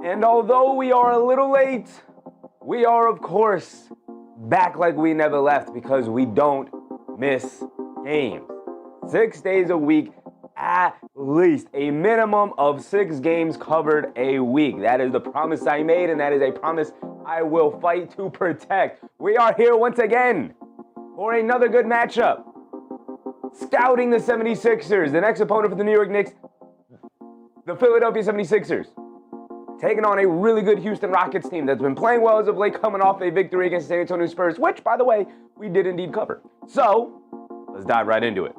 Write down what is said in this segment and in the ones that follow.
And although we are a little late, we are, of course, back like we never left because we don't miss games. 6 days a week, at least a minimum of 6 games covered a week. That is the promise I made, and that is a promise I will fight to protect. We are here once again for another good matchup. Scouting the 76ers, the next opponent for the New York Knicks, the Philadelphia 76ers. Taking on a really good Houston Rockets team that's been playing well as of late, coming off a victory against the San Antonio Spurs, which, by the way, we did indeed cover. So, let's dive right into it.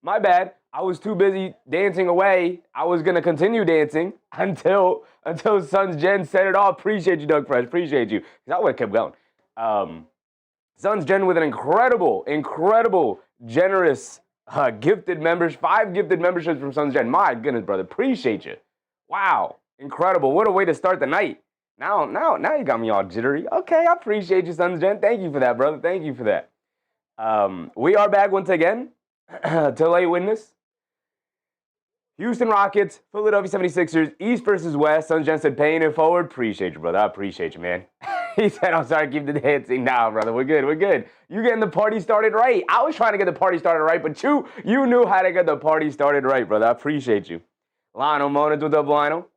My bad. I was too busy dancing away. I was going to continue dancing until Sons Jen set it off. Appreciate you, Doug Fresh. Appreciate you. Because I would have kept going. Sons Jen with an incredible, generous, gifted members. 5 gifted memberships from Sons Jen. My goodness, brother. Appreciate you. Wow. Incredible. What a way to start the night. Now you got me all jittery. Okay, I appreciate you, Sons Jen. Thank you for that, brother. Thank you for that. We are back once again. To lay witness. Houston Rockets, Philadelphia 76ers, East versus West. Sons Jen said, paying it forward. Appreciate you, brother. I appreciate you, man. He said, I'm sorry, keep the dancing. Nah, brother, we're good. You getting the party started right. I was trying to get the party started right, but you knew how to get the party started right, brother. I appreciate you. Lionel Monans, what's up, Lionel?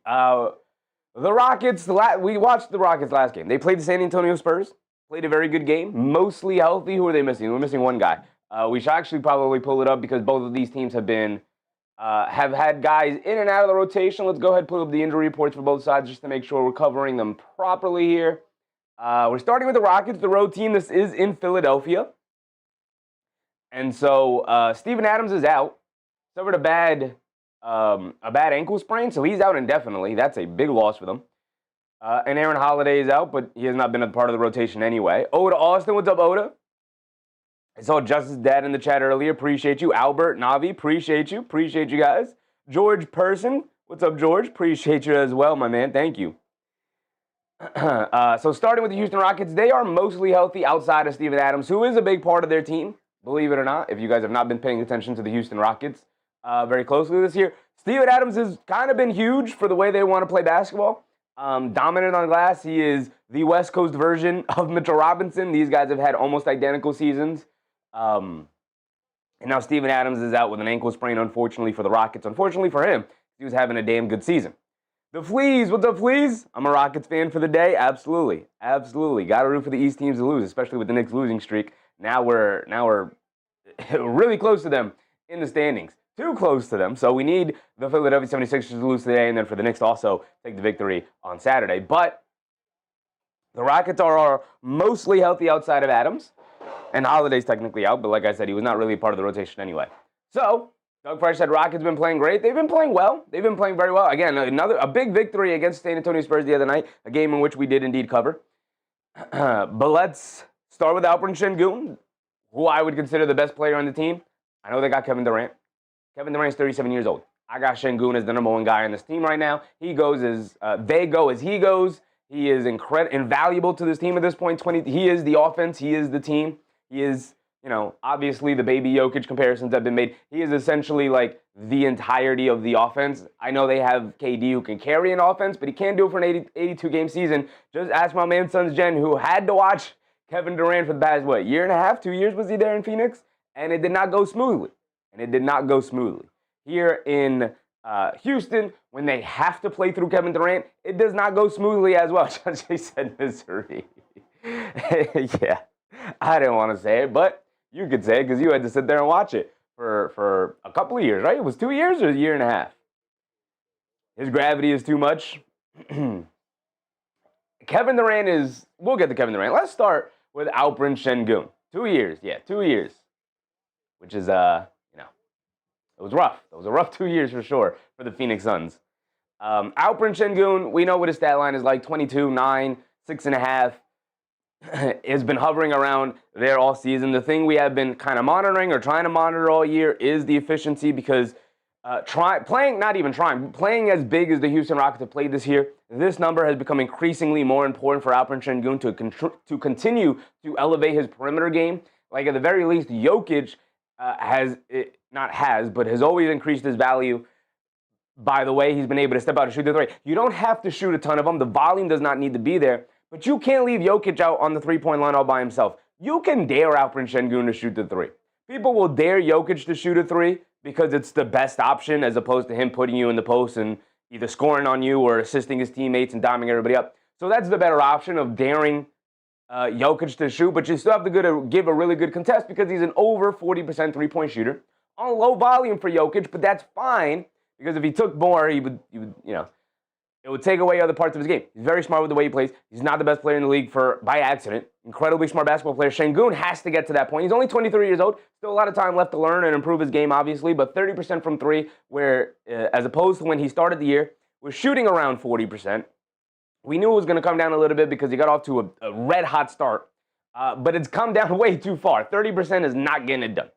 The Rockets, we watched the Rockets last game. They played the San Antonio Spurs. Played a very good game. Mostly healthy. Who are they missing? We're missing one guy. We should actually probably pull it up because both of these teams have had guys in and out of the rotation. Let's go ahead and pull up the injury reports for both sides just to make sure we're covering them properly here. We're starting with the Rockets, the road team. This is in Philadelphia. And so Steven Adams is out. Suffered a bad ankle sprain, so he's out indefinitely. That's a big loss for them. And Aaron Holiday is out, but he has not been a part of the rotation anyway. Oda Austin, what's up, Oda? I saw Justice Dad in the chat earlier. Appreciate you. Albert, Navi, appreciate you. Appreciate you guys. George Person, what's up, George? Appreciate you as well, my man. Thank you. So starting with the Houston Rockets, they are mostly healthy outside of Steven Adams, who is a big part of their team, believe it or not, if you guys have not been paying attention to the Houston Rockets very closely this year. Steven Adams has kind of been huge for the way they want to play basketball. Dominant on glass. He is the West Coast version of Mitchell Robinson. These guys have had almost identical seasons. And now Steven Adams is out with an ankle sprain, unfortunately for the Rockets. Unfortunately for him, he was having a damn good season. The Fleas, what's up, Fleas? I'm a Rockets fan for the day. Absolutely. Got to root for the East teams to lose, especially with the Knicks losing streak. Now we're really close to them in the standings. Too close to them. So we need the Philadelphia 76ers to lose today and then for the Knicks to also take the victory on Saturday. But the Rockets are mostly healthy outside of Adams. And Holiday's technically out, but like I said, he was not really a part of the rotation anyway. So, Doug Fresh said Rockets been playing great. They've been playing well. They've been playing very well. Again, a big victory against San Antonio Spurs the other night, a game in which we did indeed cover. But let's start with Alperen Sengun, who I would consider the best player on the team. I know they got Kevin Durant. Kevin Durant's 37 years old. I got Sengun as the number 1 guy on this team right now. He goes as they go as he goes. He is invaluable to this team at this point. He is the offense. He is the team. He is, obviously the baby Jokic comparisons have been made. He is essentially like the entirety of the offense. I know they have KD who can carry an offense, but he can't do it for an 82-game season. Just ask my man Sons Jen, who had to watch Kevin Durant for the past, year and a half, 2 years was he there in Phoenix? And it did not go smoothly. Here in Houston, when they have to play through Kevin Durant, it does not go smoothly as well. He said misery. Yeah. I didn't want to say it, but you could say it because you had to sit there and watch it for a couple of years, right? It was 2 years or a year and a half. His gravity is too much. Kevin Durant is. We'll get to Kevin Durant. Let's start with Alperen Şengün. 2 years, yeah, 2 years, which is it was rough. It was a rough 2 years for sure for the Phoenix Suns. Alperen Şengün, we know what his stat line is like: 22, 9, 6.5. Has been hovering around there all season. The thing we have been kind of monitoring or trying to monitor all year is the efficiency because playing as big as the Houston Rockets have played this year, this number has become increasingly more important for Alperen Şengün to continue to elevate his perimeter game. Like at the very least, Jokic has always increased his value by the way he's been able to step out and shoot the three. You don't have to shoot a ton of them. The volume does not need to be there. But you can't leave Jokic out on the three-point line all by himself. You can dare Alperen Şengün to shoot the three. People will dare Jokic to shoot a three because it's the best option as opposed to him putting you in the post and either scoring on you or assisting his teammates and doming everybody up. So that's the better option of daring Jokic to shoot, but you still have to give a really good contest because he's an over 40% three-point shooter on low volume for Jokic, but that's fine because if he took more, he would it would take away other parts of his game. He's very smart with the way he plays. He's not the best player in the league by accident. Incredibly smart basketball player. Şengün has to get to that point. He's only 23 years old. Still a lot of time left to learn and improve his game, obviously, but 30% from three, where as opposed to when he started the year, was shooting around 40%. We knew it was going to come down a little bit because he got off to a red-hot start, but it's come down way too far. 30% is not getting it done,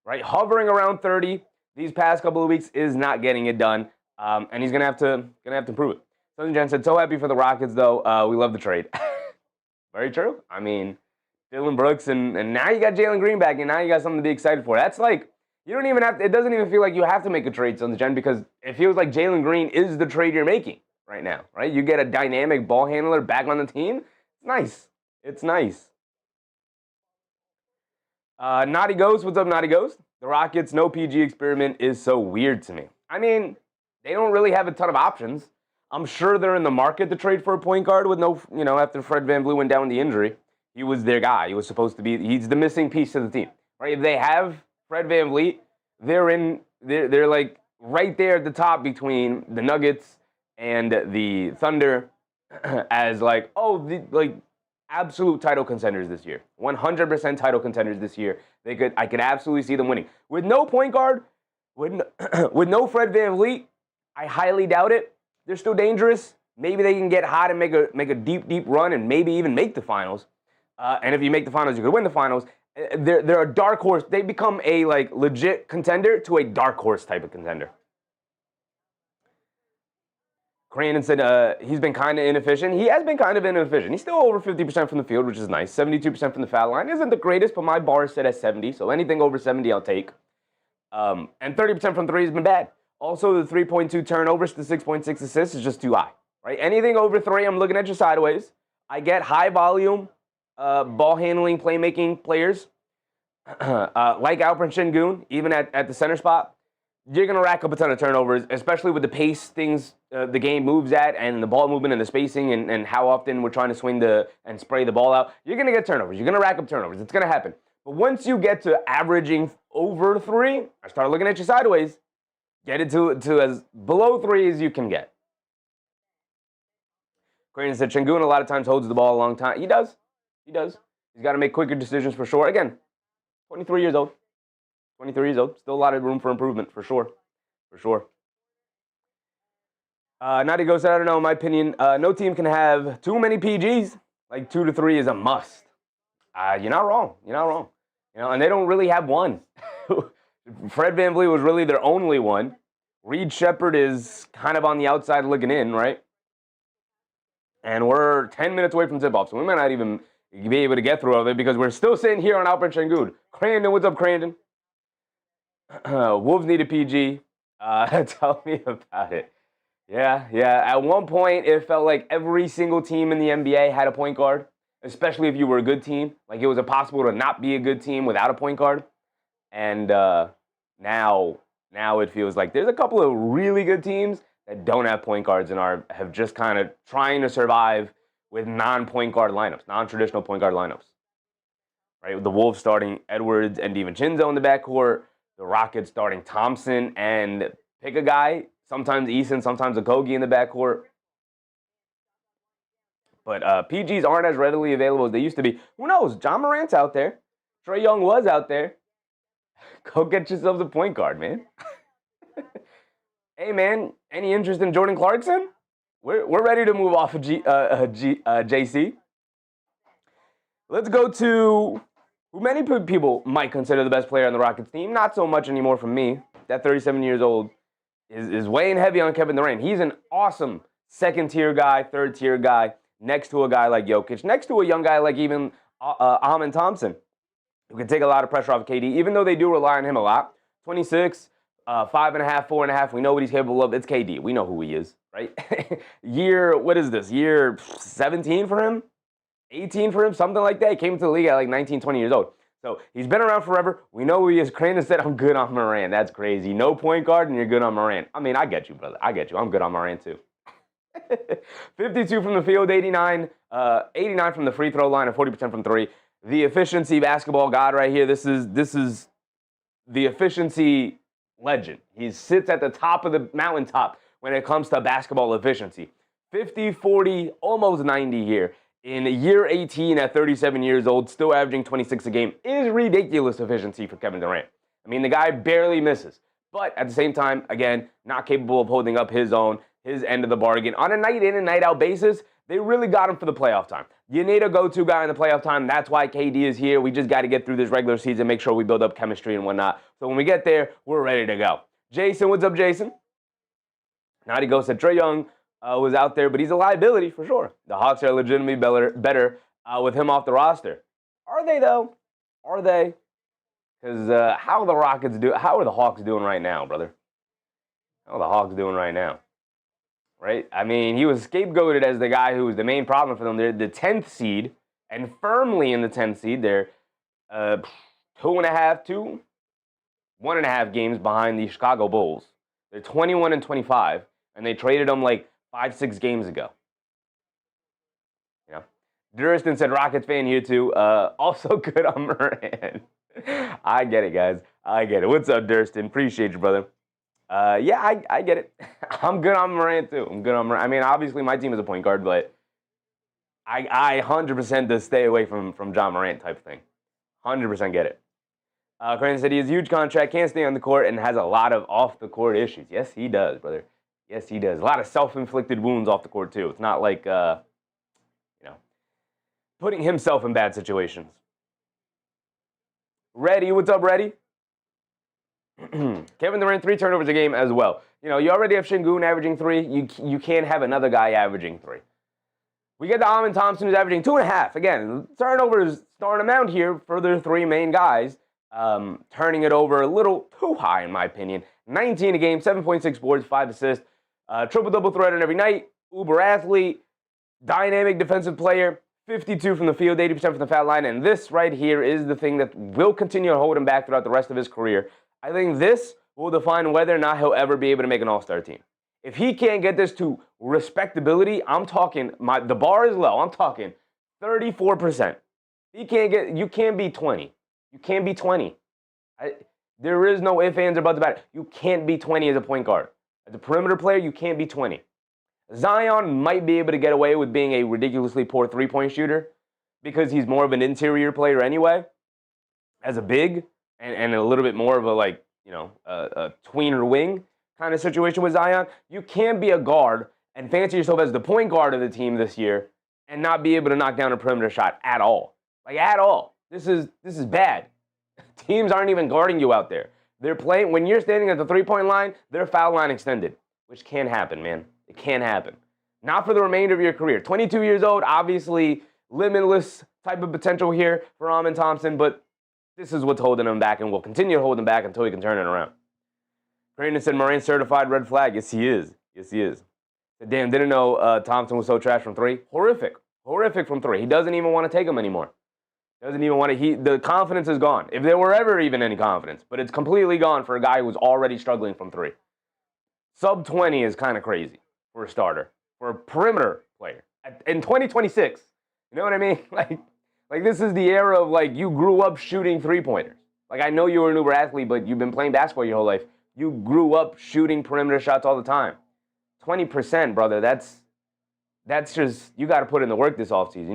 right? Hovering around 30 these past couple of weeks is not getting it done. And he's gonna have to prove it. Southern Jen said, so happy for the Rockets, though. We love the trade. Very true. I mean, Dylan Brooks, and now you got Jalen Green back, and now you got something to be excited for. That's like, you don't even have to, it doesn't even feel like you have to make a trade, Southern Jen, because it feels like Jalen Green is the trade you're making right now, right? You get a dynamic ball handler back on the team. It's nice. It's nice. Naughty Ghost, what's up, Naughty Ghost? The Rockets' no PG experiment is so weird to me. I mean, they don't really have a ton of options. I'm sure they're in the market to trade for a point guard with no, after Fred VanVleet went down with the injury. He was their guy. He was supposed to be, he's the missing piece to the team, right? If they have Fred VanVleet, they're like right there at the top between the Nuggets and the Thunder as absolute title contenders this year. 100% title contenders this year. I could absolutely see them winning. With no point guard, with no Fred VanVleet, I highly doubt it. They're still dangerous. Maybe they can get hot and make a deep run and maybe even make the finals. And if you make the finals, you could win the finals. They're a dark horse. They become a legit contender to a dark horse type of contender. Crandon said he's been kind of inefficient. He has been kind of inefficient. He's still over 50% from the field, which is nice. 72% from the foul line isn't the greatest, but my bar is set at 70, so anything over 70 I'll take. And 30% from three has been bad. Also, the 3.2 turnovers to 6.6 assists is just too high, right? Anything over three, I'm looking at you sideways. I get high volume, ball handling, playmaking players like Alperen Şengün, even at the center spot. You're going to rack up a ton of turnovers, especially with the pace the game moves at and the ball movement and the spacing and how often we're trying to swing and spray the ball out. You're going to get turnovers. You're going to rack up turnovers. It's going to happen. But once you get to averaging over three, I start looking at you sideways. Get it to as below three as you can get. Crane said Şengün a lot of times holds the ball a long time. He does. He's got to make quicker decisions for sure. Again, 23 years old. 23 years old. Still a lot of room for improvement, for sure. Naughty Ghost said, I don't know, in my opinion, no team can have too many PGs. Like 2 to 3 is a must. You're not wrong. And they don't really have one. Fred VanVleet was really their only one. Reed Shepherd is kind of on the outside looking in, right? And we're 10 minutes away from tip-off, so we might not even be able to get through all of it because we're still sitting here on Alperen Şengün. Crandon, what's up, Crandon? Wolves need a PG. Tell me about it. Yeah. At one point, it felt like every single team in the NBA had a point guard, especially if you were a good team. Like it was impossible to not be a good team without a point guard. And now it feels like there's a couple of really good teams that don't have point guards and have just kind of trying to survive with non-point guard lineups, non-traditional point guard lineups. right? With the Wolves starting Edwards and DiVincenzo in the backcourt, the Rockets starting Thompson and pick a guy, sometimes Eason, sometimes Okogie in the backcourt. But PGs aren't as readily available as they used to be. Who knows? John Morant's out there. Trae Young was out there. Go get yourselves a point guard, man. Hey, man, any interest in Jordan Clarkson? We're ready to move off of JC. Let's go to who many people might consider the best player on the Rockets team. Not so much anymore from me. That 37 years old is weighing heavy on Kevin Durant. He's an awesome second-tier guy, third-tier guy, next to a guy like Jokic, next to a young guy like even Amen Thompson, who can take a lot of pressure off of KD, even though they do rely on him a lot. 26, 5.5, 4.5, we know what he's capable of. It's KD. We know who he is, right? What is this? Year 17 for him? 18 for him? Something like that. He came into the league at like 19, 20 years old. So he's been around forever. We know who he is. Crandon said, I'm good on Morant. That's crazy. No point guard and you're good on Morant. I mean, I get you, brother. I get you. I'm good on Morant too. 52 from the field, 89 from the free throw line, and 40% from three. The efficiency basketball god right here. This is the efficiency legend. He sits at the top of the mountaintop when it comes to basketball efficiency. 50, 40, almost 90 here. In year 18 at 37 years old, still averaging 26 a game is ridiculous efficiency for Kevin Durant. I mean, the guy barely misses. But at the same time, again, not capable of holding up his end of the bargain. On a night in and night out basis, they really got him for the playoff time. You need a go-to guy in the playoff time. That's why KD is here. We just got to get through this regular season, make sure we build up chemistry and whatnot. So when we get there, we're ready to go. Jason, what's up, Jason? Naughty Ghost said Trae Young was out there, but he's a liability for sure. The Hawks are legitimately better with him off the roster. Are they, though? Are they? Because how are the Hawks doing right now, brother? How are the Hawks doing right now? Right? I mean, he was scapegoated as the guy who was the main problem for them. They're the 10th seed, and firmly in the 10th seed. They're 1.5 games behind the Chicago Bulls. They're 21-25, and they traded them like 5-6 games ago. You know? Duristan said Rockets fan here too. Also good on Morant. I get it, guys. I get it. What's up, Duristan? Appreciate you, brother. Yeah, I get it. I'm good on Morant, too. I'm good on Morant. I mean, obviously, my team is a point guard, but I 100% to stay away from John Morant type of thing. 100% get it. Crandon said he has a huge contract, can't stay on the court, and has a lot of off-the-court issues. Yes, he does, brother. Yes, he does. A lot of self-inflicted wounds off the court, too. It's not like, putting himself in bad situations. Reddy, what's up, Reddy? Kevin Durant, 3 turnovers a game as well. You know, you already have Şengün averaging 3. You can't have another guy averaging 3. We get to Amen Thompson, who's averaging 2.5. Again, turnovers starting amount here for their 3 main guys. Turning it over a little too high, in my opinion. 19 a game, 7.6 boards, 5 assists. Triple-double threat on every night. Uber athlete. Dynamic defensive player. 52 from the field, 80% from the foul line. And this right here is the thing that will continue to hold him back throughout the rest of his career. I think this will define whether or not he'll ever be able to make an all-star team. If he can't get this to respectability, I'm talking, the bar is low. I'm talking 34%. You can't be 20. You can't be 20. There is no ifs, ands, or buts about it. You can't be 20 as a point guard. As a perimeter player, you can't be 20. Zion might be able to get away with being a ridiculously poor three-point shooter because he's more of an interior player anyway, as a big, and a little bit more of a, a tweener wing kind of situation with Zion. You can't be a guard and fancy yourself as the point guard of the team this year and not be able to knock down a perimeter shot at all. Like, at all. This is bad. Teams aren't even guarding you out there. They're playing, when you're standing at the three-point line, their foul line extended, which can't happen, man. It can't happen. Not for the remainder of your career. 22 years old, obviously limitless type of potential here for Amen Thompson, but this is what's holding him back and will continue to hold him back until he can turn it around. Crandon said Morant certified red flag. Yes, he is. Yes, he is. Damn, didn't know Thompson was so trash from 3. Horrific. Horrific from 3. He doesn't even want to take them anymore. Doesn't even want to. The confidence is gone. If there were ever even any confidence, but it's completely gone for a guy who's already struggling from 3. Sub 20 is kind of crazy for a starter, for a perimeter player in 2026. You know what I mean? Like, this is the era of, like, you grew up shooting three-pointers. Like, I know you were an uber athlete, but you've been playing basketball your whole life. You grew up shooting perimeter shots all the time. 20%, brother, that's just, you got to put in the work this offseason.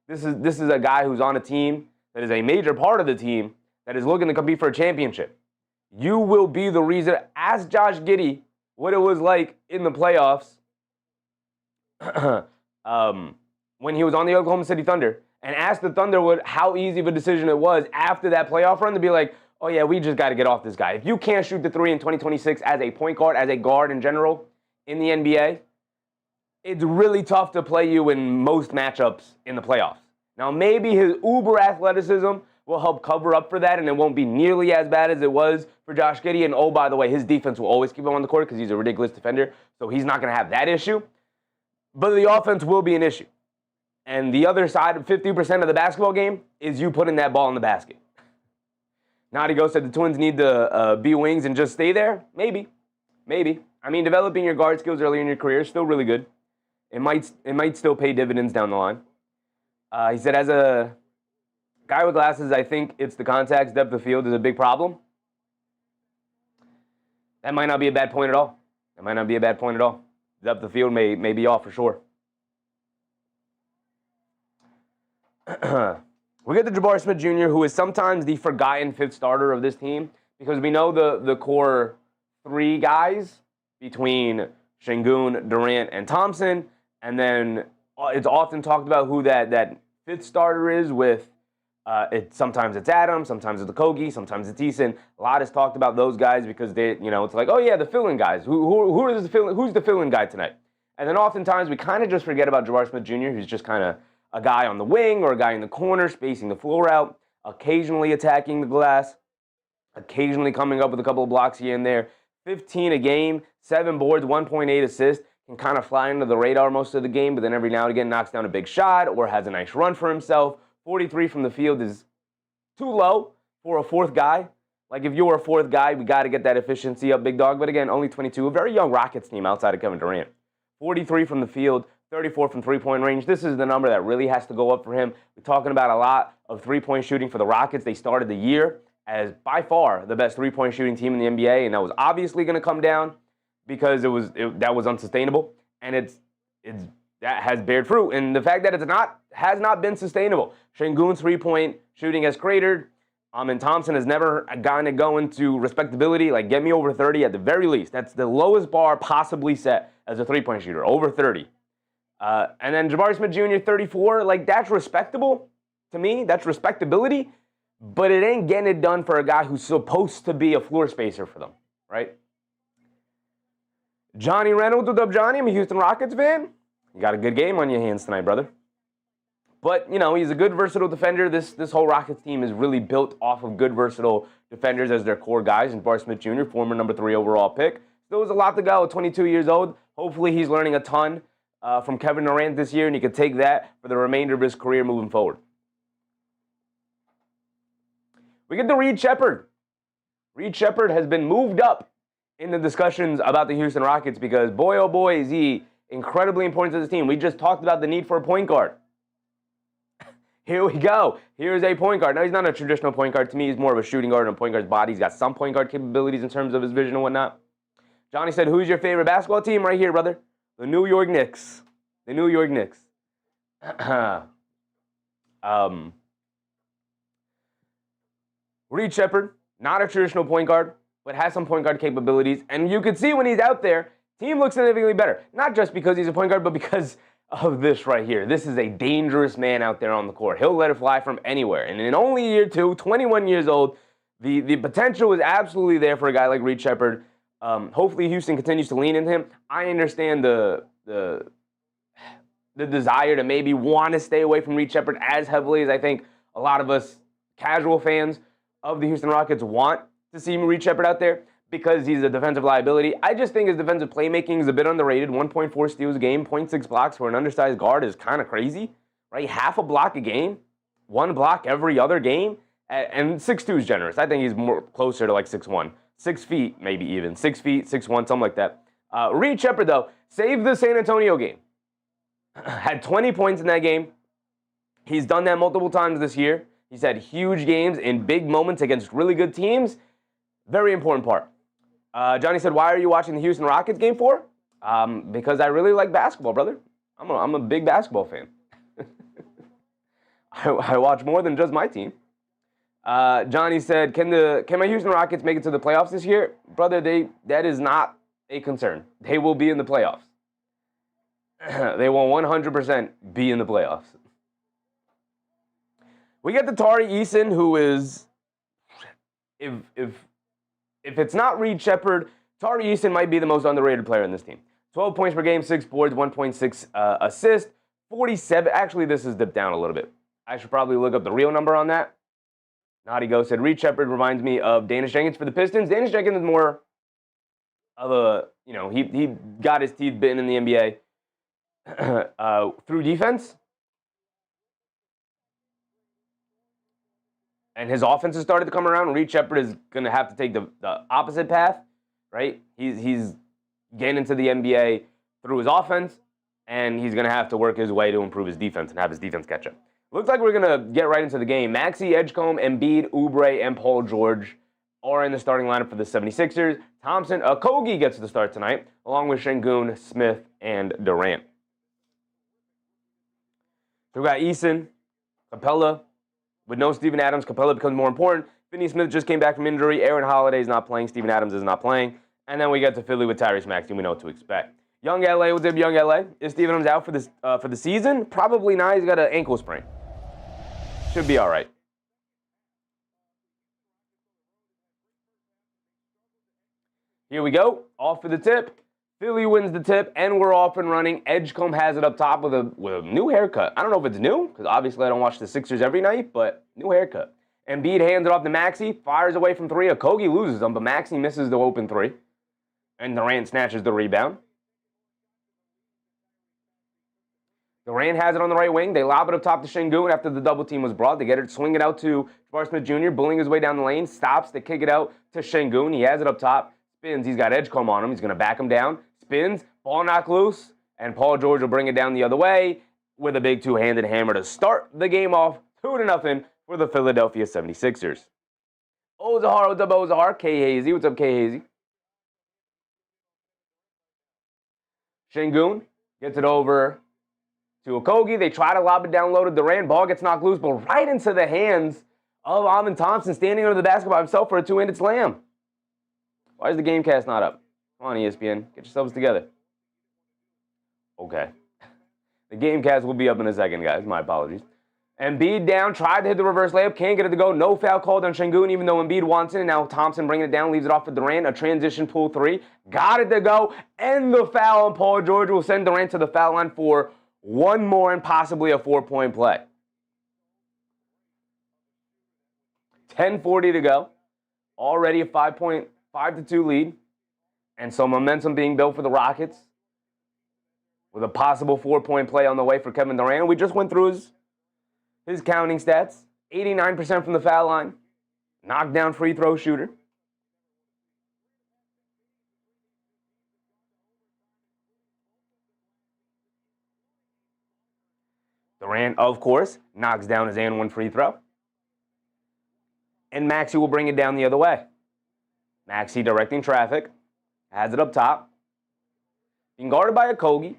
This is a guy who's on a team that is a major part of the team that is looking to compete for a championship. You will be the reason. Ask Josh Giddey what it was like in the playoffs when he was on the Oklahoma City Thunder, and ask the Thunder how easy of a decision it was after that playoff run to be like, oh yeah, we just got to get off this guy. If you can't shoot the three in 2026 as a point guard, as a guard in general in the NBA, it's really tough to play you in most matchups in the playoffs. Now, maybe his uber athleticism will help cover up for that, and it won't be nearly as bad as it was for Josh Giddey. And, oh, by the way, his defense will always keep him on the court because he's a ridiculous defender, so he's not going to have that issue. But the offense will be an issue. And the other side, 50% of the basketball game, is you putting that ball in the basket. Nadigo said the Twins need to be wings and just stay there. Maybe. I mean, developing your guard skills early in your career is still really good. It might still pay dividends down the line. He said, as a guy with glasses, I think it's the contacts. Depth of field is a big problem. That might not be a bad point at all. Depth of field may be off for sure. We get to Jabari Smith Jr., who is sometimes the forgotten fifth starter of this team, because we know the core three guys between Şengün, Durant, and Thompson, and then it's often talked about who that fifth starter is with. Sometimes it's Adam, sometimes it's Okogie, sometimes it's Eason. A lot is talked about those guys because it's like, oh yeah, the fill-in guys. Who's the fill-in guy tonight? And then oftentimes we kind of just forget about Jabari Smith Jr., who's just kind of a guy on the wing or a guy in the corner, spacing the floor out, occasionally attacking the glass, occasionally coming up with a couple of blocks here and there. 15 a game, 7 boards, 1.8 assists, can kind of fly under the radar most of the game, but then every now and again knocks down a big shot or has a nice run for himself. 43 from the field is too low for a fourth guy. Like, if you're a fourth guy, we got to get that efficiency up, big dog. But again, only 22, a very young Rockets team outside of Kevin Durant. 43 from the field, 34 from three-point range. This is the number that really has to go up for him. We're talking about a lot of three-point shooting for the Rockets. They started the year as by far the best three-point shooting team in the NBA, and that was obviously going to come down because that was unsustainable, and that has bared fruit. And the fact that has not been sustainable. Şengün's three-point shooting has cratered. And Thompson has never gotten it going to respectability. Like, get me over 30 at the very least. That's the lowest bar possibly set as a three-point shooter, over 30. And then Jabari Smith Jr., 34, like, that's respectable to me. That's respectability. But it ain't getting it done for a guy who's supposed to be a floor spacer for them, right? Johnny Reynolds, what's up, Johnny? I'm a Houston Rockets fan. You got a good game on your hands tonight, brother. But, he's a good, versatile defender. This whole Rockets team is really built off of good, versatile defenders as their core guys. And Jabari Smith Jr., former number 3 overall pick. Still has a lot to go at 22 years old. Hopefully he's learning a ton from Kevin Durant this year, and he can take that for the remainder of his career moving forward. We get to Reed Sheppard. Reed Sheppard has been moved up in the discussions about the Houston Rockets because, boy, oh boy, is he incredibly important to this team. We just talked about the need for a point guard. Here we go. Here's a point guard. Now, he's not a traditional point guard. To me, he's more of a shooting guard in a point guard's body. He's got some point guard capabilities in terms of his vision and whatnot. Johnny said, who's your favorite basketball team? Right here, brother. The New York Knicks. The New York Knicks. Reed Sheppard, not a traditional point guard, but has some point guard capabilities. And you can see when he's out there, team looks significantly better. Not just because he's a point guard, but because of this right here. This is a dangerous man out there on the court. He'll let it fly from anywhere. And in only year 2, 21 years old, the potential is absolutely there for a guy like Reed Sheppard. Hopefully Houston continues to lean into him. I understand the desire to maybe want to stay away from Reed Sheppard as heavily as I think a lot of us casual fans of the Houston Rockets want to see Reed Sheppard out there because he's a defensive liability. I just think his defensive playmaking is a bit underrated. 1.4 steals a game, 0.6 blocks for an undersized guard is kind of crazy, right? Half a block a game, 1 block every other game, and 6'2" is generous. I think he's more closer to like 6'1", 6 feet maybe even, 6 feet, 6'1", something like that. Reed Sheppard, though, saved the San Antonio game. Had 20 points in that game, He's done that multiple times this year. He's had huge games in big moments against really good teams. Very important part. Johnny said, why are you watching the Houston Rockets game for? Because I really like basketball, brother. I'm a big basketball fan. I watch more than just my team. Johnny said, can my Houston Rockets make it to the playoffs this year? Brother, that is not a concern. They will be in the playoffs. They will 100% be in the playoffs. We get the Tari Eason, who is, if it's not Reed Sheppard, Tari Eason might be the most underrated player in this team. 12 points per game, 6 boards, 1.6 assists, 47. Actually, this has dipped down a little bit. I should probably look up the real number on that. Naughty Go said, Reed Sheppard reminds me of Danish Jenkins for the Pistons. Danish Jenkins is more of a, he got his teeth bitten in the NBA through defense. And his offense has started to come around. Reed Sheppard is going to have to take the opposite path, right? He's getting into the NBA through his offense, and he's going to have to work his way to improve his defense and have his defense catch up. Looks like we're going to get right into the game. Maxey, Edgecombe, Embiid, Oubre, and Paul George are in the starting lineup for the 76ers. Thompson, Okogie gets the start tonight, along with Şengün, Smith, and Durant. So we got Eason, Capella. With no Steven Adams, Capella becomes more important. Finney Smith just came back from injury. Aaron Holiday is not playing. Steven Adams is not playing. And then we get to Philly with Tyrese Maxey. We know what to expect. Young LA, what's up, Young LA? Is Steven Adams out for the season? Probably not. He's got an ankle sprain. Should be all right. Here we go. Off for the tip. Philly wins the tip, and we're off and running. Edgecombe has it up top with a new haircut. I don't know if it's new, because obviously I don't watch the Sixers every night, but new haircut. Embiid hands it off to Maxey, fires away from three. Okogie loses them, but Maxey misses the open three. And Durant snatches the rebound. Durant has it on the right wing. They lob it up top to Şengün after the double team was brought. They get it, swing it out to Jabari Smith Jr., bullying his way down the lane, stops, they kick it out to Şengün. He has it up top. Spins, he's got Edgecombe on him. He's going to back him down. Spins, ball knocked loose, and Paul George will bring it down the other way with a big two-handed hammer to start the game off 2-0 for the Philadelphia 76ers. Ozahar, what's up, Ozahar? K Hazy, what's up, K Hazy? Şengün gets it over to Okogie. They try to lob it down low to Durant. Ball gets knocked loose, but right into the hands of Amen Thompson, standing under the basket by himself for a two-handed slam. Why is the GameCast not up? Come on, ESPN. Get yourselves together. Okay. The GameCast will be up in a second, guys. My apologies. Embiid down. Tried to hit the reverse layup. Can't get it to go. No foul called on Şengün, even though Embiid wants it. And now Thompson bringing it down. Leaves it off for Durant. A transition pull three. Got it to go. And the foul on Paul George will send Durant to the foul line for one more and possibly a 4-point play. 10:40 to go. Already a 5-2 lead, and some momentum being built for the Rockets with a possible 4-point play on the way for Kevin Durant. We just went through his counting stats. 89% from the foul line, knockdown free throw shooter. Durant, of course, knocks down his and one free throw. And Maxey will bring it down the other way. Maxey directing traffic, has it up top. Being guarded by Okogie.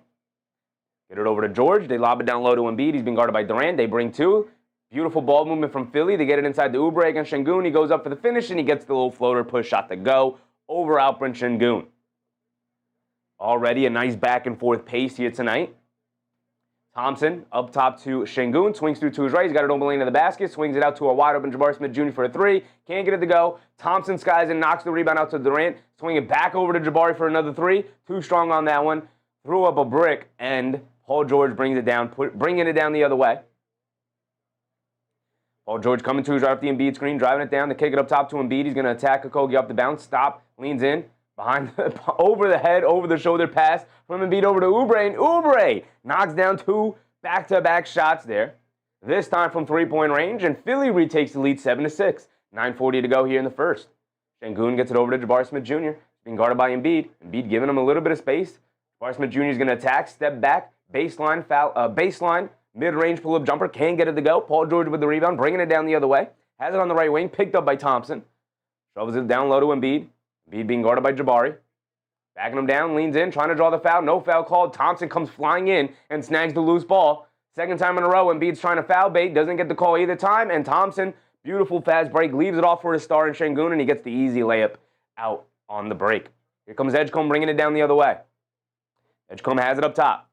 Get it over to George. They lob it down low to Embiid. He's being guarded by Durant. They bring two. Beautiful ball movement from Philly. They get it inside to Oubre against Şengün. He goes up for the finish, and he gets the little floater push shot to go over Alperen Şengün. Already a nice back and forth pace here tonight. Thompson up top to Şengün, swings through to his right. He's got it over lane to the basket, swings it out to a wide open Jabari Smith Jr. for a three. Can't get it to go. Thompson skies and knocks the rebound out to Durant. Swing it back over to Jabari for another three. Too strong on that one. Threw up a brick, and Paul George brings it down, bringing it down the other way. Paul George coming to his right off the Embiid screen, driving it down to kick it up top to Embiid. He's going to attack Okogie up the bounce. Stop, leans in. Behind, over the head, over the shoulder pass from Embiid over to Oubre, and Oubre knocks down two back-to-back shots there. This time from three-point range, and Philly retakes the lead 7-6. 9:40 to go here in the first. Şengün gets it over to Jabari Smith Jr., being guarded by Embiid. Embiid giving him a little bit of space. Jabari Smith Jr. is going to attack, step back, baseline foul, baseline Mid-range pull-up jumper, can't get it to go. Paul George with the rebound, bringing it down the other way. Has it on the right wing, picked up by Thompson. Shovels it down low to Embiid. Embiid being guarded by Jabari. Backing him down, leans in, trying to draw the foul. No foul called. Thompson comes flying in and snags the loose ball. Second time in a row, Embiid's trying to foul bait. Doesn't get the call either time. And Thompson, beautiful fast break, leaves it off for his star in Şengün, and he gets the easy layup out on the break. Here comes Edgecombe bringing it down the other way. Edgecombe has it up top.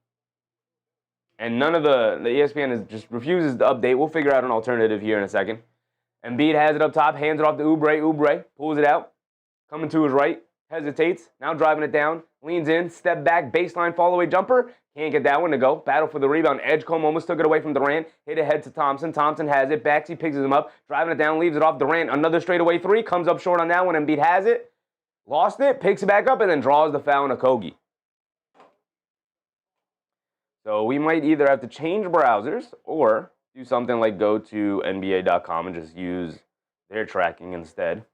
And none of the ESPN just refuses to update. We'll figure out an alternative here in a second. Embiid has it up top, hands it off to Oubre. Oubre pulls it out, coming to his right, hesitates, now driving it down, leans in, step back, baseline fall-away jumper. Can't get that one to go. Battle for the rebound. Edgecombe almost took it away from Durant. Hit ahead to Thompson. Thompson has it. Maxey picks him up, driving it down, leaves it off Durant. Another straightaway three. Comes up short on that one. Embiid has it. Lost it. Picks it back up and then draws the foul on Okogie. So we might either have to change browsers or do something like go to NBA.com and just use their tracking instead.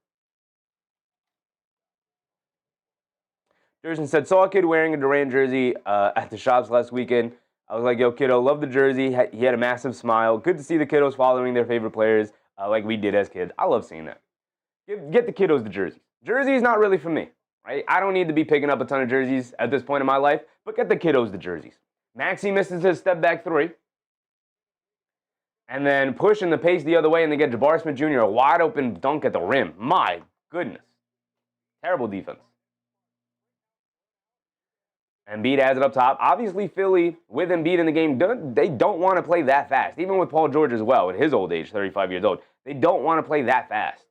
Durant said, saw a kid wearing a Durant jersey at the shops last weekend. I was like, yo, kiddo, love the jersey. He had a massive smile. Good to see the kiddos following their favorite players like we did as kids. I love seeing that. Get the kiddos the jerseys. Jersey is not really for me, right? I don't need to be picking up a ton of jerseys at this point in my life, but get the kiddos the jerseys. Maxey misses his step back three. And then pushing the pace the other way, and they get Jabari Smith Jr. a wide open dunk at the rim. My goodness. Terrible defense. Embiid has it up top. Obviously, Philly, with Embiid in the game, they don't want to play that fast. Even with Paul George as well, at his old age, 35 years old. They don't want to play that fast.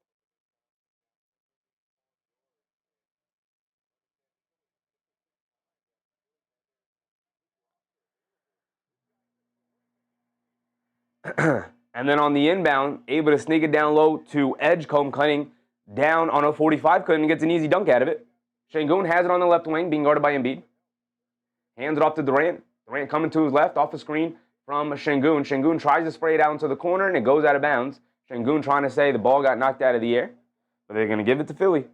And then on the inbound, able to sneak it down low to Edgecombe, cutting down on a 45, couldn't gets an easy dunk out of it. Şengün has it on the left wing, being guarded by Embiid. Hands it off to Durant. Durant coming to his left, off the screen from Şengün. Şengün tries to spray it out into the corner, and it goes out of bounds. Şengün trying to say the ball got knocked out of the air, but they're going to give it to Philly.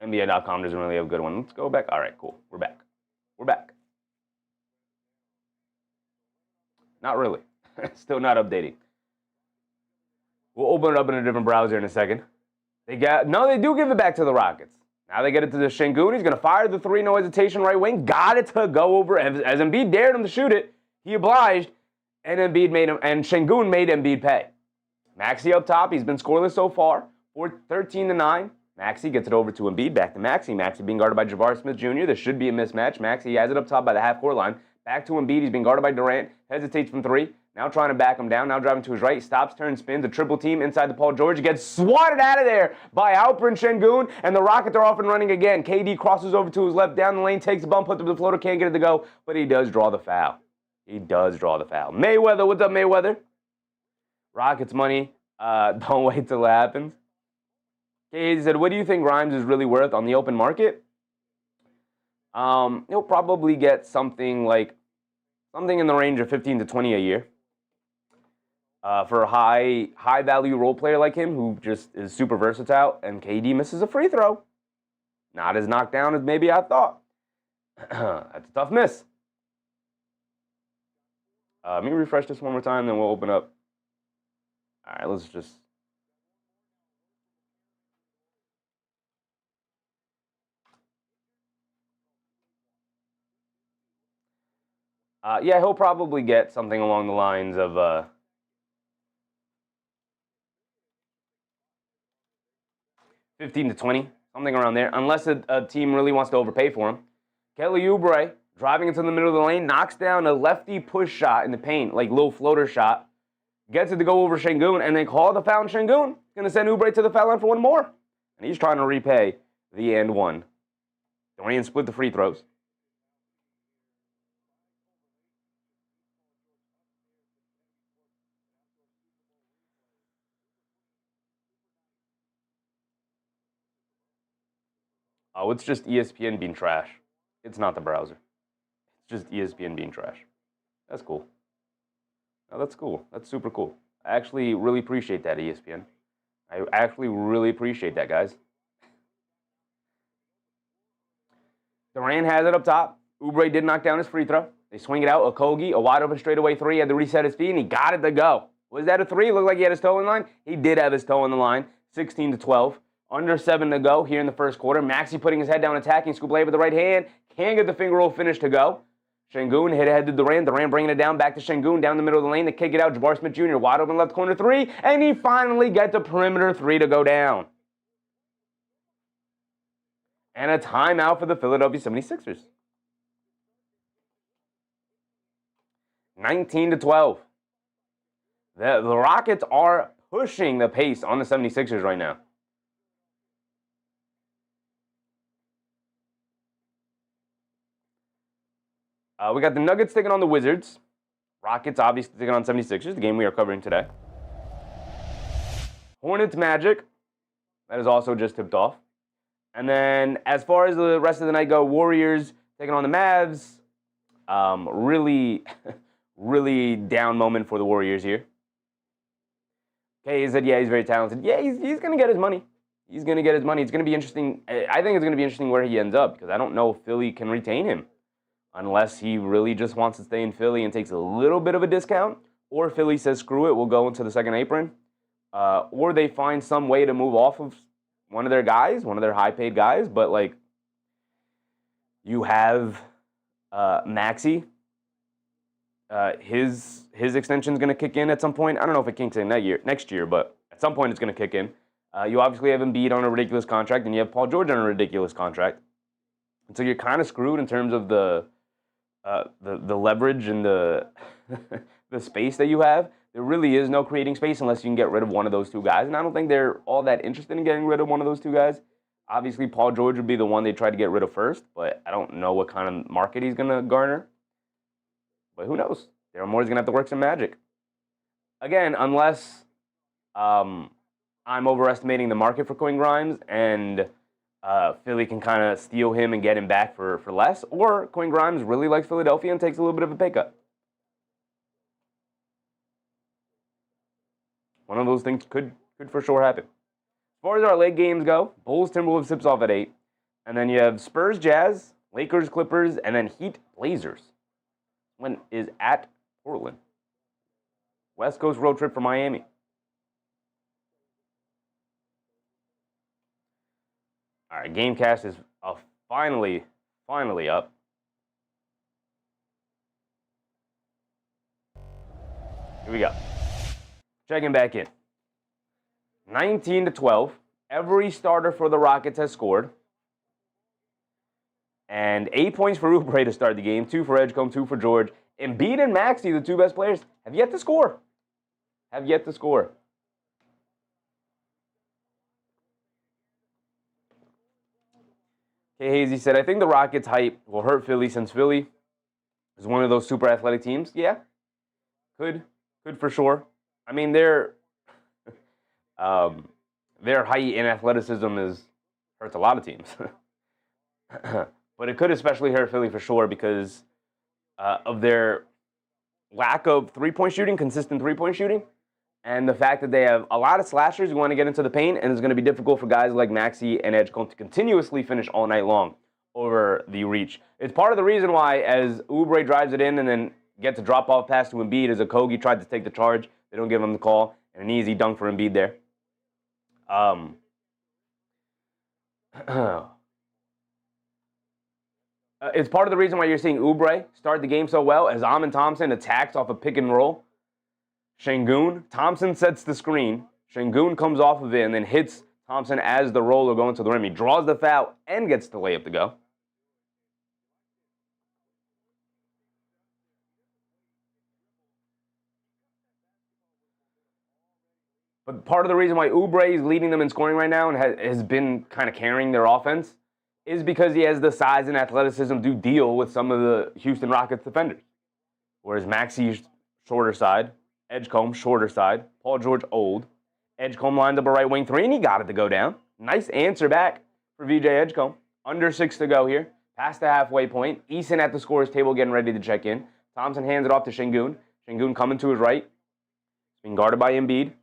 NBA.com doesn't really have a good one. Let's go back. All right, cool. We're back. We're back. Not really. Still not updating. We'll open it up in a different browser in a second. They do give it back to the Rockets. Now they get it to the Şengün. He's going to fire the three, no hesitation, right wing. Got it to go over. As Embiid dared him to shoot it, he obliged, and Şengün made Embiid pay. Maxey up top. He's been scoreless so far. 13-9. Maxey gets it over to Embiid. Back to Maxey. Maxey being guarded by Jabari Smith Jr. There should be a mismatch. Maxey has it up top by the half-court line. Back to Embiid. He's being guarded by Durant. Hesitates from three. Now trying to back him down. Now driving to his right. Stops, turns, spins. A triple team inside the Paul George. Gets swatted out of there by Alperen Şengün. And the Rockets are off and running again. KD crosses over to his left. Down the lane. Takes a bump. Puts up the floater. Can't get it to go. But he does draw the foul. He does draw the foul. Mayweather. What's up, Mayweather? Rockets money. Don't wait till it happens. KD said, what do you think Grimes is really worth on the open market? He'll probably get something in the range of 15 to 20 a year. For a high value role player like him, who just is super versatile, and KD misses a free throw. Not as knocked down as maybe I thought. That's a tough miss. Let me refresh this one more time, then we'll open up. All right, let's just... yeah, he'll probably get something along the lines of 15 to 20, something around there, unless a team really wants to overpay for him. Kelly Oubre, driving into the middle of the lane, knocks down a lefty push shot in the paint, like little floater shot, gets it to go over Şengün, and they call the foul on Şengün. Going to send Oubre to the foul line for one more. And he's trying to repay the and one. Durant split the free throws. Oh, it's just ESPN being trash. It's not the browser. It's just ESPN being trash. That's cool. No, that's cool. That's super cool. I actually really appreciate that, ESPN. I actually really appreciate that, guys. Durant has it up top. Oubre did knock down his free throw. They swing it out. Okogie, a wide open straightaway three, had to reset his feet, and he got it to go. Was that a three? Looked like he had his toe in the line. He did have his toe in the line. 16-12. Under 7 to go here in the first quarter. Maxey putting his head down, attacking. Scoop lay with the right hand. Can't get the finger roll finish to go. Şengün hit ahead to Durant. Durant bringing it down. Back to Şengün down the middle of the lane to kick it out. Jabbar Smith Jr. wide open left corner three. And he finally gets the perimeter three to go down. And a timeout for the Philadelphia 76ers. 19-12. The Rockets are pushing the pace on the 76ers right now. We got the Nuggets taking on the Wizards. Rockets obviously taking on 76ers, the game we are covering today. Hornets Magic. That is also just tipped off. And then as far as the rest of the night go, Warriors taking on the Mavs. Really down moment for the Warriors here. Okay, he said, yeah, he's very talented. Yeah, he's going to get his money. He's going to get his money. It's going to be interesting. I think it's going to be interesting where he ends up because I don't know if Philly can retain him unless he really just wants to stay in Philly and takes a little bit of a discount, or Philly says, screw it, we'll go into the second apron, or they find some way to move off of one of their guys, one of their high-paid guys, but, like, you have Maxey. His extension's going to kick in at some point. I don't know if it kicks in next year, but at some point it's going to kick in. You obviously have Embiid on a ridiculous contract, and you have Paul George on a ridiculous contract. And so you're kind of screwed in terms of the leverage and the the space that you have. There really is no creating space unless you can get rid of one of those two guys, and I don't think they're all that interested in getting rid of one of those two guys. Obviously, Paul George would be the one they try to get rid of first, but I don't know what kind of market he's going to garner. But who knows? Daryl Morey's going to have to work some magic. Again, unless I'm overestimating the market for Quentin Grimes and Philly can kind of steal him and get him back for less, or Quentin Grimes really likes Philadelphia and takes a little bit of a pay cut. One of those things could for sure happen. As far as our late games go, Bulls Timberwolves tips off at 8. And then you have Spurs Jazz, Lakers Clippers, and then Heat Blazers. When is at Portland. West Coast road trip for Miami. All right, Gamecast is finally up. Here we go. Checking back in. 19-12. Every starter for the Rockets has scored. And 8 points for Oubre to start the game, 2 for Edgecombe, 2 for George. Embiid and Maxey, the two best players, have yet to score. Okay, Hazy said, I think the Rockets' hype will hurt Philly since Philly is one of those super athletic teams. Yeah, could for sure. I mean, their height and athleticism hurts a lot of teams. But it could especially hurt Philly for sure because of their lack of three-point shooting, consistent three-point shooting, and the fact that they have a lot of slashers who want to get into the paint, and it's going to be difficult for guys like Maxey and Edgecombe to continuously finish all night long over the reach. It's part of the reason why, as Oubre drives it in and then gets a drop-off pass to Embiid, as Okogie tried to take the charge, they don't give him the call, and an easy dunk for Embiid there. It's part of the reason why you're seeing Oubre start the game so well, as Amin Thompson attacks off a pick and roll. Şengün, Thompson sets the screen. Şengün comes off of it and then hits Thompson as the roller going to the rim. He draws the foul and gets the layup to go. But part of the reason why Oubre is leading them in scoring right now and has been kind of carrying their offense is because he has the size and athleticism to deal with some of the Houston Rockets defenders. Whereas Maxey's shorter side, Edgecombe shorter side, Paul George old. Edgecombe lined up a right wing three, and he got it to go down. Nice answer back for VJ Edgecombe. Under 6 to go here. Past the halfway point. Eason at the scorer's table getting ready to check in. Thompson hands it off to Şengün. Şengün coming to his right. Being guarded by Embiid.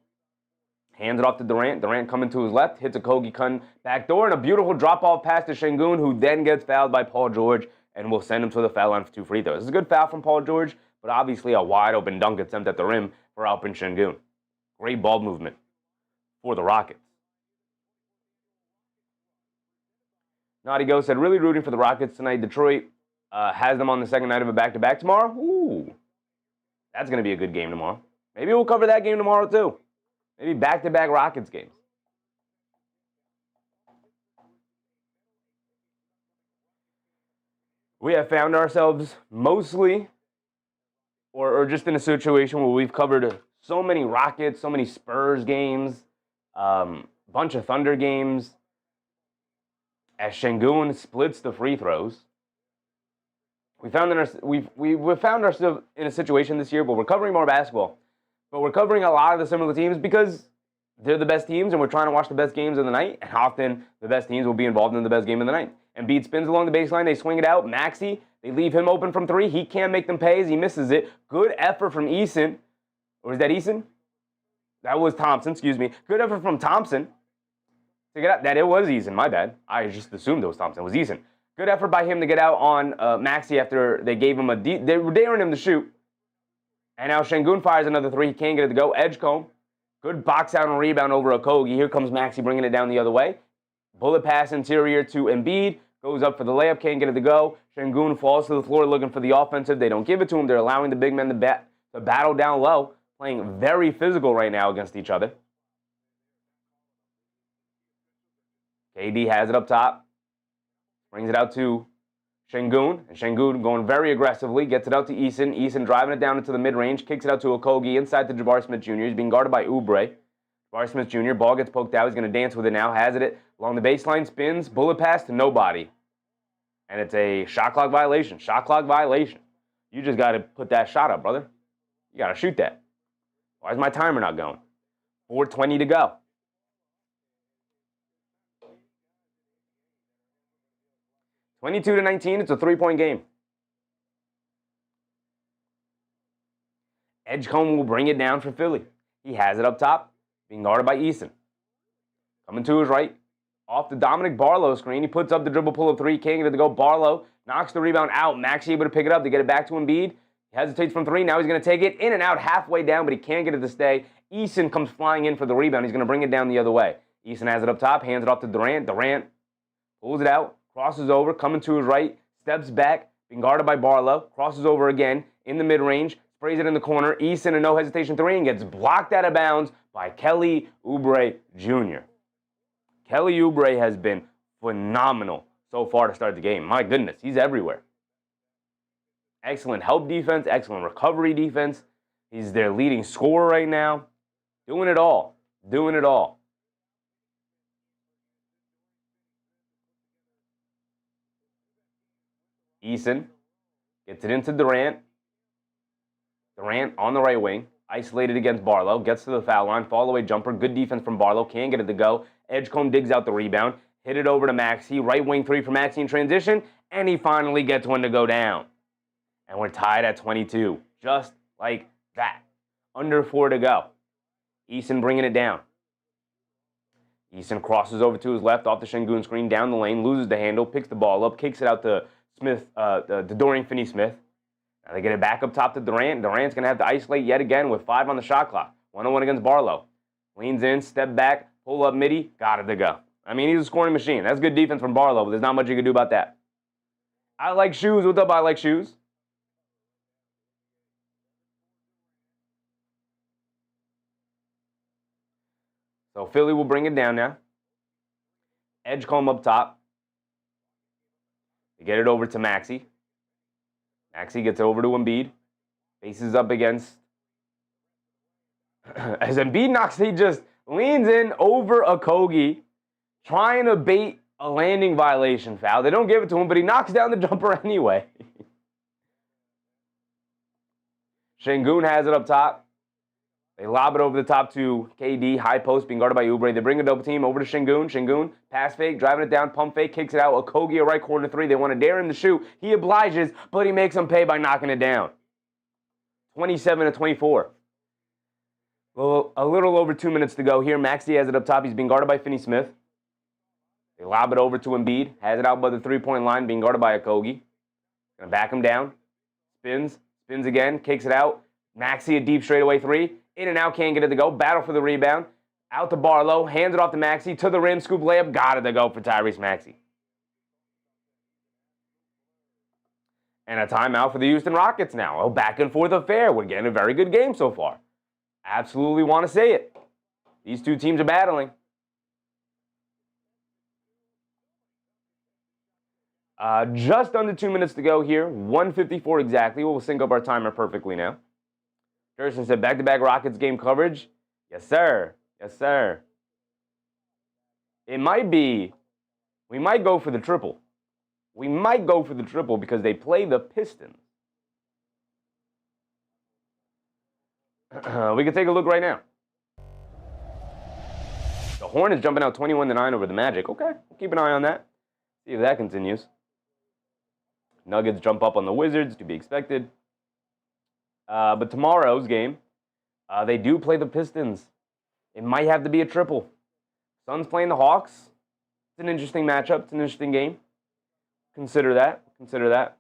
Hands it off to Durant. Durant coming to his left, hits a Kogi Kun back door, and a beautiful drop-off pass to Şengün, who then gets fouled by Paul George and will send him to the foul line for 2 free throws. This is a good foul from Paul George, but obviously a wide-open dunk attempt at the rim for Alperen Şengün. Great ball movement for the Rockets. Naughty Go said, really rooting for the Rockets tonight. Detroit has them on the second night of a back-to-back tomorrow. Ooh, that's going to be a good game tomorrow. Maybe we'll cover that game tomorrow, too. Maybe back-to-back Rockets games. We have found ourselves mostly, or just in a situation where we've covered so many Rockets, so many Spurs games, bunch of Thunder games, as Şengün splits the free throws. We've found ourselves in a situation this year where we're covering more basketball. But we're covering a lot of the similar teams because they're the best teams and we're trying to watch the best games of the night. And often the best teams will be involved in the best game of the night. Embiid spins along the baseline. They swing it out. Maxey, they leave him open from 3. He can't make them pay as he misses it. Good effort from Eason. Or is that Eason? That was Thompson, excuse me. Good effort from Thompson to get out. That it was Eason, my bad. I just assumed it was Thompson. It was Eason. Good effort by him to get out on Maxey after they gave him they were daring him to shoot. And now Şengün fires another 3. He can't get it to go. Edgecombe. Good box out and rebound over Okogie. Here comes Maxey bringing it down the other way. Bullet pass interior to Embiid. Goes up for the layup. Can't get it to go. Şengün falls to the floor looking for the offensive. They don't give it to him. They're allowing the big men to battle down low. Playing very physical right now against each other. KD has it up top. Brings it out to Şengün, and Şengün going very aggressively, gets it out to Eason. Eason driving it down into the mid-range, kicks it out to Okogie inside to Jabari Smith Jr. He's being guarded by Oubre. Jabari Smith Jr., ball gets poked out. He's going to dance with it now, has it along the baseline, spins, bullet pass to nobody. And it's a shot clock violation. Shot clock violation. You just got to put that shot up, brother. You got to shoot that. Why is my timer not going? 4:20 to go. (22-19), it's a 3-point game. Edgecombe will bring it down for Philly. He has it up top, being guarded by Eason. Coming to his right, off the Dominic Barlow screen. He puts up the dribble pull of 3, can't get it to go. Barlow knocks the rebound out. Maxey able to pick it up to get it back to Embiid. He hesitates from 3. Now he's going to take it in and out halfway down, but he can't get it to stay. Eason comes flying in for the rebound. He's going to bring it down the other way. Eason has it up top, hands it off to Durant. Durant pulls it out. Crosses over, coming to his right, steps back, being guarded by Barlow, crosses over again, in the mid-range, sprays it in the corner, Eason a no-hesitation 3, and gets blocked out of bounds by Kelly Oubre Jr. Kelly Oubre has been phenomenal so far to start the game. My goodness, he's everywhere. Excellent help defense, excellent recovery defense. He's their leading scorer right now. Doing it all, doing it all. Eason gets it into Durant. Durant on the right wing, isolated against Barlow, gets to the foul line, fall away jumper, good defense from Barlow, can't get it to go. Edgecombe digs out the rebound, hit it over to Maxey, right wing 3 for Maxey in transition, and he finally gets one to go down. And we're tied at 22, just like that. Under 4 to go. Eason bringing it down. Eason crosses over to his left off the Şengün screen, down the lane, loses the handle, picks the ball up, kicks it out to Smith, to Dorian Finney-Smith. Now they get it back up top to Durant. Durant's going to have to isolate yet again with 5 on the shot clock. 1-on-1 against Barlow. Leans in, step back, pull up midi, got it to go. I mean, he's a scoring machine. That's good defense from Barlow, but there's not much you can do about that. I like shoes. What's up, I like shoes? So Philly will bring it down now. Edgecombe up top. They get it over to Maxey. Maxey gets it over to Embiid. Faces up against... As Embiid knocks, he just leans in over Okogie, trying to bait a landing violation foul. They don't give it to him, but he knocks down the jumper anyway. Şengün has it up top. They lob it over the top to KD, high post, being guarded by Oubre. They bring a double team over to Şengün. Şengün, pass fake, driving it down, pump fake, kicks it out. Okogie, a right corner 3. They want to dare him to shoot. He obliges, but he makes them pay by knocking it down. 27-24. Well, a little over 2 minutes to go here. Maxey has it up top. He's being guarded by Finney Smith. They lob it over to Embiid. Has it out by the three-point line, being guarded by Okogie. Gonna back him down. Spins again, kicks it out. Maxey, a deep straightaway three. In and out, can't get it to go. Battle for the rebound. Out to Barlow, hands it off to Maxey. To the rim, scoop layup. Got it to go for Tyrese Maxey. And a timeout for the Houston Rockets now. A back and forth affair. We're getting a very good game so far. Absolutely want to say it. These two teams are battling. Just under 2 minutes to go here. 1:54 exactly. We'll sync up our timer perfectly now. Thurston said back-to-back Rockets game coverage. Yes, sir. Yes, sir. It might be. We might go for the triple. We might go for the triple because they play the Pistons. We can take a look right now. The Hornets jumping out 21-9 over the Magic. Okay, we'll keep an eye on that. See if that continues. Nuggets jump up on the Wizards, to be expected. But tomorrow's game, they do play the Pistons. It might have to be a triple. Suns playing the Hawks. It's an interesting matchup. It's an interesting game. Consider that. Consider that.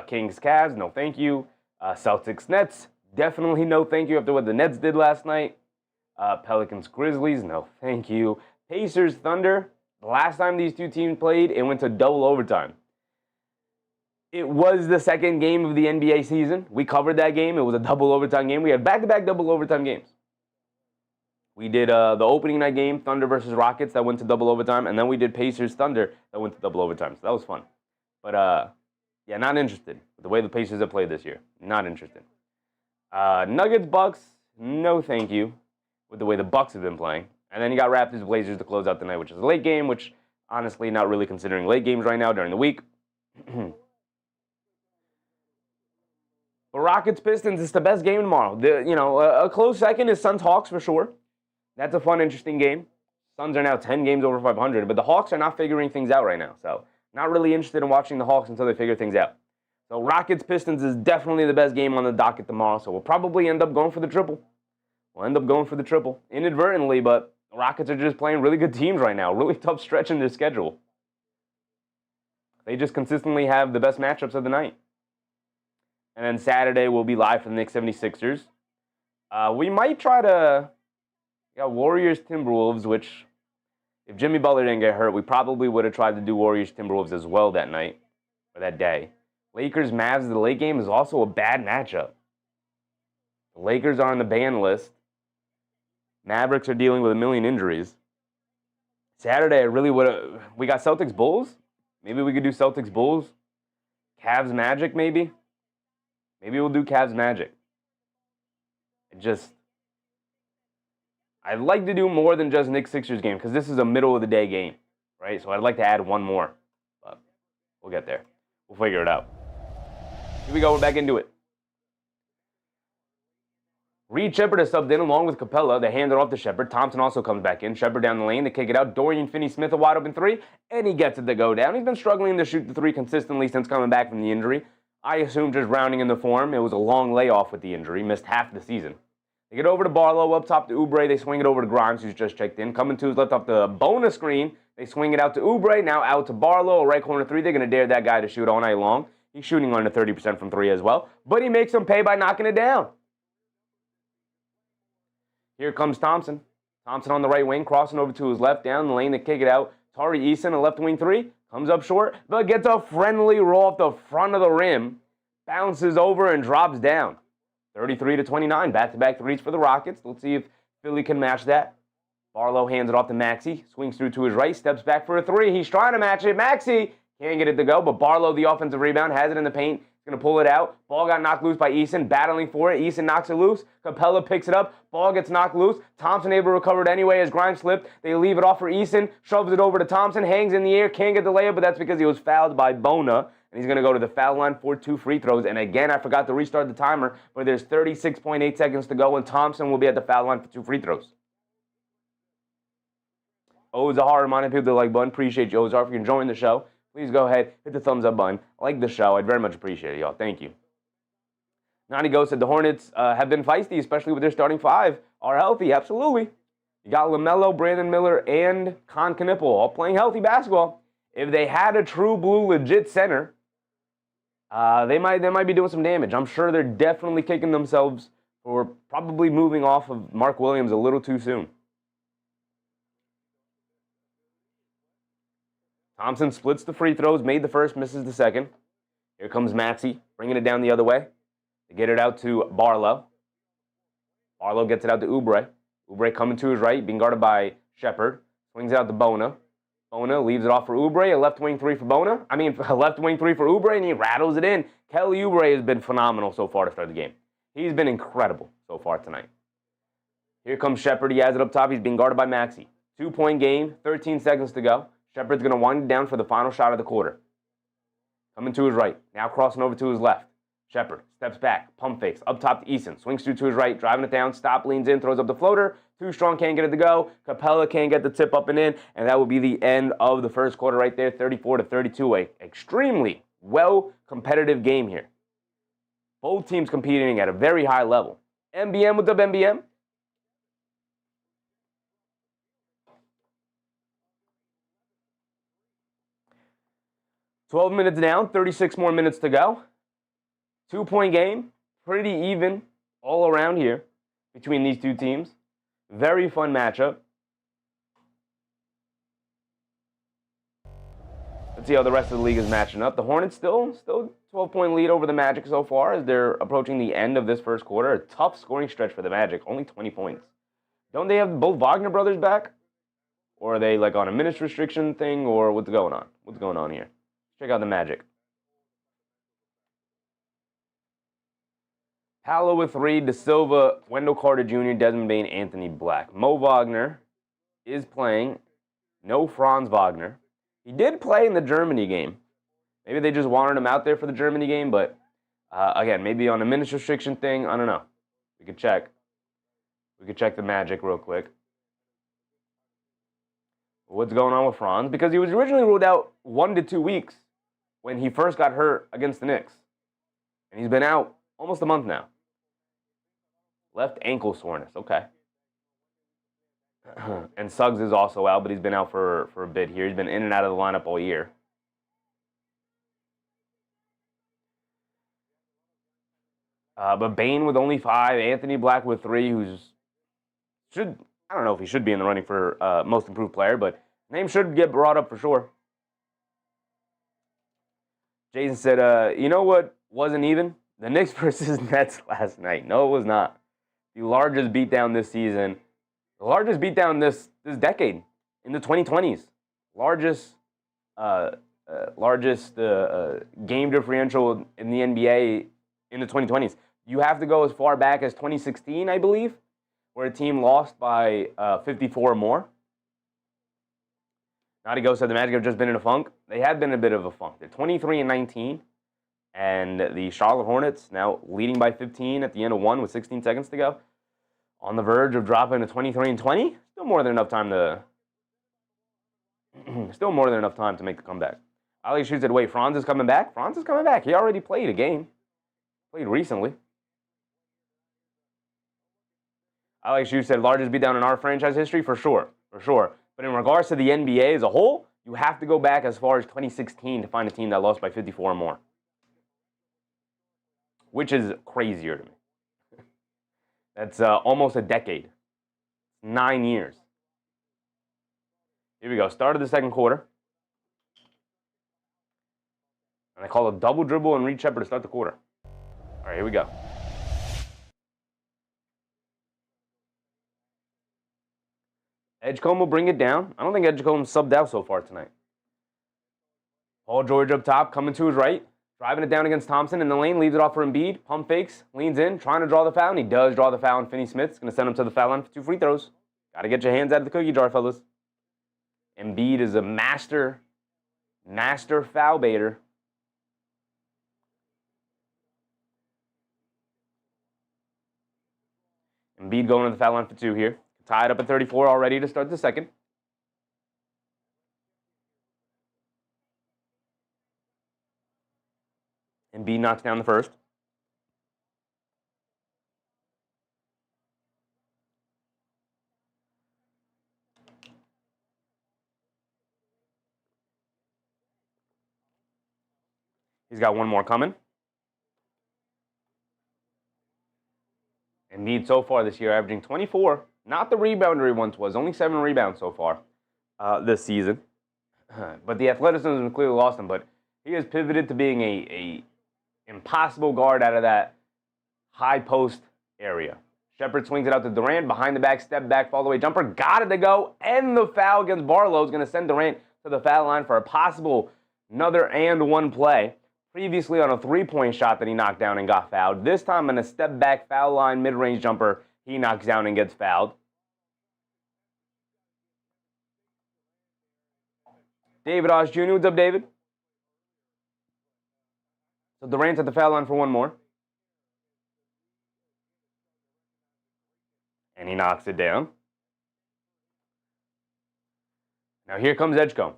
Kings, Cavs, no thank you. Celtics, Nets, definitely no thank you after what the Nets did last night. Pelicans, Grizzlies, no thank you. Pacers, Thunder, the last time these two teams played, it went to double overtime. It was the second game of the NBA season. We covered that game. It was a double overtime game. We had back-to-back double overtime games. We did the opening night game, Thunder versus Rockets, that went to double overtime, and then we did Pacers, Thunder, that went to double overtime. So that was fun. But, yeah, not interested with the way the Pacers have played this year. Not interested. Nuggets, Bucks, no thank you with the way the Bucks have been playing. And then you got Raptors, Blazers to close out the night, which is a late game, which honestly not really considering late games right now during the week. But Rockets, Pistons, it's the best game tomorrow. A close second is Suns, Hawks for sure. That's a fun, interesting game. Suns are now 10 games over 500, but the Hawks are not figuring things out right now. So not really interested in watching the Hawks until they figure things out. So Rockets, Pistons is definitely the best game on the docket tomorrow. So we'll probably end up going for the triple. We'll end up going for the triple inadvertently, but the Rockets are just playing really good teams right now. Really tough stretch in their schedule. They just consistently have the best matchups of the night. And then Saturday we'll be live for the Knicks 76ers. We might try to... Warriors, Timberwolves, which if Jimmy Butler didn't get hurt, we probably would have tried to do Warriors, Timberwolves as well that night, or that day. Lakers, Mavs, the late game is also a bad matchup. The Lakers are on the ban list. Mavericks are dealing with a million injuries. Saturday, I really would have... We got Celtics, Bulls. Maybe we could do Celtics, Bulls. Cavs, Magic, maybe. Maybe we'll do Cavs, Magic. I'd like to do more than just Knicks Sixers game because this is a middle of the day game, right? So I'd like to add one more, but we'll get there. We'll figure it out. Here we go. We're back into it. Reed Shepherd is subbed in along with Capella. They hand it off to Shepherd. Thompson also comes back in. Shepherd down the lane. They kick it out. Dorian Finney-Smith a wide open three, and he gets it to go down. He's been struggling to shoot the three consistently since coming back from the injury. I assume just rounding in the form. It was a long layoff with the injury. Missed half the season. They get over to Barlow, up top to Oubre. They swing it over to Grimes, who's just checked in. Coming to his left off the bonus screen. They swing it out to Oubre. Now out to Barlow, right corner three. They're going to dare that guy to shoot all night long. He's shooting under 30% from three as well. But he makes them pay by knocking it down. Here comes Thompson. Thompson on the right wing, crossing over to his left, down the lane to kick it out. Tari Eason, a left wing three. Comes up short, but gets a friendly roll off the front of the rim. Bounces over and drops down. 33-29, back-to-back threes for the Rockets. Let's see if Philly can match that. Barlow hands it off to Maxey, swings through to his right, steps back for a three. He's trying to match it. Maxey can't get it to go, but Barlow, the offensive rebound, has it in the paint. He's going to pull it out. Ball got knocked loose by Eason, battling for it. Eason knocks it loose. Capella picks it up. Ball gets knocked loose. Thompson able to recover it anyway as Grimes slipped. They leave it off for Eason, shoves it over to Thompson, hangs in the air, can't get the layup, but that's because he was fouled by Bona. And he's going to go to the foul line for 2 free throws. And again, I forgot to restart the timer, but there's 36.8 seconds to go, and Thompson will be at the foul line for 2 free throws. Ozahar reminding people to like button. Appreciate you, Ozahar, if you can join the show. please go ahead, hit the thumbs up button, like the show. I'd very much appreciate it, y'all. Thank you. Nani Go said the Hornets have been feisty, especially with their starting five, are healthy. Absolutely. You got LaMelo, Brandon Miller, and Con Knipple all playing healthy basketball. If they had a true blue legit center, they might be doing some damage. I'm sure they're definitely kicking themselves for probably moving off of Mark Williams a little too soon. Thompson splits the free throws, made the first, misses the second. Here comes Maxey, bringing it down the other way. They get it out to Barlow. Barlow gets it out to Oubre. Oubre coming to his right, being guarded by Shepard. Swings it out to Bona. Bona leaves it off for Oubre. A left wing three for Bona. A left wing three for Oubre, and he rattles it in. Kelly Oubre has been phenomenal so far to start the game. He's been incredible so far tonight. Here comes Shepard. He has it up top. He's being guarded by Maxey. 2-point game, 13 seconds to go. Shepard's going to wind it down for the final shot of the quarter. Coming to his right. Now crossing over to his left. Shepard steps back, pump fakes, up top to Eason. Swings through to his right, driving it down, stop, leans in, throws up the floater. Too strong, can't get it to go. Capella can't get the tip up and in, and that will be the end of the first quarter right there, 34-32. A extremely well competitive game here. Both teams competing at a very high level. MBM, what's up, MBM? $12 minutes down, 36 more minutes to go. 2-point game, pretty even all around here between these two teams. Very fun matchup. Let's see how the rest of the league is matching up. The Hornets still 12-point lead over the Magic so far as they're approaching the end of this first quarter. A tough scoring stretch for the Magic, only 20 points. Don't they have both Wagner brothers back? Or are they like on a minutes restriction thing, or what's going on? What's going on here? Check out the Magic. Paolo with 3, De Silva, Wendell Carter Jr., Desmond Bane, Anthony Black. Mo Wagner is playing. No Franz Wagner. He did play in the Germany game. Maybe they just wanted him out there for the Germany game, but again, maybe on a minutes restriction thing. I don't know. We could check. We could check the Magic real quick. What's going on with Franz? Because he was originally ruled out 1 to 2 weeks when he first got hurt against the Knicks. And he's been out almost a month now. Left ankle soreness. Okay. And Suggs is also out, but he's been out for a bit here. He's been in and out of the lineup all year. But Bane with only 5, Anthony Black with 3, I don't know if he should be in the running for most improved player, but name should get brought up for sure. Jason said, you know what wasn't even? The Knicks versus Nets last night. No, it was not. The largest beatdown this season. The largest beatdown this decade in the 2020s. Largest game differential in the NBA in the 2020s. You have to go as far back as 2016, I believe, where a team lost by 54 or more. Naughty Ghost said the Magic have just been in a funk. They had been in a bit of a funk. They're 23-19. And the Charlotte Hornets now leading by 15 at the end of 1 with 16 seconds to go. On the verge of dropping to 23-20. Still more than enough time to make the comeback. Ali Shu said, wait, Franz is coming back? Franz is coming back. He already played a game. Played recently. Ali Shu said, largest beatdown in our franchise history? For sure. But in regards to the NBA as a whole, you have to go back as far as 2016 to find a team that lost by 54 or more. Which is crazier to me. That's almost a decade. 9 years. Here we go. Start of the second quarter. And I call a double dribble and read Shepard to start the quarter. All right, here we go. Edgecombe will bring it down. I don't think Edgecombe's subbed out so far tonight. Paul George up top, coming to his right. Driving it down against Thompson in the lane, leaves it off for Embiid. Pump fakes, leans in, trying to draw the foul, and he does draw the foul, and Finney-Smith's going to send him to the foul line for 2 free throws. Got to get your hands out of the cookie jar, fellas. Embiid is a master foul baiter. Embiid going to the foul line for 2 here. Tied up at 34 already to start the second. Embiid knocks down the first. He's got one more coming. Embiid so far this year averaging 24. Not the rebounder he once was. Only 7 rebounds so far this season. But the athleticism clearly lost him. But he has pivoted to being a impossible guard out of that high post area. Shepherd swings it out to Durant. Behind the back, step back, fall away jumper. Got it to go. And the foul against Barlow is going to send Durant to the foul line for a possible another and one play. Previously on a three-point shot that he knocked down and got fouled. This time on a step-back foul line mid-range jumper, he knocks down and gets fouled. David Osh Jr., what's up, David? So Durant's at the foul line for one more. And he knocks it down. Now here comes Edgecombe.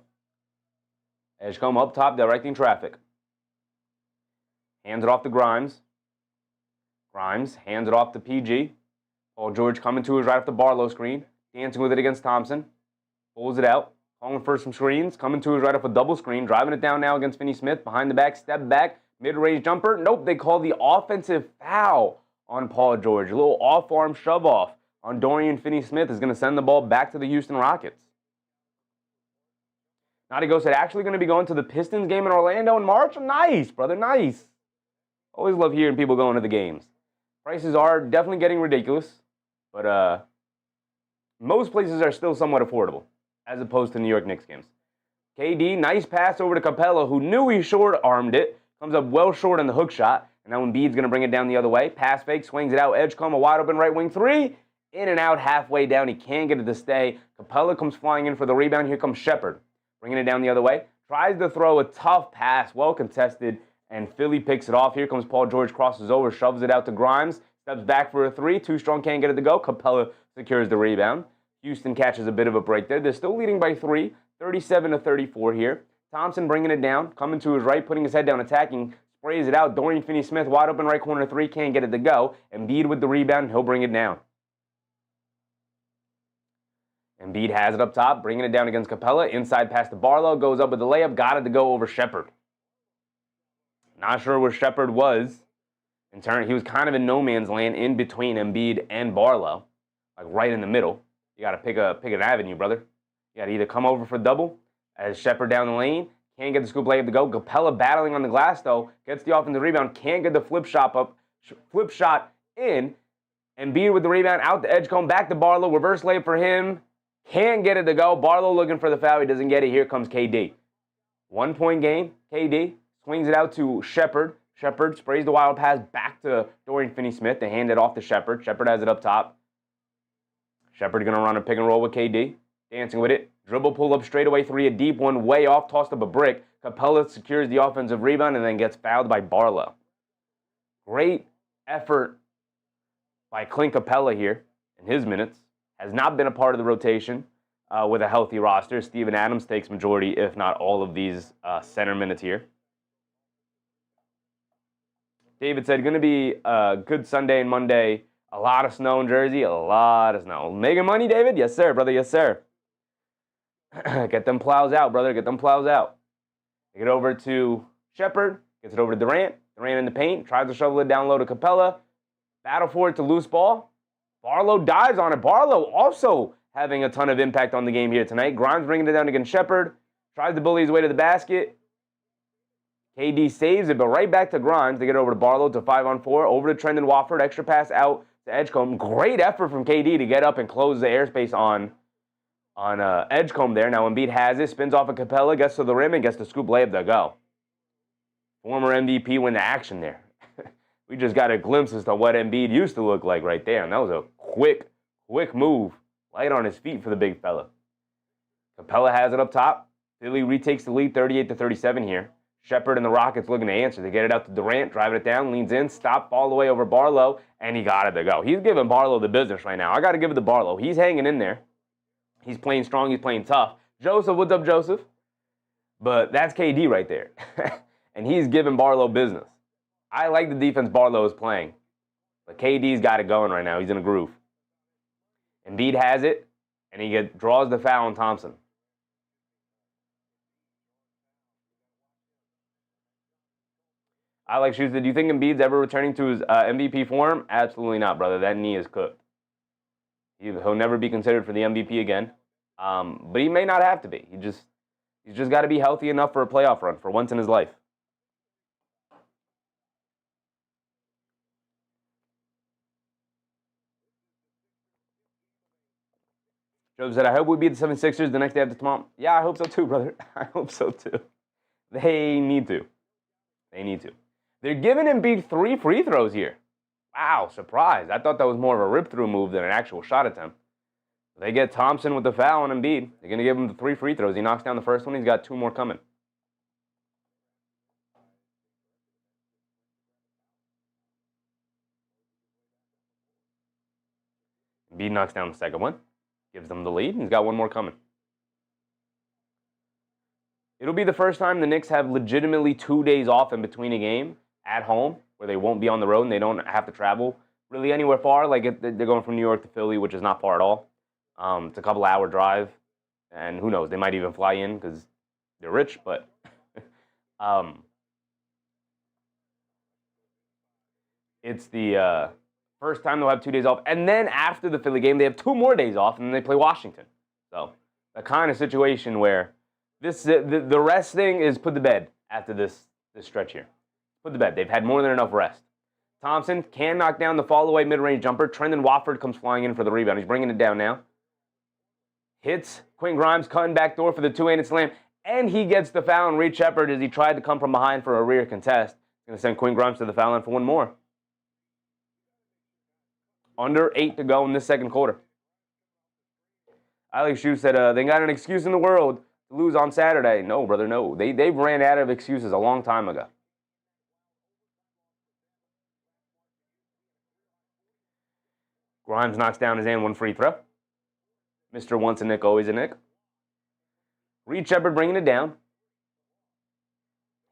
Edgecombe up top, directing traffic. Hands it off to Grimes. Grimes hands it off to PG. Paul George coming to his right off the Barlow screen. Dancing with it against Thompson. Pulls it out. Calling for some screens. Coming to his right off a double screen. Driving it down now against Finney-Smith. Behind the back. Step back. Mid-range jumper. Nope. They call the offensive foul on Paul George. A little off-arm shove-off on Dorian Finney-Smith is going to send the ball back to the Houston Rockets. Nadigo said, actually going to be going to the Pistons game in Orlando in March? Nice, brother. Nice. Always love hearing people going to the games. Prices are definitely getting ridiculous, but most places are still somewhat affordable, as opposed to New York Knicks games. KD, nice pass over to Capella, who knew he short-armed it. Comes up well short on the hook shot, and now Embiid's going to bring it down the other way. Pass fake, swings it out. Edgecombe, a wide-open right wing three. In and out, halfway down. He can't get it to stay. Capella comes flying in for the rebound. Here comes Shepherd, bringing it down the other way. Tries to throw a tough pass, well contested. And Philly picks it off. Here comes Paul George, crosses over, shoves it out to Grimes. Steps back for a three. Too strong, can't get it to go. Capella secures the rebound. Houston catches a bit of a break there. They're still leading by 3, 37-34 here. Thompson bringing it down, coming to his right, putting his head down, attacking. Sprays it out. Dorian Finney-Smith, wide open right corner three, can't get it to go. Embiid with the rebound, and he'll bring it down. Embiid has it up top, bringing it down against Capella. Inside pass to Barlow, goes up with the layup, got it to go over Shepherd. Not sure where Shepherd was. In turn, he was kind of in no man's land in between Embiid and Barlow, like right in the middle. You got to pick an avenue, brother. You got to either come over for double as Shepherd down the lane. Can't get the scoop layup to go. Capella battling on the glass though, gets the offensive rebound. Can't get the flip shot in. Embiid with the rebound out to Edgecombe, back to Barlow. Reverse layup for him. Can't get it to go. Barlow looking for the foul. He doesn't get it. Here comes KD. 1 point game. KD. Swings it out to Shepherd. Shepherd sprays the wild pass back to Dorian Finney-Smith. They hand it off to Shepherd. Shepherd has it up top. Shepherd going to run a pick and roll with KD. Dancing with it. Dribble pull up straight away three. A deep one way off. Tossed up a brick. Capella secures the offensive rebound and then gets fouled by Barlow. Great effort by Clint Capella here in his minutes. Has not been a part of the rotation with a healthy roster. Steven Adams takes majority, if not all of these center minutes here. David said, going to be a good Sunday and Monday. A lot of snow in Jersey. A lot of snow. Making money, David? Yes, sir, brother. Yes, sir. Get them plows out, brother. Get them plows out. Get it over to Shepherd. Gets it over to Durant. Durant in the paint. Tries to shovel it down low to Capella. Battle for it to loose ball. Barlow dives on it. Barlow also having a ton of impact on the game here tonight. Grimes bringing it down against Shepherd. Tries to bully his way to the basket. KD saves it, but right back to Grimes. They get over to Barlow to 5-on-4. Over to Trendon Watford. Extra pass out to Edgecombe. Great effort from KD to get up and close the airspace on Edgecombe there. Now Embiid has it. Spins off of Capella. Gets to the rim and gets the scoop layup to go. Former MVP win the action there. We just got a glimpse as to what Embiid used to look like right there. And that was a quick move. Light on his feet for the big fella. Capella has it up top. Philly retakes the lead 38-37 here. Shepherd and the Rockets looking to answer. They get it out to Durant, driving it down, leans in, stop, fall away over Barlow, and he got it to go. He's giving Barlow the business right now. I got to give it to Barlow. He's hanging in there. He's playing strong. He's playing tough. Joseph, what's up, Joseph? But that's KD right there. And he's giving Barlow business. I like the defense Barlow is playing. But KD's got it going right now. He's in a groove. Embiid has it, and he draws the foul on Thompson. I like Shoes. Do you think Embiid's ever returning to his MVP form? Absolutely not, brother. That knee is cooked. He'll never be considered for the MVP again. But he may not have to be. He's just got to be healthy enough for a playoff run for once in his life. Joe said, I hope we beat the 76ers the next day after tomorrow. Yeah, I hope so too, brother. I hope so too. They need to. They need to. They're giving Embiid 3 free throws here. Wow, surprise. I thought that was more of a rip-through move than an actual shot attempt. They get Thompson with the foul on Embiid. They're going to give him the 3 free throws. He knocks down the first one. He's got 2 more coming. Embiid knocks down the second one. Gives them the lead. And he's got 1 more coming. It'll be the first time the Knicks have legitimately 2 days off in between a game at home, where they won't be on the road and they don't have to travel really anywhere far. Like they're going from New York to Philly, which is not far at all. It's a couple-hour drive, and who knows? They might even fly in because they're rich. But it's the first time they'll have 2 days off, and then after the Philly game, they have 2 more days off, and then they play Washington. So the kind of situation where the rest thing is put to bed after this stretch here. Put to bed. They've had more than enough rest. Thompson can knock down the fall-away mid-range jumper. Trendon Watford comes flying in for the rebound. He's bringing it down now. Hits Quinn Grimes, cutting back door for the two-handed slam, and he gets the foul on Reed Sheppard as he tried to come from behind for a rear contest. He's going to send Quinn Grimes to the foul line for 1 more. Under 8 to go in this second quarter. Alex Shue said, they got an excuse in the world to lose on Saturday. No, brother, no. They ran out of excuses a long time ago. Grimes knocks down his and 1 free throw. Mr. Once a Nick, always a Nick. Reed Sheppard bringing it down.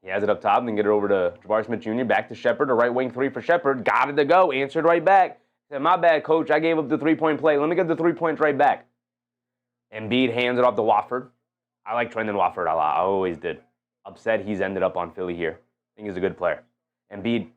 He has it up top, then get it over to Jabari Smith Jr. Back to Sheppard, a right wing 3 for Sheppard. Got it to go, answered right back. Said, my bad, coach, I gave up the 3-point play. Let me get the 3 points right back. Embiid hands it off to Watford. I like Trendon Watford a lot. I always did. Upset he's ended up on Philly here. I think he's a good player. Embiid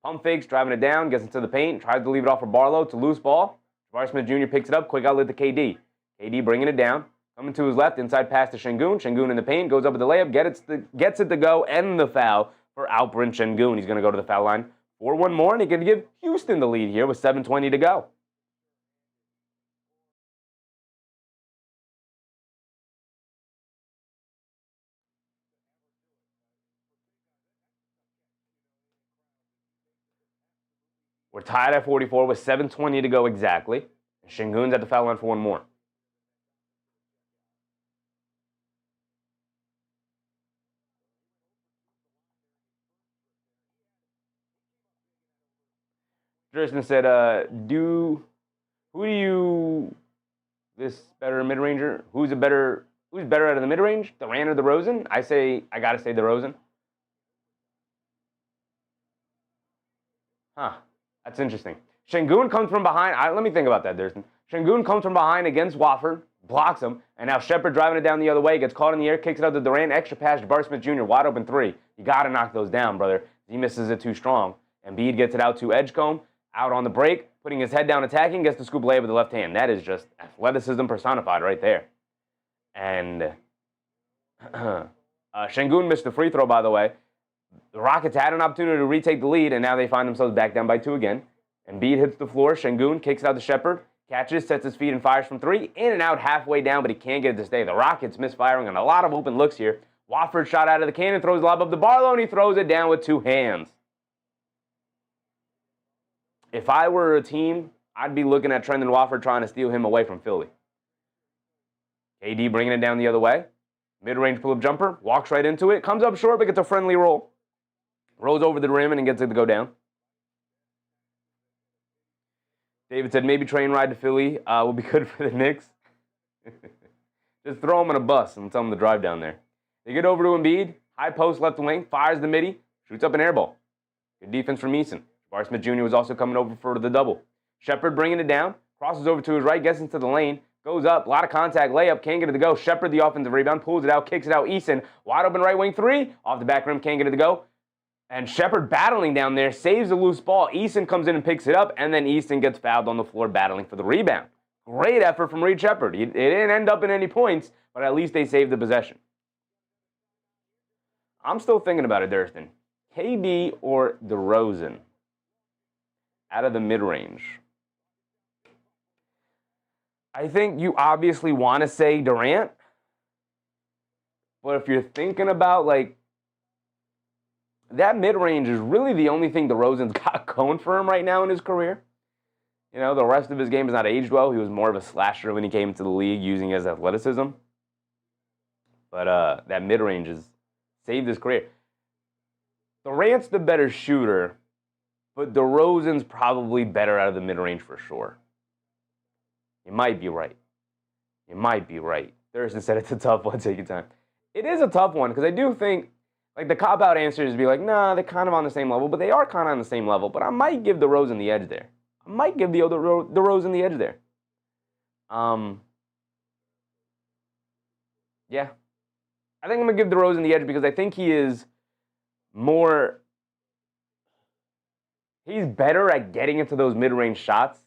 pump fakes, driving it down, gets into the paint, tries to leave it off for Barlow. It's a loose ball. Jabari Smith Jr. picks it up, quick outlet to KD. KD bringing it down, coming to his left, inside pass to Şengün. Şengün in the paint, goes up with the layup, gets it to go, and the foul for Alperen Şengün. He's going to go to the foul line for 1 more, and he's going to give Houston the lead here with 7:20 to go. We're tied at 44 with 7:20 to go exactly. Şengün's at the foul line for 1 more. Tristan said, who do you, this better mid-ranger, who's better out of the mid-range, Durant or DeRozan? I got to say DeRozan. Huh, that's interesting. Şengün comes from behind. Let me think about that, Thurston. Şengün comes from behind against Wofford, blocks him, and now Sheppard driving it down the other way, gets caught in the air, kicks it out to Durant, extra pass to Jabari Smith Jr., wide open 3. You got to knock those down, brother. He misses it too strong. Embiid gets it out to Edgecombe, out on the break, putting his head down, attacking, gets the scoop layup with the left hand. That is just athleticism personified right there. And Şengün missed the free throw, by the way. The Rockets had an opportunity to retake the lead, and now they find themselves back down by 2 again. Embiid hits the floor. Şengün kicks it out to Sheppard, catches, sets his feet, and fires from 3. In and out halfway down, but he can't get it to stay. The Rockets misfiring on a lot of open looks here. Wofford shot out of the cannon, throws the lob up to Barlow, and he throws it down with 2 hands. If I were a team, I'd be looking at Trendon Watford trying to steal him away from Philly. KD bringing it down the other way. Mid-range pull-up jumper, walks right into it, comes up short, but gets a friendly roll. Rolls over the rim and gets it to go down. David said maybe train ride to Philly will be good for the Knicks. Just throw them in a bus and tell them to drive down there. They get over to Embiid, high post left wing, fires the midi, shoots up an air ball. Good defense from Eason. Jabari Smith Jr. was also coming over for the double. Shepard bringing it down. Crosses over to his right, gets into the lane. Goes up, a lot of contact, layup, can't get it to go. Shepard, the offensive rebound, pulls it out, kicks it out. Eason, wide open right wing three. Off the back rim, can't get it to go. And Shepard battling down there, saves the loose ball. Eason comes in and picks it up, and then Eason gets fouled on the floor battling for the rebound. Great effort from Reed Shepard. It didn't end up in any points, but at least they saved the possession. I'm still thinking about it, Durston. KD or DeRozan out of the mid-range? I think you obviously want to say Durant, but if you're thinking about, like, that mid-range is really the only thing DeRozan's got going for him right now in his career. You know, the rest of his game has not aged well. He was more of a slasher when he came into the league using his athleticism. But that mid-range has saved his career. Durant's the better shooter, but DeRozan's probably better out of the mid-range for sure. You might be right. You might be right. Thurston said it's a tough one. Take your time. It is a tough one because I do think, like, the cop-out answer is to be like, nah, they're kind of on the same level, but they are kind of on the same level. But I might give DeRozan the edge there. I might give the DeRozan the edge there. Yeah. I think I'm going to give DeRozan the edge because I think he is more... He's better at getting into those mid-range shots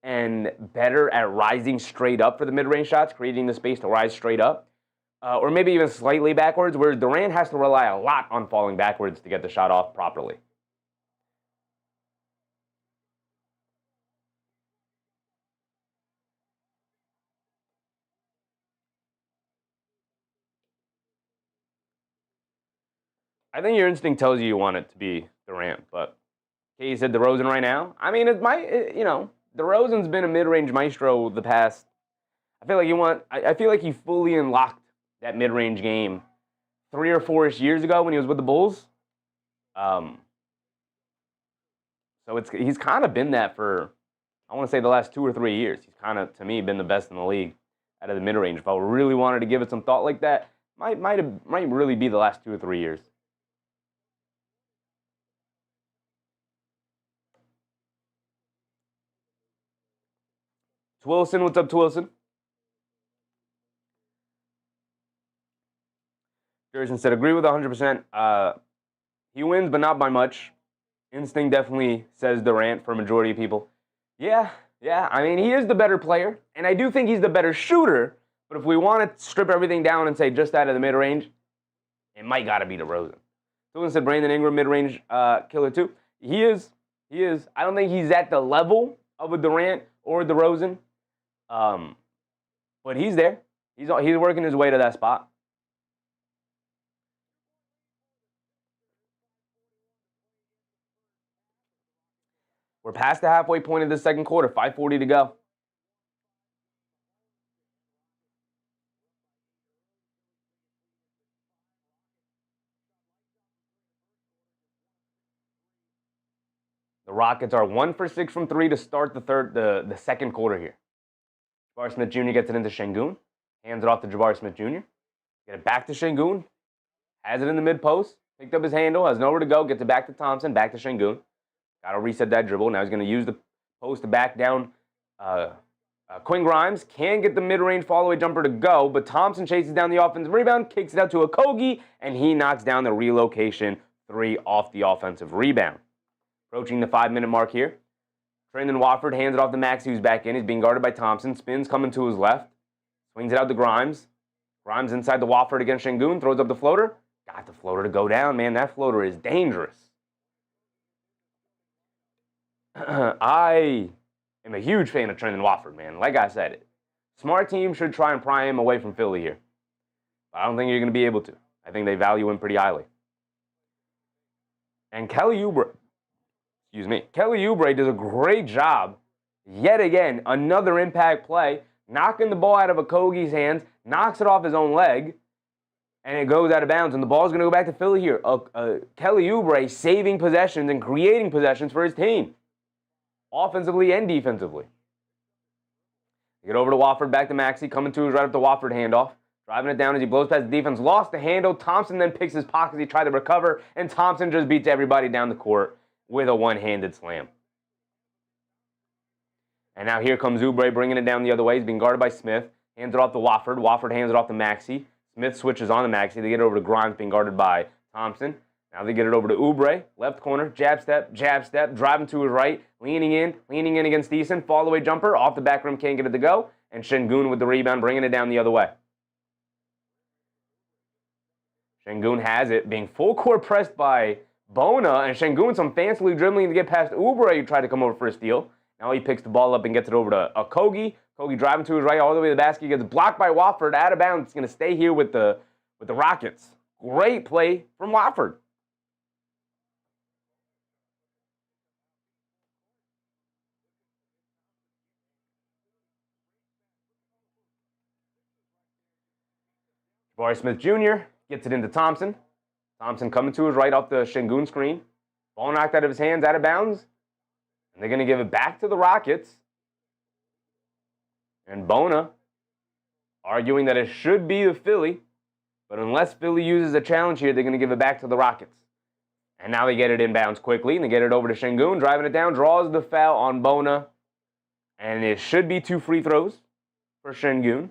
and better at rising straight up for the mid-range shots, creating the space to rise straight up. Or maybe even slightly backwards, whereas Durant has to rely a lot on falling backwards to get the shot off properly. I think your instinct tells you want it to be Durant, but Katie said DeRozan right now. I mean, DeRozan's been a mid-range maestro the past. I feel like he fully unlocked that mid-range game 3 or 4-ish years ago when he was with the Bulls. So he's kind of been that for, I want to say, the last 2 or 3 years. He's kind of, to me, been the best in the league out of the mid-range. If I really wanted to give it some thought like that, might really be the last 2 or 3 years. Twilson, what's up, Twilson? Gerson said, agree with 100%. He wins, but not by much. Instinct definitely says Durant for a majority of people. Yeah. I mean, he is the better player, and I do think he's the better shooter. But if we want to strip everything down and say just out of the mid-range, it might got to be DeRozan. Someone said Brandon Ingram mid-range killer too. He is. I don't think he's at the level of a Durant or a DeRozan. But he's there. He's working his way to that spot. We're past the halfway point of the second quarter. 5:40 to go. The Rockets are 1 for 6 from 3 to start the second quarter here. Jabari Smith Jr. gets it into Şengün. Hands it off to Jabari Smith Jr. Get it back to Şengün. Has it in the mid-post. Picked up his handle. Has nowhere to go. Gets it back to Thompson. Back to Şengün. Got to reset that dribble. Now he's going to use the post to back down Quinn Grimes. Can get the mid-range fall-away jumper to go, but Thompson chases down the offensive rebound, kicks it out to Okogie, and he knocks down the relocation 3 off the offensive rebound. Approaching the 5-minute mark here. Trendon Watford hands it off to Maxey, who's back in. He's being guarded by Thompson. Spins coming to his left. Swings it out to Grimes. Grimes inside the Watford against Şengün. Throws up the floater. Got the floater to go down, man. That floater is dangerous. I am a huge fan of Trendon Watford, man. Like I said, smart team should try and pry him away from Philly here. But I don't think you're going to be able to. I think they value him pretty highly. And Kelly Oubre does a great job, yet again, another impact play, knocking the ball out of Okogie's hands, knocks it off his own leg, and it goes out of bounds, and the ball's going to go back to Philly here. Kelly Oubre saving possessions and creating possessions for his team, offensively and defensively. Get over to Watford, back to Maxey, coming to his right up the Watford handoff, driving it down as he blows past the defense, lost the handle. Thompson then picks his pocket as he tried to recover, and Thompson just beats everybody down the court. with a one-handed slam. And now here comes Oubre bringing it down the other way. He's being guarded by Smith. Hands it off to Wofford. Wofford hands it off to Maxey. Smith switches on to Maxey. They get it over to Grimes, being guarded by Thompson. Now they get it over to Oubre. Left corner. Jab step. Driving to his right. Leaning in against Eason. Fall away jumper. Off the back rim. Can't get it to go. And Şengün with the rebound, bringing it down the other way. Şengün has it, being full court pressed by Bona. And Şengün some fancily dribbling to get past Oubre, who tried to come over for a steal. Now he picks the ball up and gets it over to Kogi. Kogi driving to his right all the way to the basket. Gets blocked by Wofford. Out of bounds. It's going to stay here with the Rockets. Great play from Wofford. Jabari Smith Jr. gets it into Thompson. Thompson coming to his right off the Şengün screen. Ball knocked out of his hands, out of bounds. And they're going to give it back to the Rockets. And Bona arguing that it should be the Philly. But unless Philly uses a challenge here, they're going to give it back to the Rockets. And now they get it inbounds quickly. And they get it over to Şengün, driving it down. Draws the foul on Bona. And it should be 2 free throws for Şengün.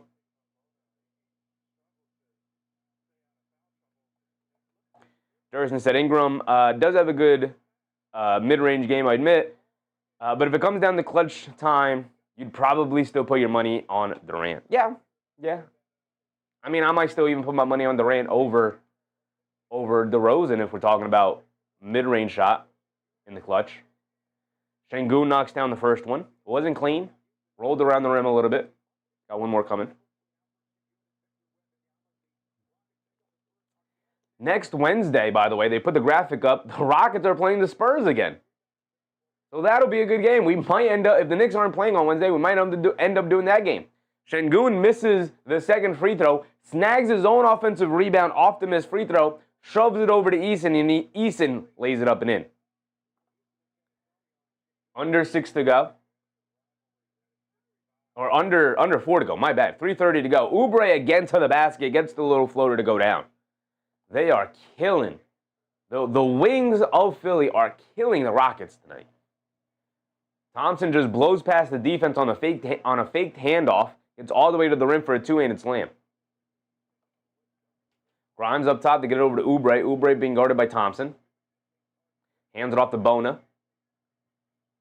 Durant said Ingram does have a good mid-range game, I admit. But if it comes down to clutch time, you'd probably still put your money on Durant. Yeah. I mean, I might still even put my money on Durant over DeRozan if we're talking about mid-range shot in the clutch. Şengün knocks down the first one. Wasn't clean. Rolled around the rim a little bit. Got one more coming. Next Wednesday, by the way, they put the graphic up. The Rockets are playing the Spurs again. So that'll be a good game. We might end up, if the Knicks aren't playing on Wednesday, we might end up doing that game. Şengün misses the second free throw, snags his own offensive rebound off the missed free throw, shoves it over to Eason, and Eason lays it up and in. Under 6 to go. Or under 4 to go, my bad. 3:30 to go. Oubre again to the basket, gets the little floater to go down. They are killing. The wings of Philly are killing the Rockets tonight. Thompson just blows past the defense on a faked handoff. Gets all the way to the rim for a two-handed slam. Grimes up top to get it over to Oubre. Oubre being guarded by Thompson. Hands it off to Bona.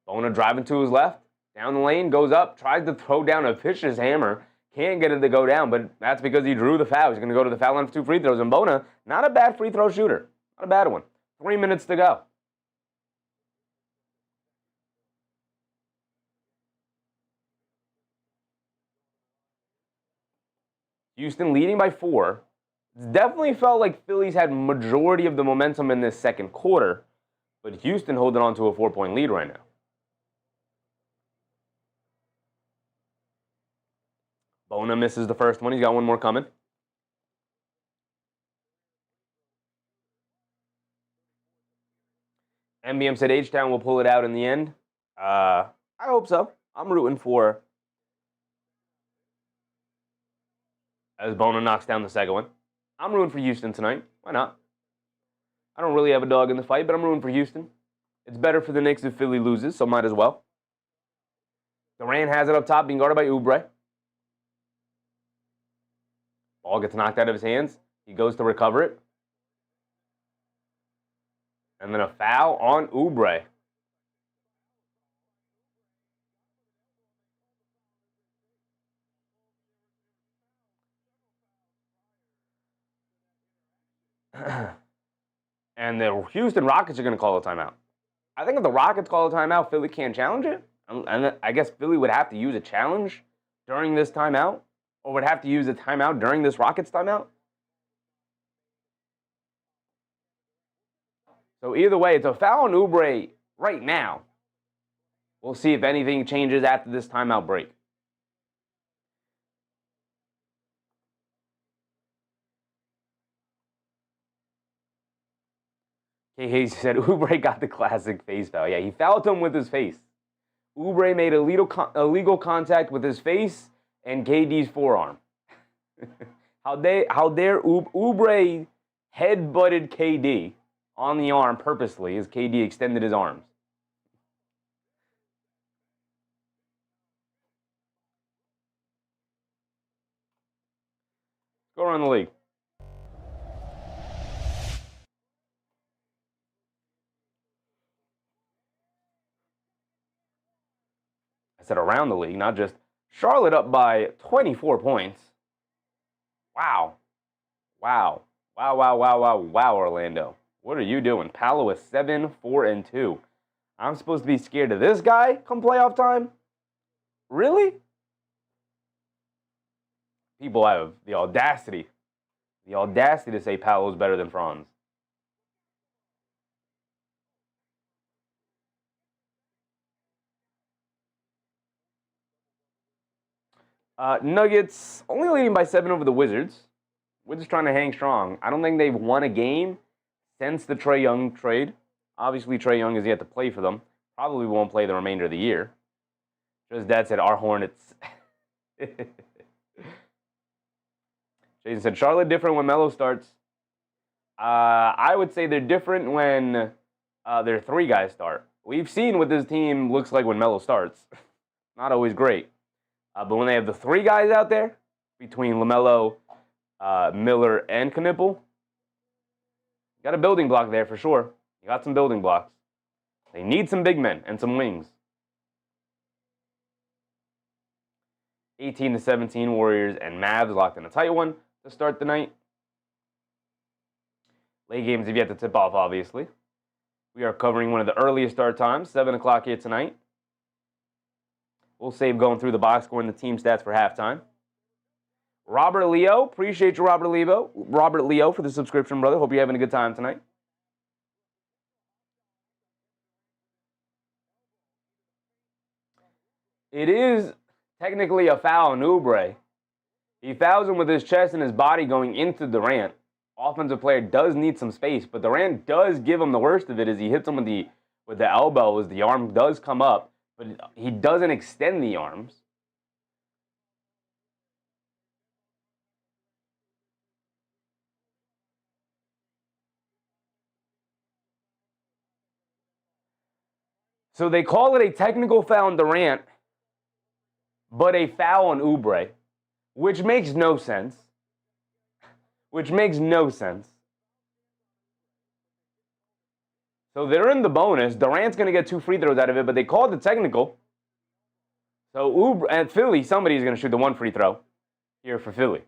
Bona driving to his left. Down the lane, goes up, tries to throw down a vicious hammer. Can't get it to go down, but that's because he drew the foul. He's going to go to the foul line for 2 free throws. And Bona, not a bad free throw shooter. Not a bad one. 3 minutes to go. Houston leading by 4. It's definitely felt like Phillies had majority of the momentum in this second quarter, but Houston holding on to a 4-point lead right now. Bona misses the first one. He's got one more coming. MBM said H-Town will pull it out in the end. I hope so. I'm rooting for as Bona knocks down the second one. I'm rooting for Houston tonight. Why not? I don't really have a dog in the fight, but I'm rooting for Houston. It's better for the Knicks if Philly loses, so might as well. Durant has it up top, being guarded by Oubre. Ball gets knocked out of his hands. He goes to recover it. And then a foul on Oubre. And the Houston Rockets are going to call a timeout. I think if the Rockets call a timeout, Philly can't challenge it. And I guess Philly would have to use a challenge during this timeout, or would have to use a timeout during this Rockets timeout. So either way, it's a foul on Oubre right now. We'll see if anything changes after this timeout break. K. Hayes said Oubre got the classic face foul. Yeah, he fouled him with his face. Oubre made illegal contact with his face and KD's forearm. How dare Oubre head-butted KD on the arm purposely as KD extended his arms. Go around the league. I said around the league, not just Charlotte up by 24 points. Wow. Wow, Orlando. What are you doing? Paolo is 7-4-2. I'm supposed to be scared of this guy come playoff time? Really? People have the audacity to say Paolo's better than Franz. Nuggets only leading by 7 over the Wizards. Wizards trying to hang strong. I don't think they've won a game since the Trae Young trade. Obviously, Trae Young is yet to play for them. Probably won't play the remainder of the year. Just that said, our Hornets. Jason said, Charlotte different when Melo starts. I would say they're different when their 3 guys start. We've seen what this team looks like when Melo starts. Not always great. But when they have the 3 guys out there, between LaMelo, Miller, and Knipple, you got a building block there for sure. You got some building blocks. They need some big men and some wings. 18-17 Warriors and Mavs locked in a tight one to start the night. Late games have yet to tip off, obviously. We are covering one of the earliest start times, 7 o'clock here tonight. We'll save going through the box score and the team stats for halftime. Robert Leo, appreciate you, Robert Leo, for the subscription, brother. Hope you're having a good time tonight. It is technically a foul on Oubre. He fouls him with his chest and his body going into Durant. Offensive player does need some space, but Durant does give him the worst of it as he hits him with the elbow as the arm does come up, but he doesn't extend the arms. So they call it a technical foul on Durant, but a foul on Oubre, which makes no sense. So they're in the bonus. Durant's going to get 2 free throws out of it, but they called the technical. So Oubre and Philly, somebody's going to shoot the 1 free throw here for Philly.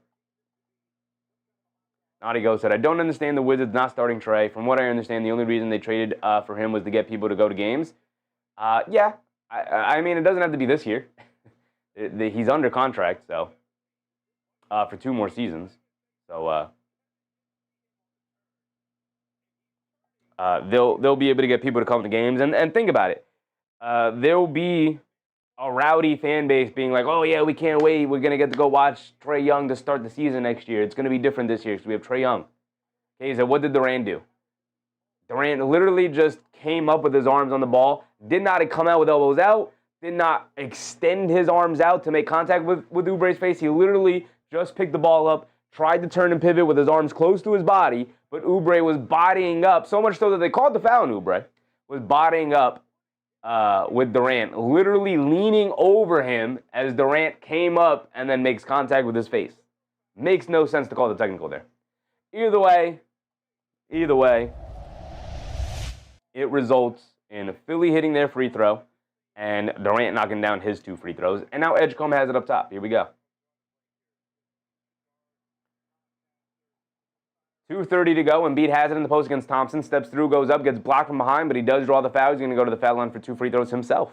Nadigo said, I don't understand the Wizards not starting Trae. From what I understand, the only reason they traded for him was to get people to go to games. Yeah, I mean, it doesn't have to be this year. He's under contract, so for 2 more seasons. So they'll be able to get people to come to games. And think about it. There'll be a rowdy fan base being like, oh, yeah, we can't wait. We're going to get to go watch Trae Young to start the season next year. It's going to be different this year because we have Trae Young. Okay, so what did Durant do? Durant literally just came up with his arms on the ball, did not come out with elbows out, did not extend his arms out to make contact with Oubre's face. He literally just picked the ball up, tried to turn and pivot with his arms close to his body, but Oubre was bodying up, so much so that they called the foul on Oubre, was bodying up with Durant, literally leaning over him as Durant came up and then makes contact with his face. Makes no sense to call the technical there. Either way, it results in Philly hitting their free throw and Durant knocking down his 2 free throws. And now Edgecombe has it up top. Here we go. 2:30 to go. Embiid has it in the post against Thompson. Steps through, goes up, gets blocked from behind, but he does draw the foul. He's going to go to the foul line for 2 free throws himself.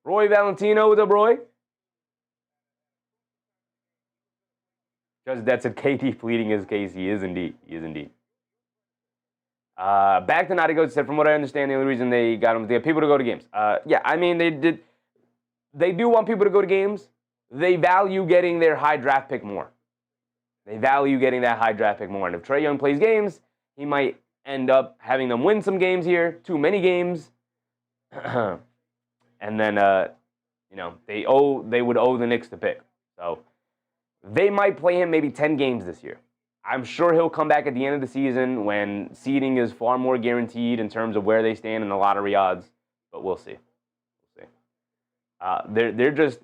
Roy Valentino, what's up, Roy? Just that said, KD pleading his case. He is indeed. Back to Nadigo said, from what I understand, the only reason they got him was to get people to go to games. Yeah, I mean, they do want people to go to games. They value getting their high draft pick more. They value getting that high draft pick more. And if Trae Young plays games, he might end up having them win some games here, too many games. And then, they would owe the Knicks the pick. So they might play him maybe 10 games this year. I'm sure he'll come back at the end of the season when seeding is far more guaranteed in terms of where they stand in the lottery odds. But we'll see. They're just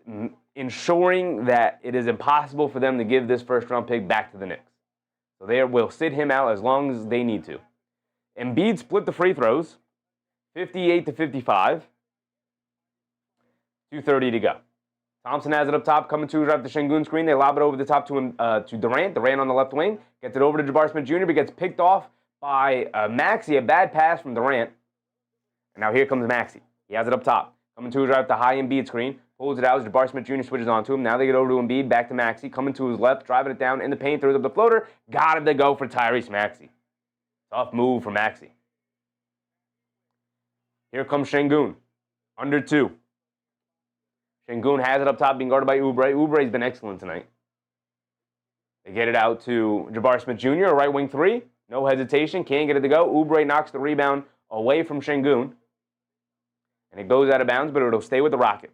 ensuring that it is impossible for them to give this first-round pick back to the Knicks. So they will sit him out as long as they need to. Embiid split the free throws, 58-55. 2:30 to go. Thompson has it up top, coming to right the Şengün screen. They lob it over the top to Durant. Durant on the left wing. Gets it over to Jabari Smith Jr., but gets picked off by Maxey. A bad pass from Durant. And now here comes Maxey. He has it up top. Coming to his right, the high Embiid screen. Pulls it out as Jabari Smith Jr. switches onto him. Now they get over to Embiid, back to Maxey. Coming to his left, driving it down in the paint, throws up the floater. Got it to go for Tyrese Maxey. Tough move for Maxey. Here comes Şengün. Under 2. Şengün has it up top, being guarded by Oubre. Oubre's been excellent tonight. They get it out to Jabari Smith Jr., a right wing 3. No hesitation, can't get it to go. Oubre knocks the rebound away from Şengün. And it goes out of bounds, but it'll stay with the Rockets.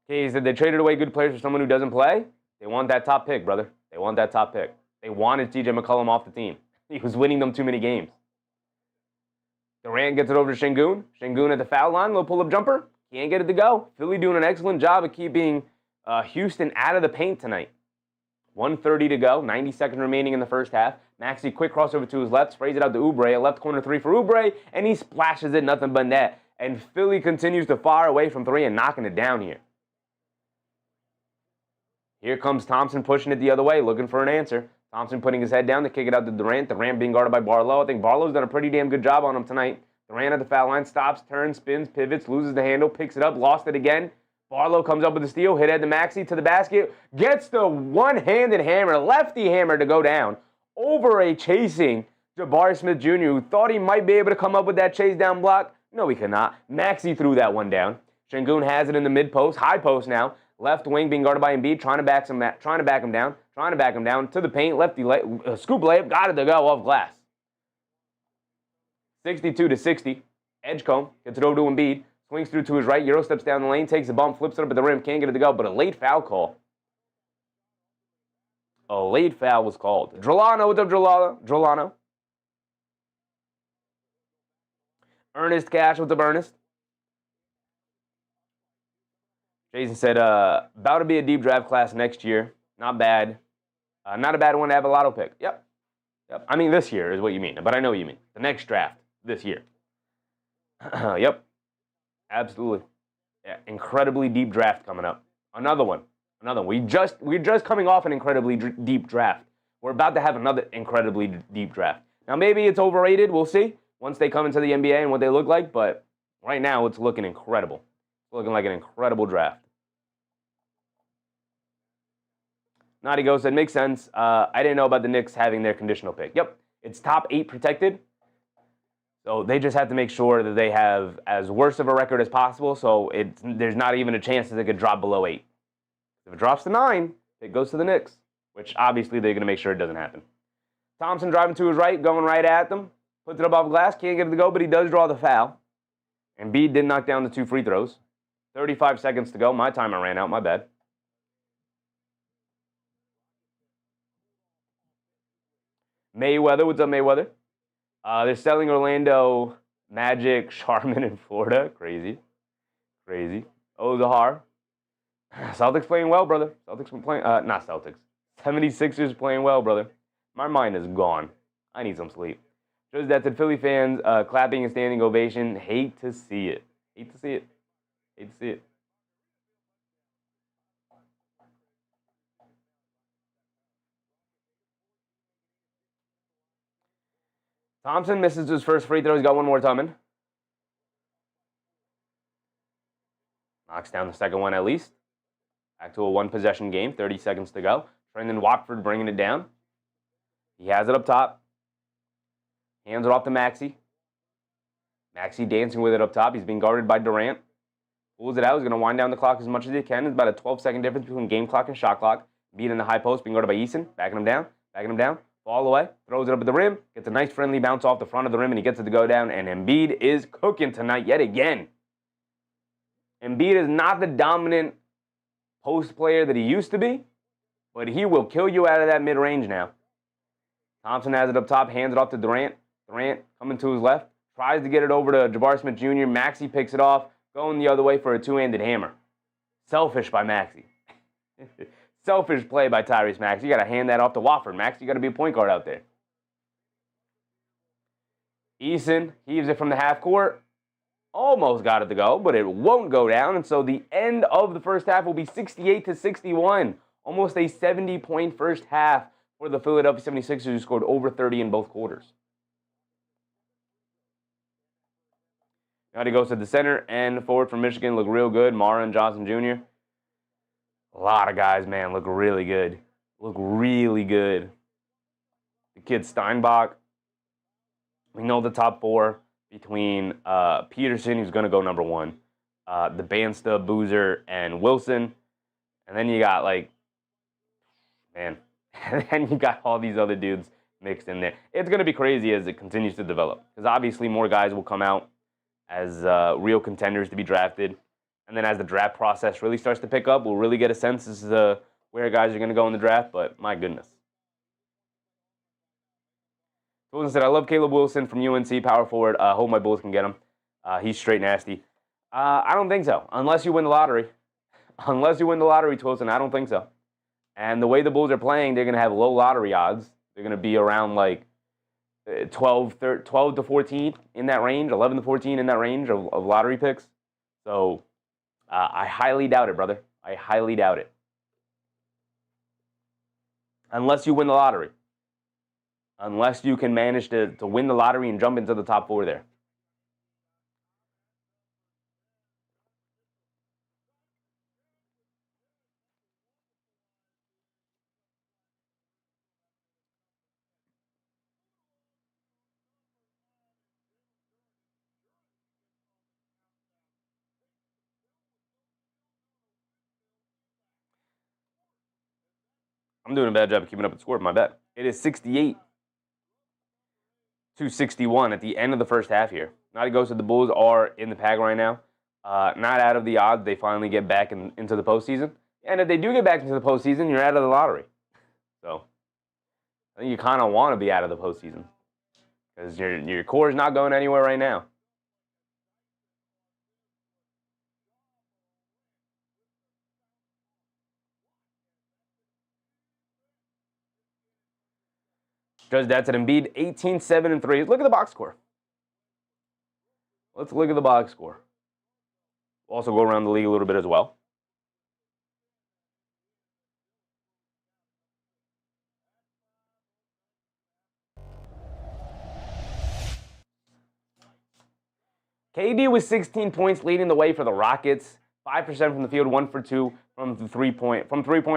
Okay, he said they traded away good players for someone who doesn't play. They want that top pick, brother. They want that top pick. They wanted TJ McCollum off the team. He was winning them too many games. Durant gets it over to Şengün. Şengün at the foul line, little pull-up jumper. Can't get it to go. Philly doing an excellent job of keeping Houston out of the paint tonight. 1:30 to go, 90 seconds remaining in the first half. Maxey, quick crossover to his left, sprays it out to Oubre. A left corner 3 for Oubre, and he splashes it, nothing but net. And Philly continues to fire away from 3 and knocking it down here. Here comes Thompson pushing it the other way, looking for an answer. Thompson putting his head down to kick it out to Durant. Durant being guarded by Barlow. I think Barlow's done a pretty damn good job on him tonight. Durant at the foul line, stops, turns, spins, pivots, loses the handle, picks it up, lost it again. Barlow comes up with the steal, hit head to Maxey to the basket, gets the one-handed hammer, lefty hammer to go down over a chasing Jabari Smith Jr., who thought he might be able to come up with that chase down block. No, he could not. Maxey threw that one down. Şengün has it in the mid-post, high post now. Left wing being guarded by Embiid, trying to back him down to the paint. Lefty scoop layup, got it to go off glass. 62-60. Edgecombe gets it over to Embiid, swings through to his right. Euro steps down the lane, takes a bump, flips it up at the rim, can't get it to go, but a late foul call. A late foul was called. Drolano, what's up, Drolano? Ernest Cash, what's up, Ernest? Jason said, about to be a deep draft class next year. Not bad. Not a bad one to have a lotto pick. Yep. I mean, this year is what you mean, but I know what you mean. The next draft this year. Yep. Absolutely. Yeah, incredibly deep draft coming up. Another one. We're just coming off an incredibly deep draft. We're about to have another incredibly deep draft. Now, maybe it's overrated. We'll see once they come into the NBA and what they look like, but right now it's looking incredible. Looking like an incredible draft. Naughty Ghost said, makes sense. I didn't know about the Knicks having their conditional pick. Yep, it's top 8 protected. So they just have to make sure that they have as worse of a record as possible, so there's not even a chance that they could drop below 8. If it drops to 9, it goes to the Knicks, which obviously they're going to make sure it doesn't happen. Thompson driving to his right, going right at them. Puts it up off glass, can't get it to go, but he does draw the foul. And Embiid did knock down the 2 free throws. 35 seconds to go. My timer ran out. My bad. Mayweather. What's up, Mayweather? They're selling Orlando Magic, Charmin in Florida. Crazy. Oh, Zahar. Celtics playing well, brother. Celtics playing... not Celtics. 76ers playing well, brother. My mind is gone. I need some sleep. Shows that to Philly fans clapping and standing ovation. Hate to see it. Thompson misses his first free throw. He's got one more coming. Knocks down the second one at least. Back to a one-possession game. 30 seconds to go. Trendon Watford bringing it down. He has it up top. Hands it off to Maxey. Maxey dancing with it up top. He's being guarded by Durant. Pulls it out. He's going to wind down the clock as much as he can. It's about a 12-second difference between game clock and shot clock. Beat in the high post, being guarded by Eason. Backing him down. Ball away. Throws it up at the rim. Gets a nice friendly bounce off the front of the rim, and he gets it to go down. And Embiid is cooking tonight yet again. Embiid is not the dominant post player that he used to be, but he will kill you out of that mid-range now. Thompson has it up top, hands it off to Durant. Durant coming to his left, tries to get it over to Jabari Smith Jr. Maxey picks it off, going the other way for a two-handed hammer. Selfish by Maxey. Selfish play by Tyrese Maxey. You got to hand that off to Wofford. Maxey, you got to be a point guard out there. Eason heaves it from the half court. Almost got it to go, but it won't go down. And so the end of the first half will be 68-61. Almost a 70-point first half for the Philadelphia 76ers, who scored over 30 in both quarters. Now he goes to the center and forward from Michigan. Look real good. Mara and Johnson Jr. A lot of guys, man, look really good. Look really good. The kid Steinbach. We know the top four between Peterson, who's going to go number one, the Bansta, Boozer, and Wilson. And then you got, like, man, and then you got all these other dudes mixed in there. It's going to be crazy as it continues to develop, because obviously more guys will come out as real contenders to be drafted. And then as the draft process really starts to pick up, we'll really get a sense as to where guys are going to go in the draft. But my goodness. Wilson said, I love Caleb Wilson from UNC, power forward. Hope my Bulls can get him. He's straight nasty. I don't think so. Unless you win the lottery. Unless you win the lottery, Wilson, I don't think so. And the way the Bulls are playing, they're going to have low lottery odds. They're going to be around like 12 to 14 in that range, 11 to 14 in that range of lottery picks. So I highly doubt it, brother. I highly doubt it. Unless you win the lottery. Unless you can manage to win the lottery and jump into the top four there. I'm doing a bad job of keeping up with the score, my bad. It is 68-61 at the end of the first half here. Now it goes to the Bulls are in the pack right now. Not out of the odds. They finally get back into the postseason. And if they do get back into the postseason, you're out of the lottery. So I think you kind of want to be out of the postseason, because your core is not going anywhere right now. Judge that's at Embiid, 18-7-3. Look at the box score. Let's look at the box score. We'll also go around the league a little bit as well. KD with 16 points leading the way for the Rockets. 5% from the field, 1 for 2 from the three-point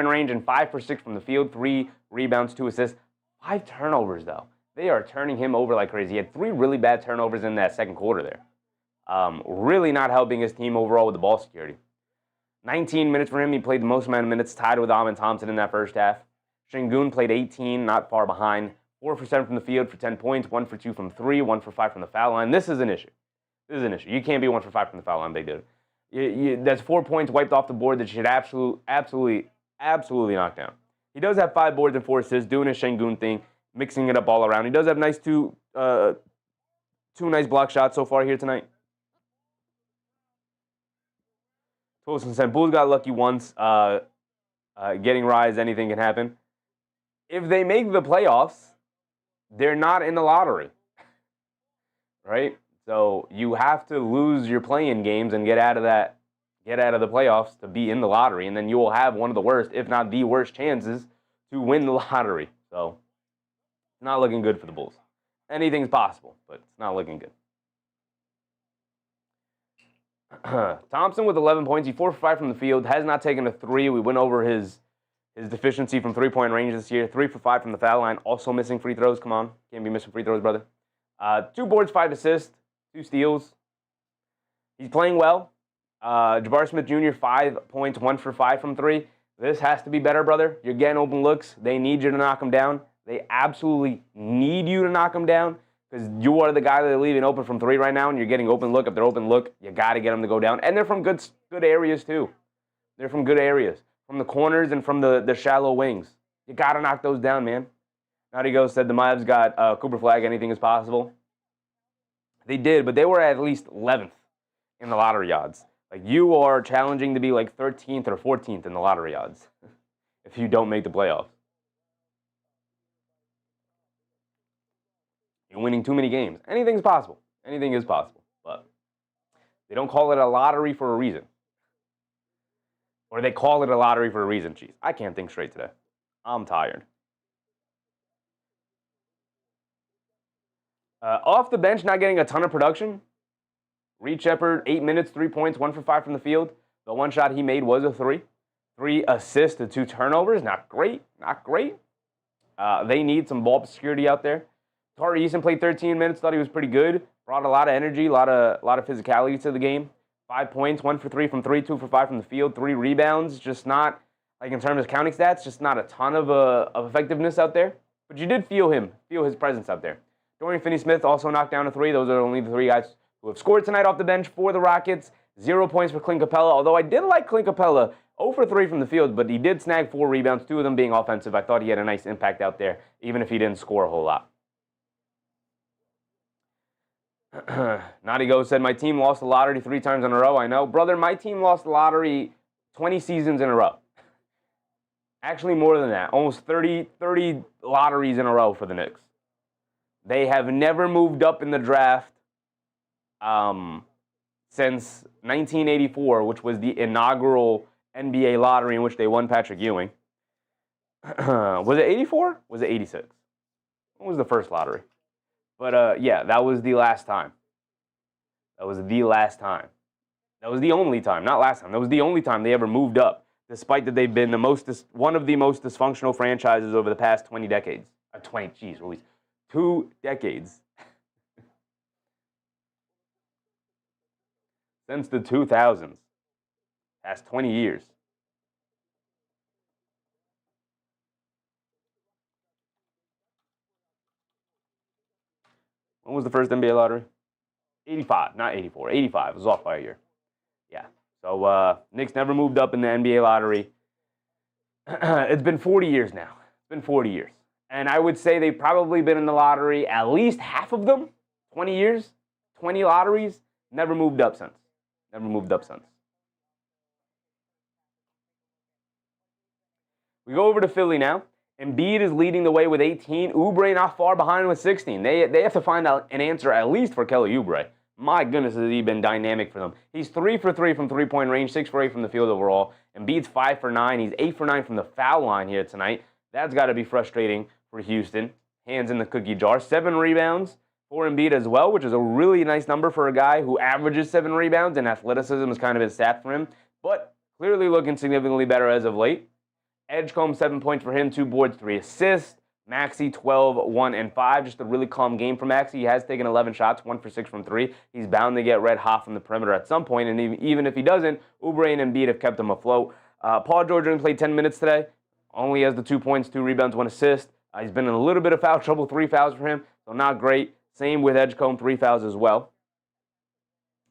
range, and 5 for 6 from the field. 3 rebounds, 2 assists. 5 turnovers, though. They are turning him over like crazy. He had 3 really bad turnovers in that second quarter there. Really not helping his team overall with the ball security. 19 minutes for him. He played the most amount of minutes, tied with Amin Thompson in that first half. Şengün played 18, not far behind. 4 for 7 from the field for 10 points, 1 for 2 from 3, 1 for 5 from the foul line. This is an issue. This is an issue. You can't be 1 for 5 from the foul line. They did. That's 4 points wiped off the board that you should absolutely knock down. He does have 5 boards and 4 assists, doing his Şengün thing, mixing it up all around. He does have nice two nice block shots so far here tonight. Wilson said, Bulls got lucky once. Getting Rise, anything can happen. If they make the playoffs, they're not in the lottery. Right? So you have to lose your play-in games and get out of the playoffs to be in the lottery, and then you will have one of the worst, if not the worst, chances to win the lottery. So it's not looking good for the Bulls. Anything's possible, but it's not looking good. Thompson with 11 points. He 4 for 5 from the field. Has not taken a 3. We went over his deficiency from three-point range this year. 3 for 5 from the foul line. Also missing free throws. Come on. Can't be missing free throws, brother. 2 boards, 5 assists, 2 steals. He's playing well. Jabari Smith Jr., 5 points, 1 for 5 from 3. This has to be better, brother. You're getting open looks. They need you to knock them down. They absolutely need you to knock them down, because you are the guy that they're leaving open from 3 right now, and you're getting open look. If they're open look, you got to get them to go down. And they're from good areas, too. They're from good areas. from the corners and from the shallow wings. You got to knock those down, man. Naughty Ghost said the Mavs got Cooper Flag, anything is possible. They did, but they were at least 11th in the lottery odds. Like, you are challenging to be like 13th or 14th in the lottery odds if you don't make the playoffs. You're winning too many games. Anything's possible. Anything is possible. But they don't call it a lottery for a reason. Or they call it a lottery for a reason, Chief. I can't think straight today. I'm tired. Off the bench, not getting a ton of production. Reed Shepherd, 8 minutes, 3 points, 1 for 5 from the field. The one shot he made was a 3. 3 assists to 2 turnovers. Not great. Not great. They need some ball security out there. Tari Eason played 13 minutes. Thought he was pretty good. Brought a lot of energy, a lot of physicality to the game. 5 points, 1 for 3 from 3, 2 for 5 from the field. 3 rebounds. Just not, like in terms of counting stats, just not a ton of effectiveness out there. But you did feel his presence out there. Dorian Finney-Smith also knocked down a 3. Those are only the 3 guys who have scored tonight off the bench for the Rockets. 0 points for Clint Capella, although I did like Clint Capella. 0 for 3 from the field, but he did snag 4 rebounds, 2 of them being offensive. I thought he had a nice impact out there, even if he didn't score a whole lot. Naughty Go said, my team lost the lottery 3 times in a row. I know. Brother, my team lost the lottery 20 seasons in a row. Actually, more than that. Almost 30 lotteries in a row for the Knicks. They have never moved up in the draft since 1984, which was the inaugural NBA lottery in which they won Patrick Ewing. Was it 84? Was it 86? What was the first lottery? But, yeah, that was the last time. That was the last time. That was the only time, not last time. That was the only time they ever moved up, despite that they've been one of the most dysfunctional franchises over the past 20 decades. 2 decades. Since the 2000s. Past 20 years. When was the first NBA lottery? 85, not 84. 85. It was off by a year. Yeah. So, Knicks never moved up in the NBA lottery. It's been 40 years now. It's been 40 years. And I would say they've probably been in the lottery at least half of them. 20 years. 20 lotteries. Never moved up since. Never moved up since. We go over to Philly now. Embiid is leading the way with 18. Oubre not far behind with 16. They have to find out an answer at least for Kelly Oubre. My goodness, has he been dynamic for them. He's 3 for 3 from three-point range, 6 for 8 from the field overall. Embiid's 5 for 9. He's 8 for 9 from the foul line here tonight. That's got to be frustrating for Houston. Hands in the cookie jar. 7 rebounds for Embiid as well, which is a really nice number for a guy who averages 7 rebounds, and athleticism is kind of his stat for him. But clearly looking significantly better as of late. Edgecombe, 7 points for him, 2 boards, 3 assists. Maxey, 12, 1, and 5. Just a really calm game for Maxey. He has taken 11 shots, 1 for 6 from 3. He's bound to get red hot from the perimeter at some point, and even if he doesn't, Oubre and Embiid have kept him afloat. Paul George only played 10 minutes today. Only has the 2 points, 2 rebounds, 1 assist. He's been in a little bit of foul trouble, 3 fouls for him, so not great. Same with Edgecombe, 3 fouls as well.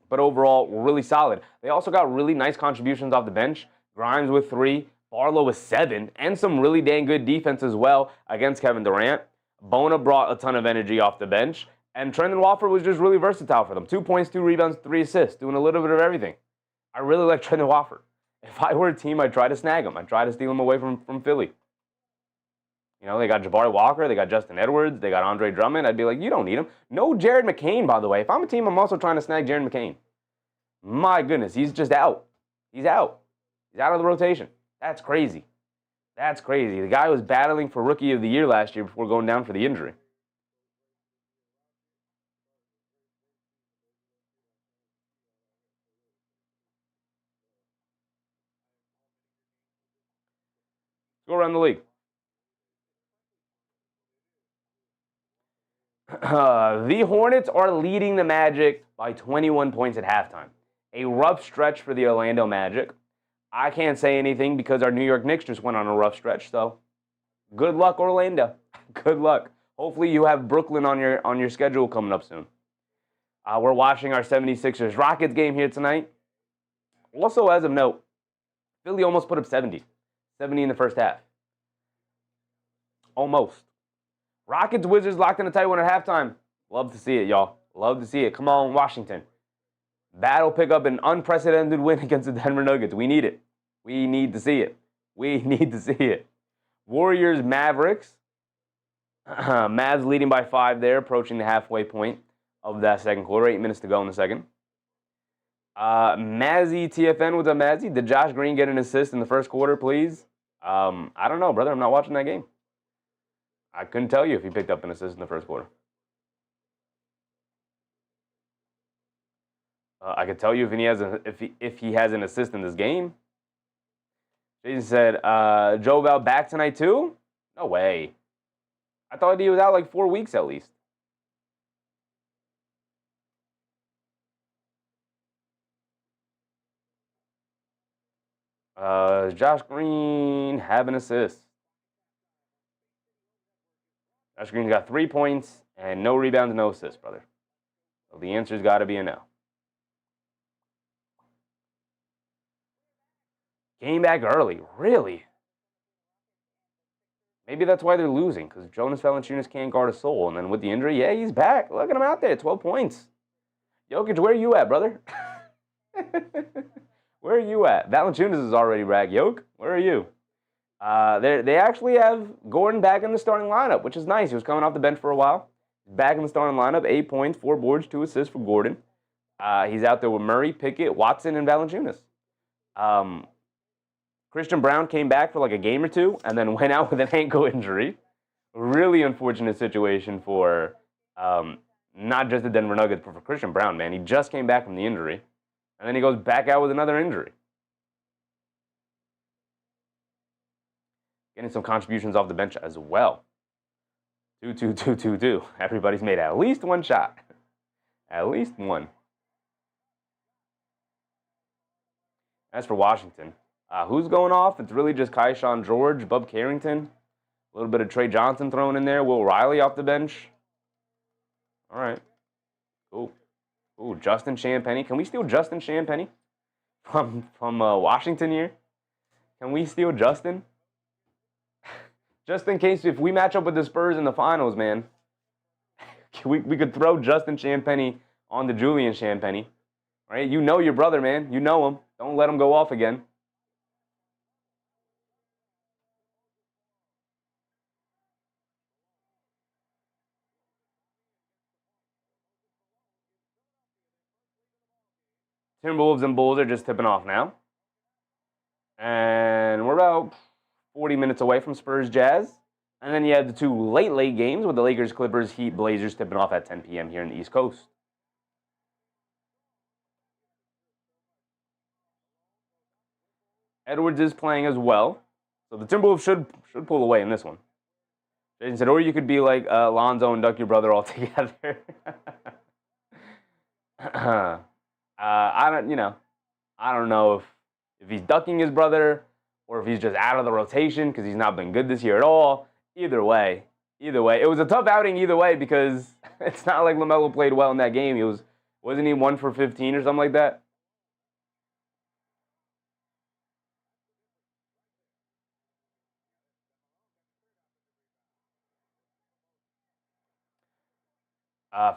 But overall, really solid. They also got really nice contributions off the bench. Grimes with 3. Barlow with 7, and some really dang good defense as well against Kevin Durant. Bona brought a ton of energy off the bench, and Trendon Watford was just really versatile for them. 2 points, 2 rebounds, 3 assists, doing a little bit of everything. I really like Trendon Watford. If I were a team, I'd try to snag him. I'd try to steal him away from Philly. You know, they got Jabari Walker, they got Justin Edwards, they got Andre Drummond. I'd be like, you don't need him. No Jared McCain, by the way. If I'm a team, I'm also trying to snag Jared McCain. My goodness, he's just out. He's out. He's out of the rotation. That's crazy. That's crazy. The guy was battling for Rookie of the Year last year before going down for the injury. Let's go around the league. The Hornets are leading the Magic by 21 points at halftime. A rough stretch for the Orlando Magic. I can't say anything because our New York Knicks just went on a rough stretch, so good luck, Orlando. Good luck. Hopefully you have Brooklyn on your schedule coming up soon. We're watching our 76ers-Rockets game here tonight. Also, as of note, Philly almost put up 70. 70 in the first half. Almost. Rockets, Wizards locked in a tight one at halftime. Love to see it, y'all. Love to see it. Come on, Washington. Battle pick up an unprecedented win against the Denver Nuggets. We need it. We need to see it. We need to see it. Warriors, Mavericks. Mavs leading by 5 there, approaching the halfway point of that second quarter. 8 minutes to go in the second. Mazzy TFN, what's up, Mazzy? Did Josh Green get an assist in the first quarter, please? I don't know, brother. I'm not watching that game. I couldn't tell you if he picked up an assist in the first quarter. I could tell you if he has an assist in this game. Jason said, Joe Val back tonight too? No way. I thought he was out like 4 weeks at least. Josh Green have an assist. Josh Green's got 3 points and no rebounds, no assists, brother. So the answer's got to be a no. Came back early, really? Maybe that's why they're losing, because Jonas Valanciunas can't guard a soul. And then with the injury, yeah, he's back. Look at him out there, 12 points. Jokic, where are you at, brother? Where are you at? Valanciunas is already back. Yoke, where are you? They actually have Gordon back in the starting lineup, which is nice. He was coming off the bench for a while. Back in the starting lineup, 8 points, 4 boards, 2 assists for Gordon. He's out there with Murray, Pickett, Watson, and Valanciunas. Christian Brown came back for like a game or two and then went out with an ankle injury. Really unfortunate situation for not just the Denver Nuggets, but for Christian Brown, man. He just came back from the injury, and then he goes back out with another injury. Getting some contributions off the bench as well. 2-2-2-2-2. Everybody's made at least one shot. At least one. As for Washington, who's going off? It's really just Keyshawn George, Bub Carrington, a little bit of Trey Johnson thrown in there, Will Riley off the bench. All right. Cool. Ooh, Justin Champagnie. Can we steal Justin Champagnie from Washington here? Can we steal Justin? Just in case if we match up with the Spurs in the finals, man, we could throw Justin Champagnie on to Julian Champagnie. Right? You know your brother, man. You know him. Don't let him go off again. Timberwolves and Bulls are just tipping off now. And we're about 40 minutes away from Spurs Jazz. And then you have the 2 late games with the Lakers, Clippers, Heat, Blazers tipping off at 10 p.m. here in the East Coast. Edwards is playing as well. So the Timberwolves should pull away in this one. Jason said, or you could be like Lonzo and duck your brother all together. I don't know if he's ducking his brother or if he's just out of the rotation because he's not been good this year at all. Either way, it was a tough outing either way because it's not like LaMelo played well in that game. Wasn't he 1 for 15 or something like that?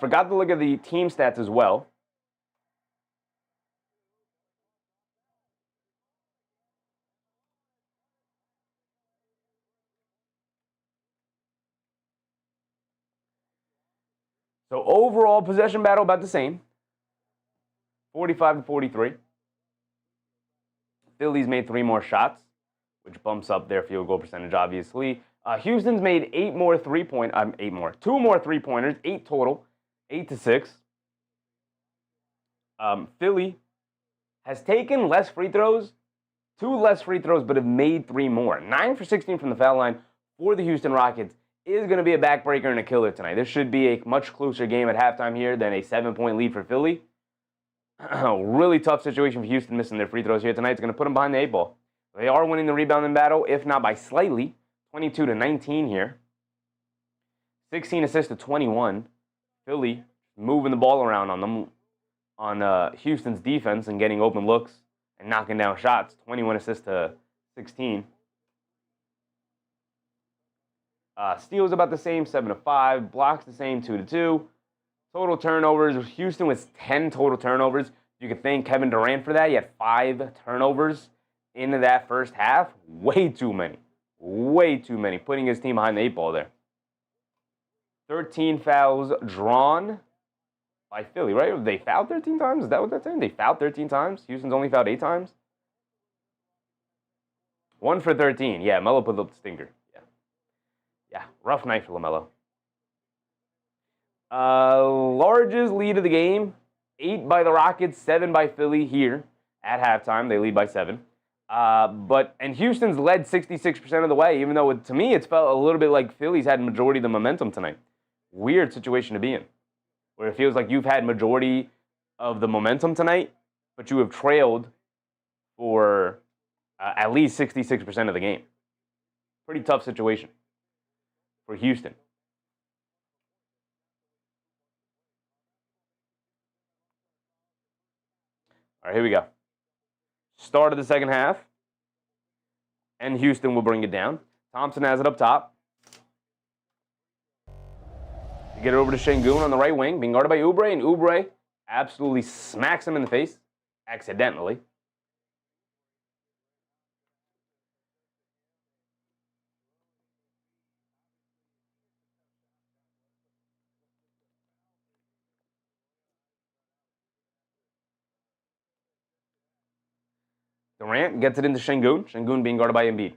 Forgot to look at the team stats as well. So overall possession battle about the same. 45-43. Philly's made 3 more shots, which bumps up their field goal percentage, obviously. Houston's made 2 more 3-pointers, 8 total, 8-6. Philly has taken less free throws, 2 less free throws, but have made 3 more. 9 for 16 from the foul line for the Houston Rockets is going to be a backbreaker and a killer tonight. This should be a much closer game at halftime here than a 7-point lead for Philly. Really tough situation for Houston missing their free throws here tonight. It's going to put them behind the 8 ball. They are winning the rebounding battle, if not by slightly. 22-19 here. 16 assists to 21. Philly moving the ball around on them, on Houston's defense and getting open looks and knocking down shots. 21 assists to 16. Steals about the same, 7-5. Blocks the same, 2-2. Total turnovers, Houston was 10 total turnovers. You could thank Kevin Durant for that. He had 5 turnovers into that first half. Way too many. Way too many. Putting his team behind the 8 ball there. 13 fouls drawn by Philly, right? They fouled 13 times? Is that what that's saying? They fouled 13 times? Houston's only fouled 8 times? 1 for 13. Yeah, Melo put up the stinker. Yeah, rough night for LaMelo. Largest lead of the game. 8 by the Rockets, 7 by Philly here at halftime. They lead by 7. And Houston's led 66% of the way, even though to me it's felt a little bit like Philly's had majority of the momentum tonight. Weird situation to be in, where it feels like you've had majority of the momentum tonight, but you have trailed for at least 66% of the game. Pretty tough situation for Houston. All right, here we go. Start of the second half, and Houston will bring it down. Thompson has it up top. They get it over to Şengün on the right wing, being guarded by Oubre, and Oubre absolutely smacks him in the face, accidentally. Durant gets it into Şengün. Şengün being guarded by Embiid.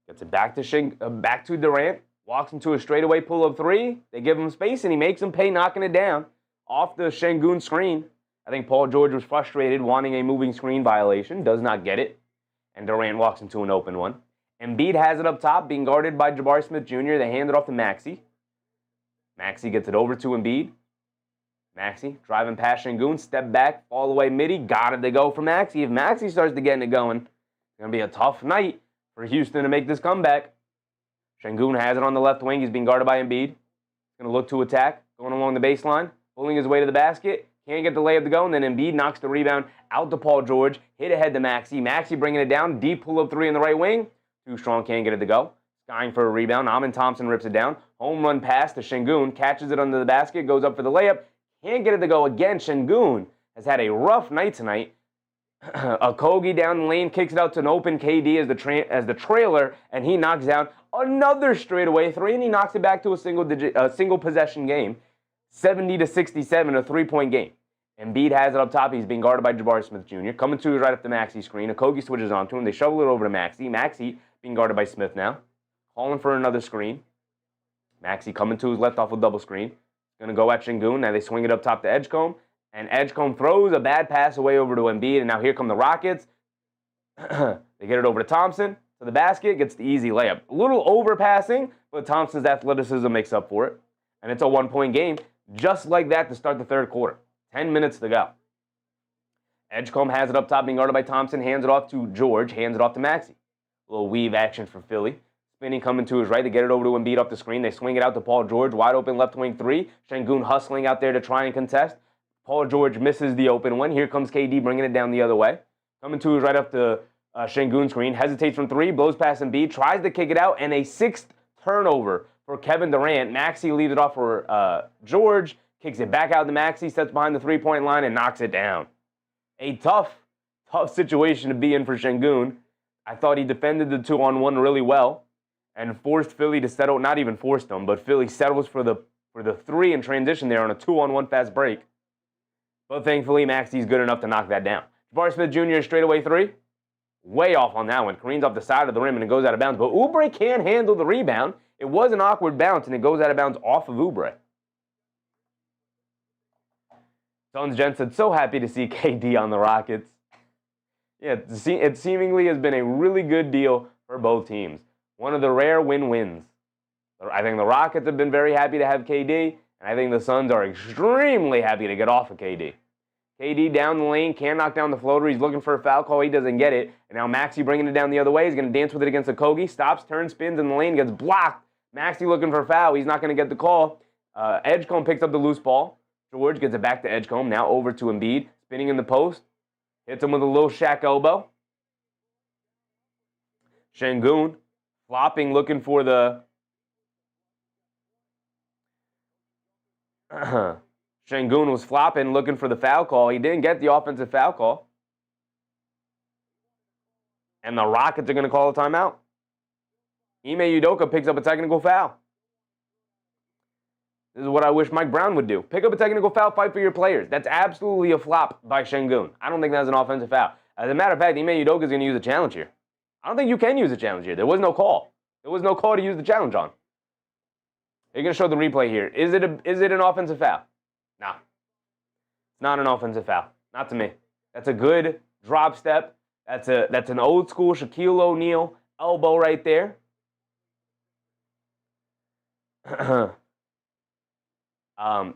Gets it back to Durant. Walks into a straightaway pull-up 3. They give him space, and he makes him pay, knocking it down off the Şengün screen. I think Paul George was frustrated, wanting a moving screen violation. Does not get it. And Durant walks into an open one. Embiid has it up top, being guarded by Jabari Smith Jr. They hand it off to Maxey. Maxey gets it over to Embiid. Maxey driving past Şengün, step back, fall away midi, got it to go for Maxey. If Maxey starts to get it going, it's going to be a tough night for Houston to make this comeback. Şengün has it on the left wing. He's being guarded by Embiid. He's going to look to attack, going along the baseline, pulling his way to the basket. Can't get the layup to go, and then Embiid knocks the rebound out to Paul George, hit ahead to Maxey. Maxey bringing it down, deep pull-up 3 in the right wing. Too strong, can't get it to go. Skying for a rebound. Amin Thompson rips it down. Home run pass to Şengün, catches it under the basket, goes up for the layup. Can't get it to go again. Şengün has had a rough night tonight. Okogie down the lane, kicks it out to an open KD as the trailer, and he knocks down another straightaway 3, and he knocks it back to a single possession game. 70-67, a 3-point game. Embiid has it up top. He's being guarded by Jabari Smith Jr. Coming to right up the Maxey screen. Okogie switches onto him. They shovel it over to Maxey. Maxey being guarded by Smith now. Calling for another screen. Maxey coming to his left off a double screen. Going to go at Şengün. Now they swing it up top to Edgecombe. And Edgecombe throws a bad pass away over to Embiid. And now here come the Rockets. They get it over to Thompson. To the basket. Gets the easy layup. A little overpassing, but Thompson's athleticism makes up for it. And it's a 1-point game. Just like that to start the third quarter. 10 minutes to go. Edgecombe has it up top, being guarded by Thompson. Hands it off to George. Hands it off to Maxey. A little weave action for Philly. Spinning coming to his right. They get it over to Embiid off the screen. They swing it out to Paul George. Wide open left wing 3. Şengün hustling out there to try and contest. Paul George misses the open one. Here comes KD bringing it down the other way. Coming to his right up the Şengün screen. Hesitates from 3. Blows past Embiid. Tries to kick it out. And a 6th turnover for Kevin Durant. Maxey leaves it off for George. Kicks it back out to Maxey. Steps behind the 3-point line and knocks it down. A tough situation to be in for Şengün. I thought he defended the 2-on-1 really well. And forced Philly to settle, not even forced them, but Philly settles for the 3 in transition there on a 2-on-1 fast break. But thankfully, Maxey's good enough to knock that down. Jabari Smith Jr. straightaway 3. Way off on that one. Careens off the side of the rim and it goes out of bounds. But Oubre can't handle the rebound. It was an awkward bounce and it goes out of bounds off of Oubre. Suns Jen said, so happy to see KD on the Rockets. Yeah, it seemingly has been a really good deal for both teams. One of the rare win-wins. I think the Rockets have been very happy to have KD, and I think the Suns are extremely happy to get off of KD. KD down the lane, can't knock down the floater. He's looking for a foul call. He doesn't get it. And now Maxey bringing it down the other way. He's going to dance with it against Okogie. Stops, turns, spins in the lane, gets blocked. Maxey looking for a foul. He's not going to get the call. Edgecombe picks up the loose ball. George gets it back to Edgecombe. Now over to Embiid. Spinning in the post. Hits him with a little Shaq elbow. Şengün flopping, looking for the... Şengün was flopping, looking for the foul call. He didn't get the offensive foul call. And the Rockets are going to call a timeout. Ime Udoka picks up a technical foul. This is what I wish Mike Brown would do. Pick up a technical foul, fight for your players. That's absolutely a flop by Şengün. I don't think that's an offensive foul. As a matter of fact, Ime Udoka is going to use a challenge here. I don't think you can use a challenge here. There was no call. There was no call to use the challenge on. You're going to show the replay here. Is it an offensive foul? No. It's not an offensive foul. Not to me. That's a good drop step. That's an old school Shaquille O'Neal elbow right there.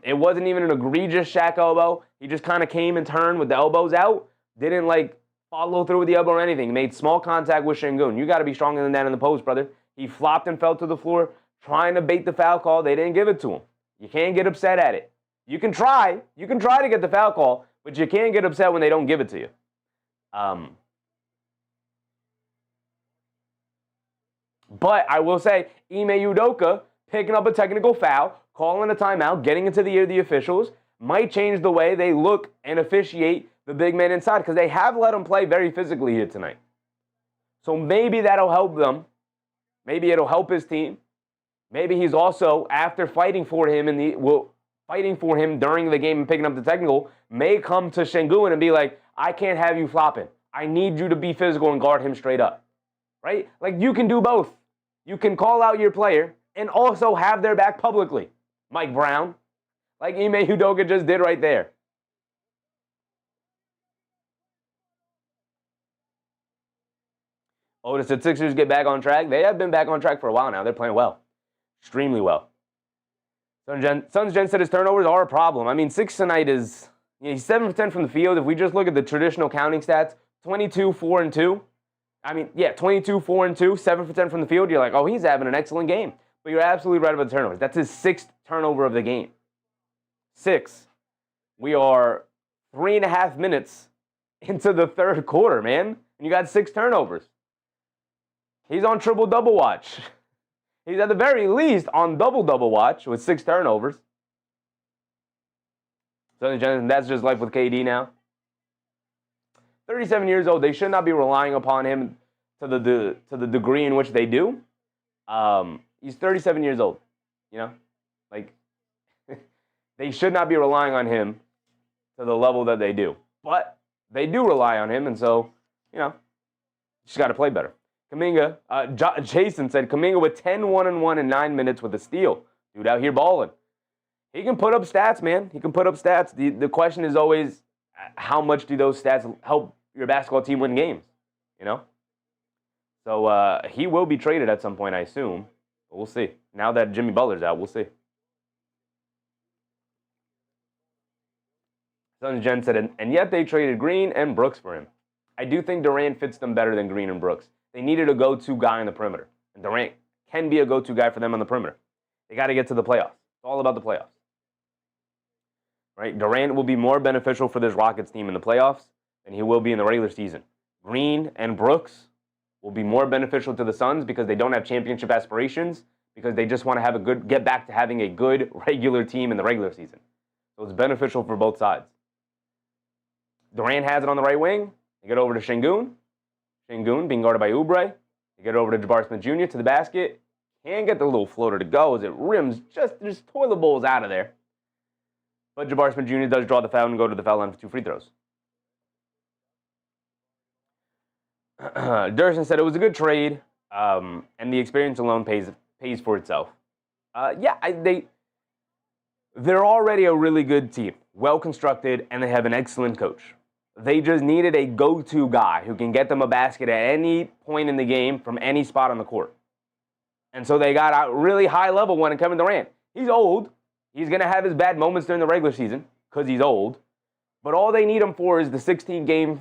It wasn't even an egregious Shaq elbow. He just kind of came and turned with the elbows out. Didn't like follow through with the elbow or anything. Made small contact with Şengün. You got to be stronger than that in the post, brother. He flopped and fell to the floor trying to bait the foul call. They didn't give it to him. You can't get upset at it. You can try. You can try to get the foul call, but you can't get upset when they don't give it to you. But I will say, Ime Udoka picking up a technical foul, calling a timeout, getting into the ear of the officials, might change the way they look and officiate the big man inside, because they have let him play very physically here tonight. So maybe that'll help them. Maybe it'll help his team. Maybe he's also, after fighting for him during the game and picking up the technical, may come to Şengün and be like, I can't have you flopping. I need you to be physical and guard him straight up. Right? Like, you can do both. You can call out your player and also have their back publicly. Mike Brown, like Ime Udoka just did right there. Otis said Sixers get back on track. They have been back on track for a while now. They're playing well. Extremely well. Suns Gen said his turnovers are a problem. I mean, 6 tonight is, he's 7 for 10 from the field. If we just look at the traditional counting stats, 22, 4, and 2. 22, 4, and 2, 7 for 10 from the field. You're like, oh, he's having an excellent game. But you're absolutely right about the turnovers. That's his 6th turnover of the game. 6. We are 3.5 minutes into the third quarter, man. And you got 6 turnovers. He's on triple-double watch. He's at the very least on double-double watch with 6 turnovers. So that's just life with KD now. 37 years old. They should not be relying upon him to the degree in which they do. He's 37 years old. Like, they should not be relying on him to the level that they do. But they do rely on him, and so, just got to play better. Kuminga, Jason said, Kuminga with 10 1-and-1 in 9 minutes with a steal. Dude out here balling. He can put up stats, man. He can put up stats. The question is always, how much do those stats help your basketball team win games? So he will be traded at some point, I assume. But we'll see. Now that Jimmy Butler's out, we'll see. Suns Jen said, and yet they traded Green and Brooks for him. I do think Durant fits them better than Green and Brooks. They needed a go-to guy on the perimeter. And Durant can be a go-to guy for them on the perimeter. They got to get to the playoffs. It's all about the playoffs. Right? Durant will be more beneficial for this Rockets team in the playoffs than he will be in the regular season. Green and Brooks will be more beneficial to the Suns because they don't have championship aspirations, because they just want to get back to having a good regular team in the regular season. So it's beneficial for both sides. Durant has it on the right wing. You get over to Şengün. Şengün being guarded by Oubre. You get over to Jabari Smith Jr. to the basket. Can't get the little floater to go as it rims just toilet bowls out of there. But Jabari Smith Jr. does draw the foul and go to the foul line for 2 free throws. Durant said it was a good trade, and the experience alone pays for itself. They're already a really good team, well constructed, and they have an excellent coach. They just needed a go-to guy who can get them a basket at any point in the game from any spot on the court. And so they got a really high-level one in Kevin Durant. He's old. He's going to have his bad moments during the regular season because he's old. But all they need him for is the 16-game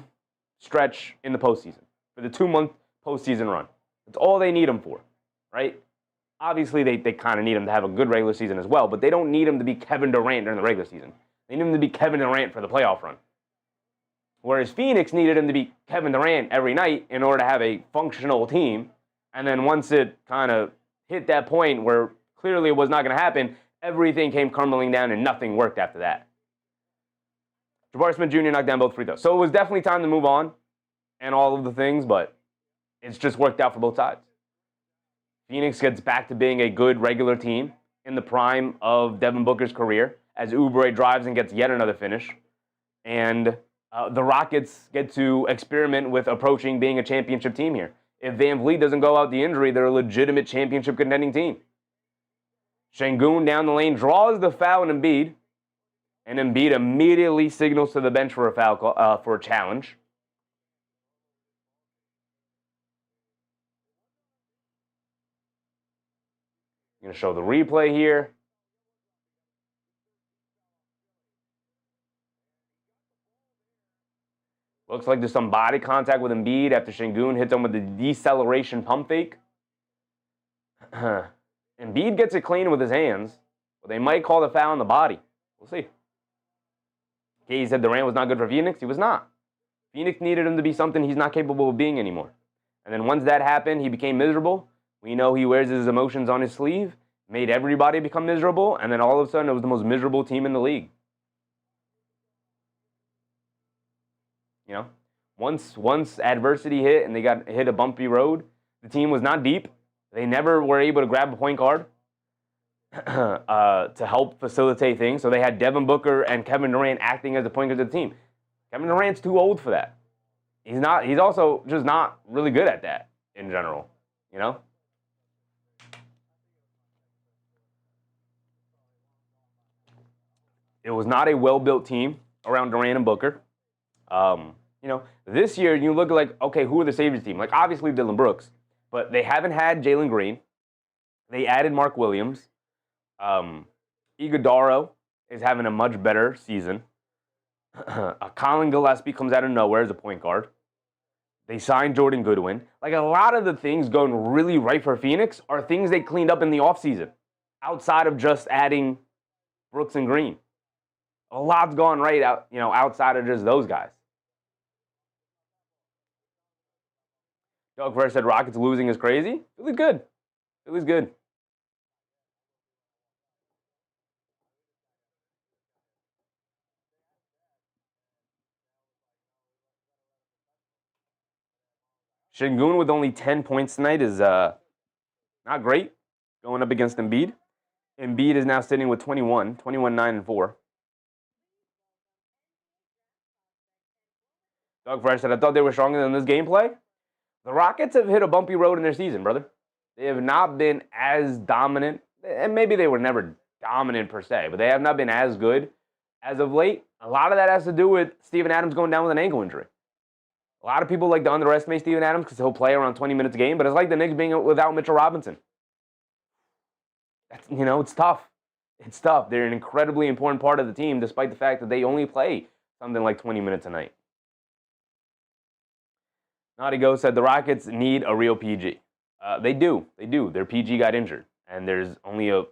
stretch in the postseason, for the 2-month postseason run. That's all they need him for, right? Obviously, they kind of need him to have a good regular season as well, but they don't need him to be Kevin Durant during the regular season. They need him to be Kevin Durant for the playoff run. Whereas Phoenix needed him to be Kevin Durant every night in order to have a functional team And then once it kind of hit that point where clearly it was not going to happen, everything came crumbling down and nothing worked after that. Jabari Smith Jr. knocked down both free throws. So it was definitely time to move on and all of the things, but it's just worked out for both sides. Phoenix gets back to being a good regular team in the prime of Devin Booker's career as Oubre drives and gets yet another finish. And the Rockets get to experiment with approaching being a championship team here. If Van Vliet doesn't go out the injury, they're a legitimate championship contending team. Şengün down the lane draws the foul on Embiid, and Embiid immediately signals to the bench for a foul call, for a challenge. I'm going to show the replay here. Looks like there's some body contact with Embiid after Şengün hits him with the deceleration pump fake. Embiid gets it clean with his hands, but they might call the foul on the body. We'll see. Katie said Durant was not good for Phoenix. He was not. Phoenix needed him to be something he's not capable of being anymore. And then once that happened, he became miserable. We know he wears his emotions on his sleeve, made everybody become miserable, and then all of a sudden it was the most miserable team in the league. You know, once adversity hit and they got hit a bumpy road, the team was not deep. They never were able to grab a point guard to help facilitate things. So they had Devin Booker and Kevin Durant acting as the point guards of the team. Kevin Durant's too old for that. He's not. He's also just not really good at that in general. You know. It was not a well-built team around Durant and Booker. You know, this year you look like, okay, who are the saviors team? Like, obviously Dillon Brooks, but they haven't had Jalen Green. They added Mark Williams. Iguodala is having a much better season. Colin Gillespie comes out of nowhere as a point guard. They signed Jordan Goodwin. Like, a lot of the things going really right for Phoenix are things they cleaned up in the offseason, outside of just adding Brooks and Green. A lot's gone right out, you know, outside of just those guys. Doug first said Rockets losing is crazy. Philly's good. Philly's good. Şengün with only 10 points tonight is not great going up against Embiid. Embiid is now sitting with 21, 9, and 4. Doug Fresh said, I thought they were stronger than this gameplay. The Rockets have hit a bumpy road in their season, brother. They have not been as dominant, and maybe they were never dominant per se, but they have not been as good as of late. A lot of that has to do with Steven Adams going down with an ankle injury. A lot of people like to underestimate Steven Adams because he'll play around 20 minutes a game, but it's like the Knicks being without Mitchell Robinson. That's, you know, it's tough. It's tough. They're an incredibly important part of the team, despite the fact that they only play something like 20 minutes a night. Naughty Go said the Rockets need a real PG. They do. They do. Their PG got injured, and there's only a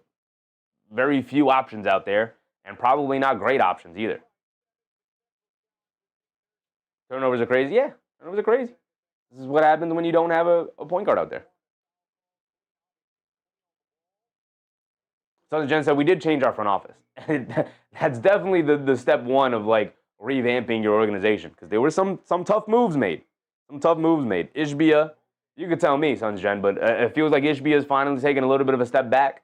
very few options out there, and probably not great options either. Turnovers are crazy? Yeah, turnovers are crazy. This is what happens when you don't have a point guard out there. So Jen said, we did change our front office. That's definitely the step one of, like, revamping your organization, because there were some tough moves made. Some tough moves made. Ishbia, you could tell me, Sons Jen, but it feels like Ishbia is finally taking a little bit of a step back.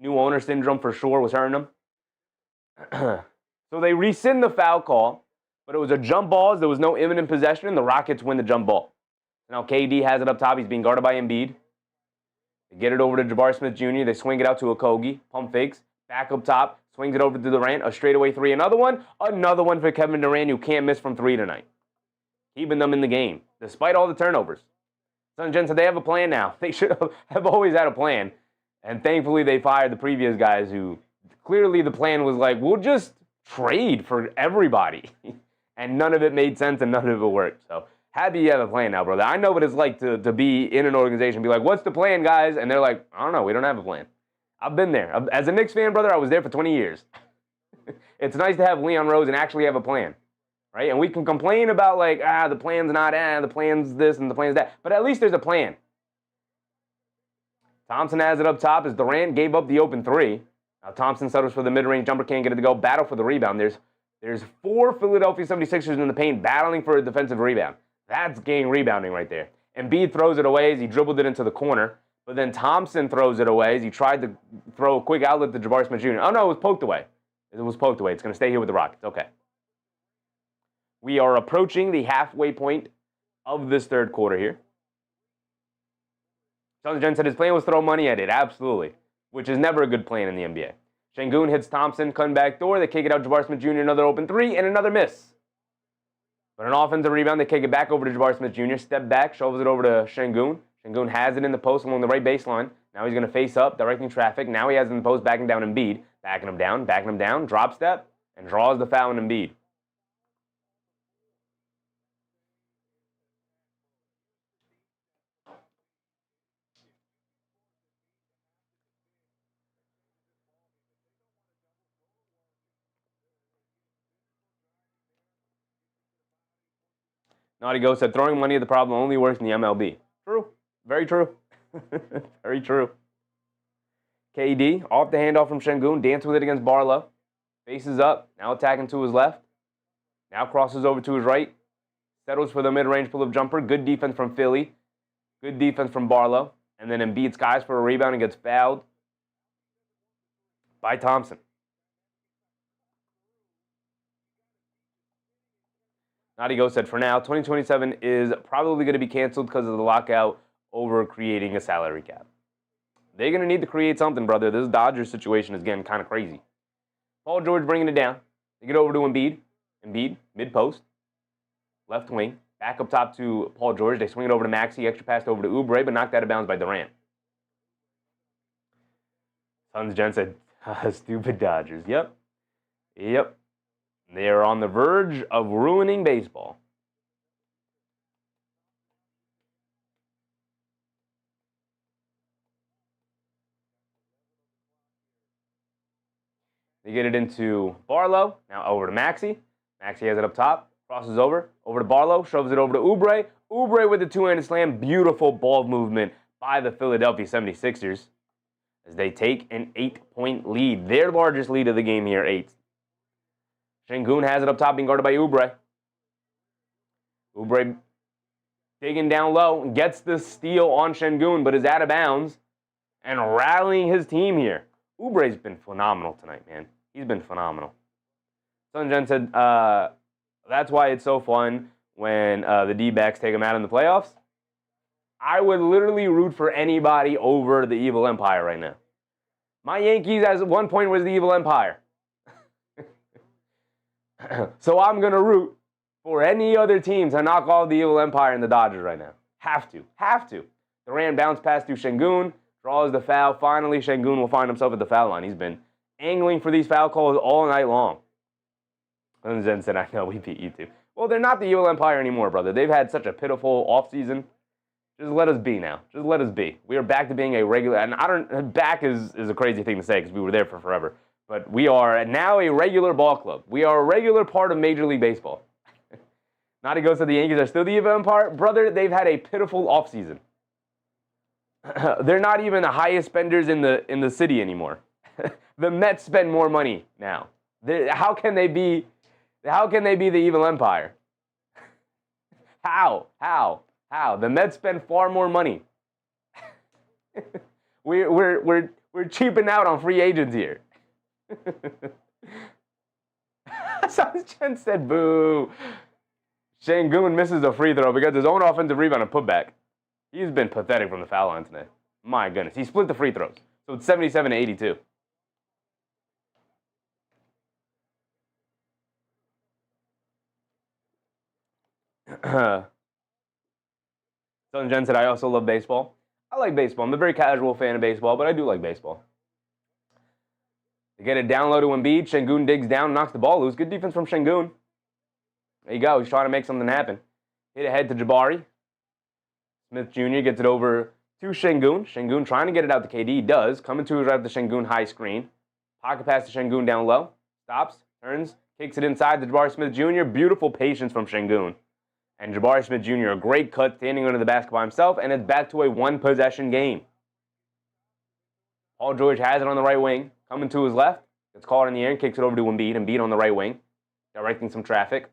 New owner syndrome for sure was hurting him. So they rescind the foul call, but it was a jump ball. There was no imminent possession, and the Rockets win the jump ball. Now KD has it up top. He's being guarded by Embiid. They get it over to Jabari Smith Jr. They swing it out to Okogie. Pump fakes. Back up top. Swings it over to Durant. A straightaway three. Another one. Another one for Kevin Durant, who can't miss from three tonight. Keeping them in the game, despite all the turnovers. Son Jen said they have a plan now. They should have always had a plan. And thankfully, they fired the previous guys who clearly the plan was like, we'll just trade for everybody. And none of it made sense and none of it worked. So happy you have a plan now, brother. I know what it's like to be in an organization and be like, what's the plan, guys? And they're like, I don't know. We don't have a plan. I've been there. As a Knicks fan, brother, I was there for 20 years. It's nice to have Leon Rose and actually have a plan. Right? And we can complain about, like, the plan's not, the plan's this and the plan's that. But at least there's a plan. Thompson has it up top as Durant gave up the open three. Now Thompson settles for the mid-range jumper, can't get it to go. Battle for the rebound. There's 4 Philadelphia 76ers in the paint battling for a defensive rebound. That's gang rebounding right there. Embiid throws it away as he dribbled it into the corner. But then Thompson throws it away as he tried to throw a quick outlet to Jabari Smith Jr. Oh, no, it was poked away. It was poked away. It's going to stay here with the Rockets. Okay. We are approaching the halfway point of this third quarter here. Sons Jen said his plan was throw money at it. Absolutely. Which is never a good plan in the NBA. Şengün hits Thompson, cutting back door. They kick it out. Jabari Smith Jr. Another open three and another miss. But an offensive rebound. They kick it back over to Jabari Smith Jr. Step back, shovels it over to Şengün. Şengün has it in the post along the right baseline. Now he's going to face up, directing traffic. Now he has it in the post, backing down Embiid. Backing him down, drop step, and draws the foul on Embiid. Naughty Ghost said, throwing money at the problem only works in the MLB. True. Very true. Very true. KD, off the handoff from Şengün, dances with it against Barlow. Faces up, now attacking to his left. Now crosses over to his right. Settles for the mid-range pull-up jumper. Good defense from Philly. Good defense from Barlow. And then Embiid skies for a rebound and gets fouled by Thompson. Naughty Ghost said, for now, 2027 is probably going to be canceled because of the lockout over creating a salary cap. They're going to need to create something, brother. This Dodgers situation is getting kind of crazy. Paul George bringing it down. They get over to Embiid. Embiid, mid-post. Left wing. Back up top to Paul George. They swing it over to Maxey. Extra pass over to Oubre, but knocked out of bounds by Durant. Sons Jen said, stupid Dodgers. Yep. They are on the verge of ruining baseball. They get it into Barlow. Now over to Maxey. Maxey has it up top. Crosses over to Barlow. Shoves it over to Oubre. Oubre with the two-handed slam. Beautiful ball movement by the Philadelphia 76ers as they take an 8-point lead. Their largest lead of the game here, 8. Şengün has it up top, being guarded by Oubre. Oubre digging down low, gets the steal on Şengün, but is out of bounds and rallying his team here. Oubre's been phenomenal tonight, man. He's been phenomenal. Sunjan said, that's why it's so fun when the D-backs take him out in the playoffs. I would literally root for anybody over the Evil Empire right now. My Yankees, at one point, was the Evil Empire. So I'm going to root for any other team to knock off the Evil Empire and the Dodgers right now. Have to. Durant bounce pass to Şengün, draws the foul. Finally, Şengün will find himself at the foul line. He's been angling for these foul calls all night long. And Zen said, I know, we beat you too. Well, they're not the Evil Empire anymore, brother. They've had such a pitiful offseason. Just let us be now. Just let us be. We are back to being a regular, and back is a crazy thing to say because we were there for forever. But we are now a regular ball club. We are a regular part of Major League Baseball. Naughty Ghost said the Yankees are still the Evil Empire. Brother, they've had a pitiful offseason. They're not even the highest spenders in the city anymore. The Mets spend more money now. How can they be the Evil Empire? How? The Mets spend far more money. We're cheaping out on free agents here. Chen said, boo. Şengün misses a free throw because his own offensive rebound and putback. He's been pathetic from the foul line today. My goodness. He split the free throws. So it's 77-82. Son Jen said, I also love baseball. I like baseball. I'm a very casual fan of baseball, but I do like baseball. They get it down low to Embiid. Şengün digs down, knocks the ball loose. Good defense from Şengün. There you go. He's trying to make something happen. Hit ahead to Jabari. Smith Jr. gets it over to Şengün. Şengün trying to get it out to KD. He does. Coming to his right at the Şengün high screen. Pocket pass to Şengün down low. Stops, turns, kicks it inside to Jabari Smith Jr. Beautiful patience from Şengün. And Jabari Smith Jr., a great cut, standing under the basket by himself, and it's back to a one-possession game. Paul George has it on the right wing, coming to his left. Gets caught in the air and kicks it over to Embiid. Embiid on the right wing, directing some traffic,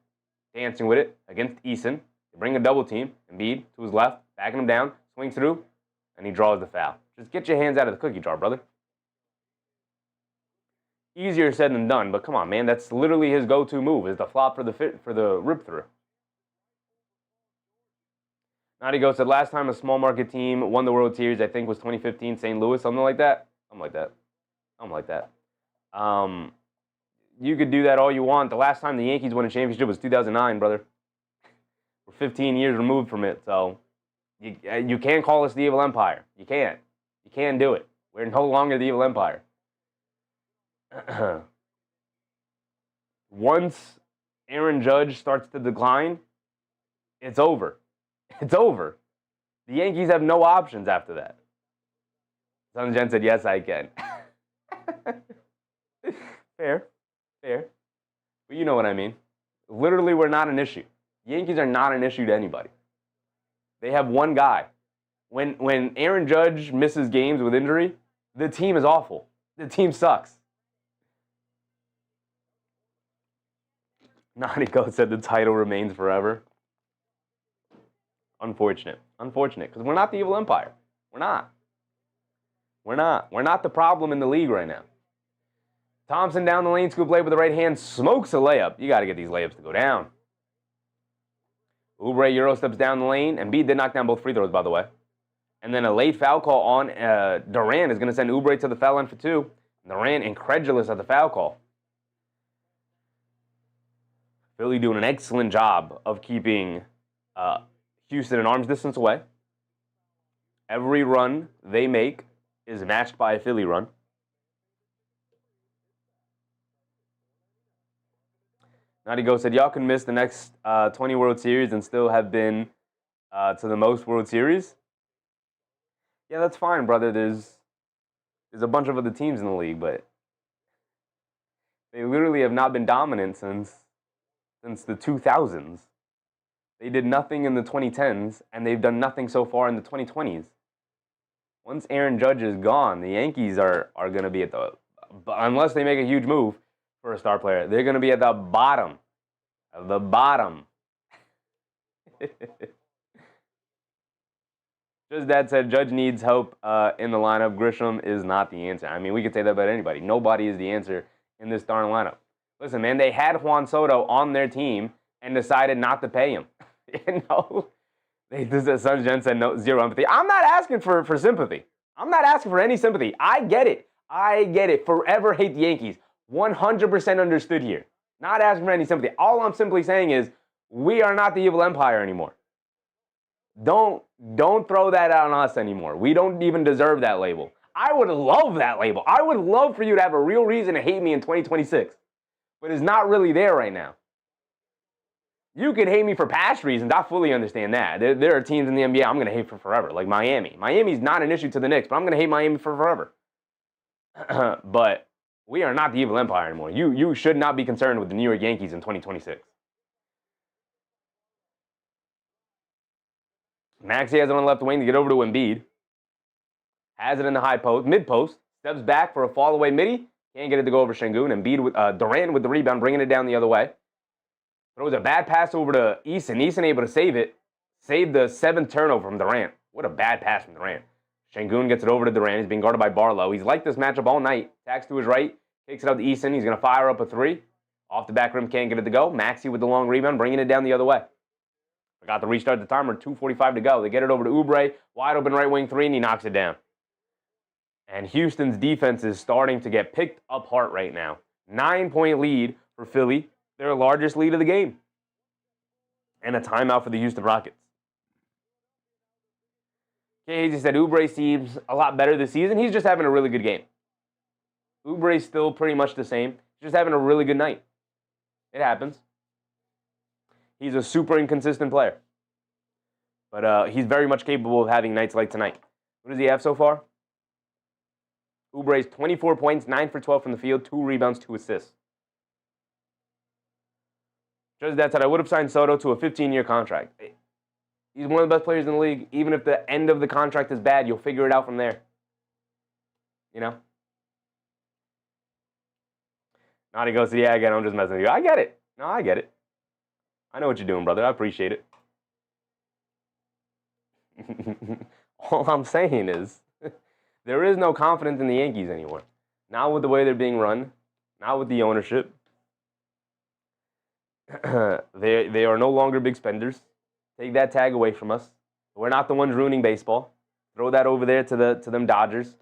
dancing with it against Eason. They bring a double team. Embiid to his left, backing him down, swings through, and he draws the foul. Just get your hands out of the cookie jar, brother. Easier said than done, but come on, man. That's literally his go-to move, is the flop for the rip-through. Naughty Ghost said, last time a small market team won the World Series, I think was 2015, St. Louis, something like that. You could do that all you want. The last time the Yankees won a championship was 2009, brother. We're 15 years removed from it, so you can't call us the evil empire. You can't. You can't do it. We're no longer the evil empire. Once Aaron Judge starts to decline, it's over. It's over. The Yankees have no options after that. Some Jen said, yes, I can. Fair. But you know what I mean. Literally, we're not an issue. The Yankees are not an issue to anybody. They have one guy. When Aaron Judge misses games with injury, the team is awful. The team sucks. Naughty Ghost said the title remains forever. Unfortunate, because we're not the evil empire. We're not. We're not the problem in the league right now. Thompson down the lane, scoop lane with the right hand, smokes a layup. You got to get these layups to go down. Oubre Euro steps down the lane, and Embiid did knock down both free throws, by the way. And then a late foul call on Durant is going to send Oubre to the foul line for two. Durant incredulous at the foul call. Philly doing an excellent job of keeping Houston an arm's distance away. Every run they make is matched by a Philly run. Naughty Ghost said, y'all can miss the next 20 World Series and still have been to the most World Series. Yeah, that's fine, brother. There's a bunch of other teams in the league, but they literally have not been dominant since the 2000s. They did nothing in the 2010s, and they've done nothing so far in the 2020s. Once Aaron Judge is gone, the Yankees are going to be at the, unless they make a huge move for a star player, they're going to be at the bottom. Of the bottom. Just Dad said, Judge needs help in the lineup. Grisham is not the answer. I mean, we could say that about anybody. Nobody is the answer in this darn lineup. Listen, man, they had Juan Soto on their team and decided not to pay him. You know? Sun Jen said no, zero empathy. I'm not asking for sympathy. I'm not asking for any sympathy. I get it. Forever hate the Yankees. 100% understood here. Not asking for any sympathy. All I'm simply saying is we are not the evil empire anymore. Don't throw that out on us anymore. We don't even deserve that label. I would love that label. I would love for you to have a real reason to hate me in 2026. But it's not really there right now. You could hate me for past reasons. I fully understand that. There are teams in the NBA I'm going to hate for forever, like Miami. Miami's not an issue to the Knicks, but I'm going to hate Miami for forever. But we are not the evil empire anymore. You should not be concerned with the New York Yankees in 2026. Maxey has it on the left wing to get over to Embiid. Has it in the high post, mid post. Steps back for a fall away midi. Can't get it to go over Şengün. Embiid with Durant with the rebound, bringing it down the other way. Throws a bad pass over to Eason. Eason able to save it. Save the 7th turnover from Durant. What a bad pass from Durant. Şengün gets it over to Durant. He's being guarded by Barlow. He's liked this matchup all night. Tacks to his right. Kicks it out to Eason. He's going to fire up a three. Off the back rim, can't get it to go. Maxey with the long rebound, bringing it down the other way. Forgot to restart the timer. 2:45 to go. They get it over to Oubre. Wide open right wing three, and he knocks it down. And Houston's defense is starting to get picked apart right now. 9-point lead for Philly. Their largest lead of the game. And a timeout for the Houston Rockets. Casey said Oubre seems a lot better this season. He's just having a really good game. Oubre's still pretty much the same. He's just having a really good night. It happens. He's a super inconsistent player. But he's very much capable of having nights like tonight. What does he have so far? Oubre's 24 points, 9 for 12 from the field, 2 rebounds, 2 assists. Just that said, I would have signed Soto to a 15-year contract. He's one of the best players in the league. Even if the end of the contract is bad, you'll figure it out from there. you know? Naughty goes, yeah, again, I'm just messing with you. I get it. No, I get it. I know what you're doing, brother. I appreciate it. All I'm saying is there is no confidence in the Yankees anymore. Not with the way they're being run. Not with the ownership. They are no longer big spenders. Take that tag away from us. We're not the ones ruining baseball. Throw that over there to them Dodgers.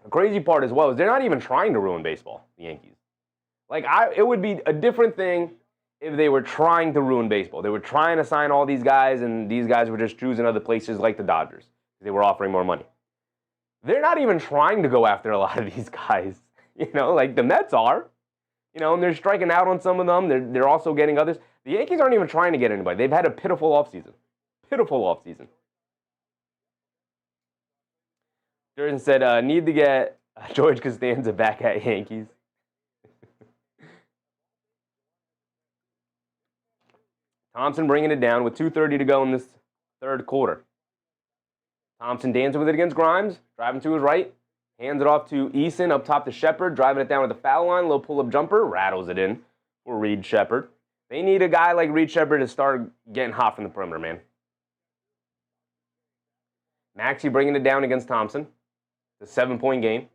The crazy part as well is they're not even trying to ruin baseball, the Yankees. Like, it would be a different thing if they were trying to ruin baseball. They were trying to sign all these guys, and these guys were just choosing other places like the Dodgers. They were offering more money. They're not even trying to go after a lot of these guys. You know, like the Mets are. You know, and they're striking out on some of them. They're also getting others. The Yankees aren't even trying to get anybody. They've had a pitiful offseason. Pitiful offseason. Durant said, need to get George Costanza back at Yankees. Thompson bringing it down with 2:30 to go in this third quarter. Thompson dancing with it against Grimes, driving to his right, hands it off to Eason up top to Shepard, driving it down with the foul line, little pull-up jumper, rattles it in for Reed Shepard. They need a guy like Reed Shepard to start getting hot from the perimeter, man. Maxey bringing it down against Thompson. It's a 7-point game.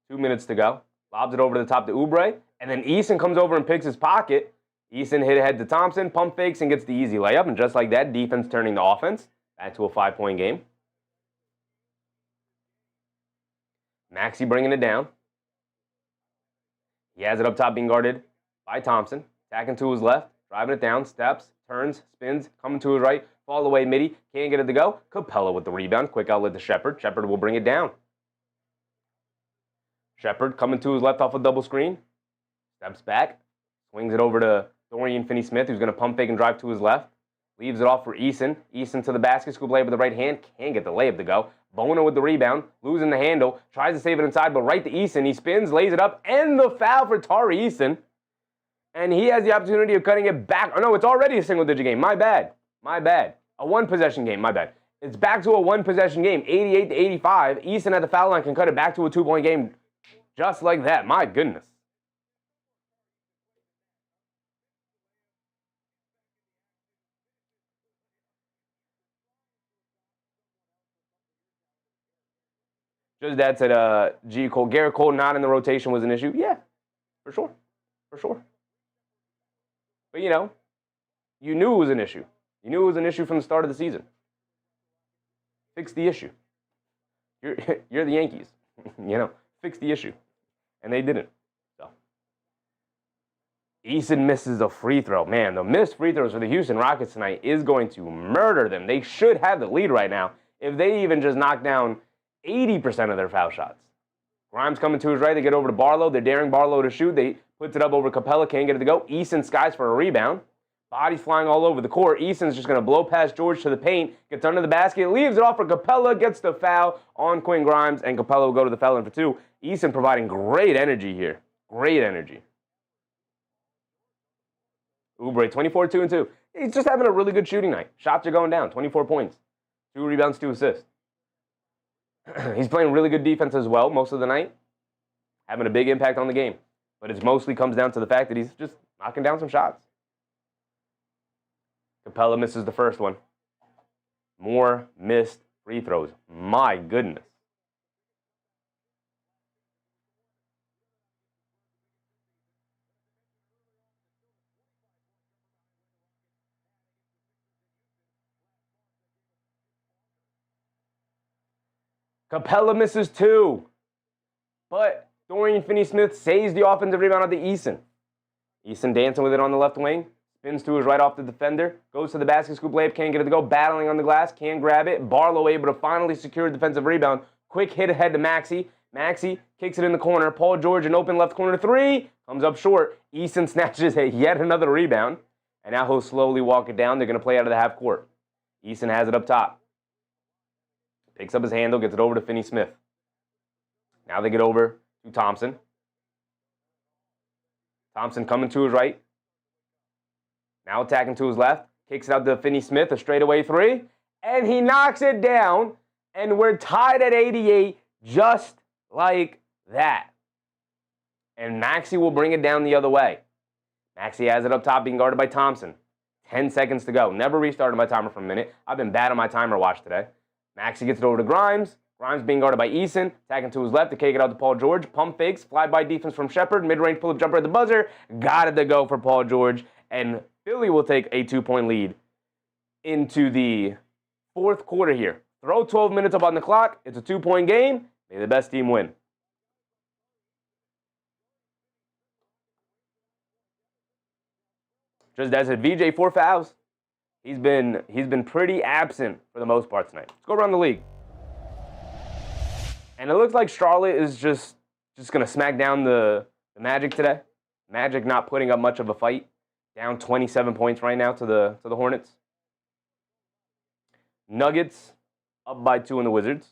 2 minutes to go. Lobs it over to the top to Oubre, and then Eason comes over and picks his pocket. Eason hit ahead to Thompson, pump fakes, and gets the easy layup. And just like that, defense turning the offense back to a 5-point game. Maxey bringing it down. He has it up top being guarded by Thompson. Attacking to his left, driving it down, steps, turns, spins, coming to his right, fall away midi, can't get it to go. Capella with the rebound, quick outlet to Shepard. Shepard will bring it down. Shepard coming to his left off a double screen. Steps back, swings it over to Dorian Finney-Smith, who's going to pump fake and drive to his left. Leaves it off for Eason. Eason to the basket, scoop layup with the right hand. Can't get the layup to go. Bono with the rebound, losing the handle. Tries to save it inside, but right to Eason. He spins, lays it up, and the foul for Tari Eason. And he has the opportunity of cutting it back. Oh, no, it's already a single-digit game. My bad. My bad. A one-possession game. My bad. It's back to a one-possession game, 88-85. Eason at the foul line can cut it back to a 2-point game just like that. My goodness. Just Dad said, G. Cole, Garrett Cole not in the rotation was an issue. Yeah, for sure. For sure. But, you know, you knew it was an issue. You knew it was an issue from the start of the season. Fix the issue. You're the Yankees. You know, fix the issue. And they didn't. So, Eason misses a free throw. Man, the missed free throws for the Houston Rockets tonight is going to murder them. They should have the lead right now if they even just knock down 80% of their foul shots. Grimes coming to his right. They get over to Barlow. They're daring Barlow to shoot. They puts it up over Capella. Can't get it to go. Eason skies for a rebound. Bodies flying all over the court. Eason's just going to blow past George to the paint. Gets under the basket. Leaves it off for Capella. Gets the foul on Quinn Grimes. And Capella will go to the foul line for 2. Eason providing great energy here. Great energy. Oubre, 24, 2 and 2. He's just having a really good shooting night. Shots are going down. 24 points. 2 rebounds, 2 assists. He's playing really good defense as well most of the night, having a big impact on the game. But it mostly comes down to the fact that he's just knocking down some shots. Capella misses the first one. More missed free throws. My goodness. Capella misses 2. But Dorian Finney-Smith saves the offensive rebound at the Eason. Eason dancing with it on the left wing. Spins to his right off the defender. Goes to the basket, scoop layup, can't get it to go. Battling on the glass, can't grab it. Barlow able to finally secure a defensive rebound. Quick hit ahead to Maxey. Maxey kicks it in the corner. Paul George, an open left corner 3. Comes up short. Eason snatches yet another rebound. And now he'll slowly walk it down. They're going to play out of the half court. Eason has it up top. Picks up his handle, gets it over to Finney-Smith. Now they get over to Thompson. Thompson coming to his right. Now attacking to his left. Kicks it out to Finney-Smith, a straightaway 3. and he knocks it down, and we're tied at 88 just like that. And Maxey will bring it down the other way. Maxey has it up top, being guarded by Thompson. 10 seconds to go. Never restarted my timer for a minute. I've been bad on my timer watch today. Maxey gets it over to Grimes. Grimes being guarded by Eason. Attacking to his left to kick it out to Paul George. Pump fakes. Fly-by defense from Shepherd. Mid-range pull-up jumper at the buzzer. Got it to go for Paul George. And Philly will take a 2-point lead into the fourth quarter here. Throw 12 minutes up on the clock. It's a 2-point game. May the best team win. Just as a VJ, 4 fouls. He's been pretty absent for the most part tonight. Let's go around the league. And it looks like Charlotte is just going to smack down the Magic today. Magic not putting up much of a fight. Down 27 points right now to the Hornets. Nuggets up by 2 in the Wizards.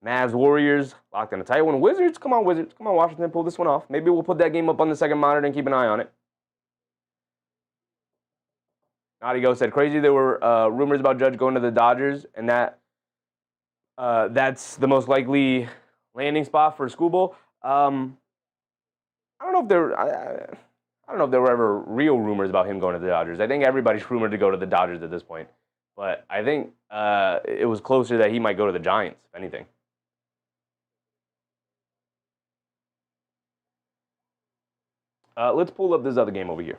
Mavs, Warriors, locked in a tight one. Wizards, come on, Wizards. Come on, Washington, pull this one off. Maybe we'll put that game up on the second monitor and keep an eye on it. Naughty Go said, crazy there were rumors about Judge going to the Dodgers, and that's the most likely landing spot for Scoreboard. I don't know if there were ever real rumors about him going to the Dodgers. I think everybody's rumored to go to the Dodgers at this point. But I think it was closer that he might go to the Giants, if anything. Let's pull up this other game over here.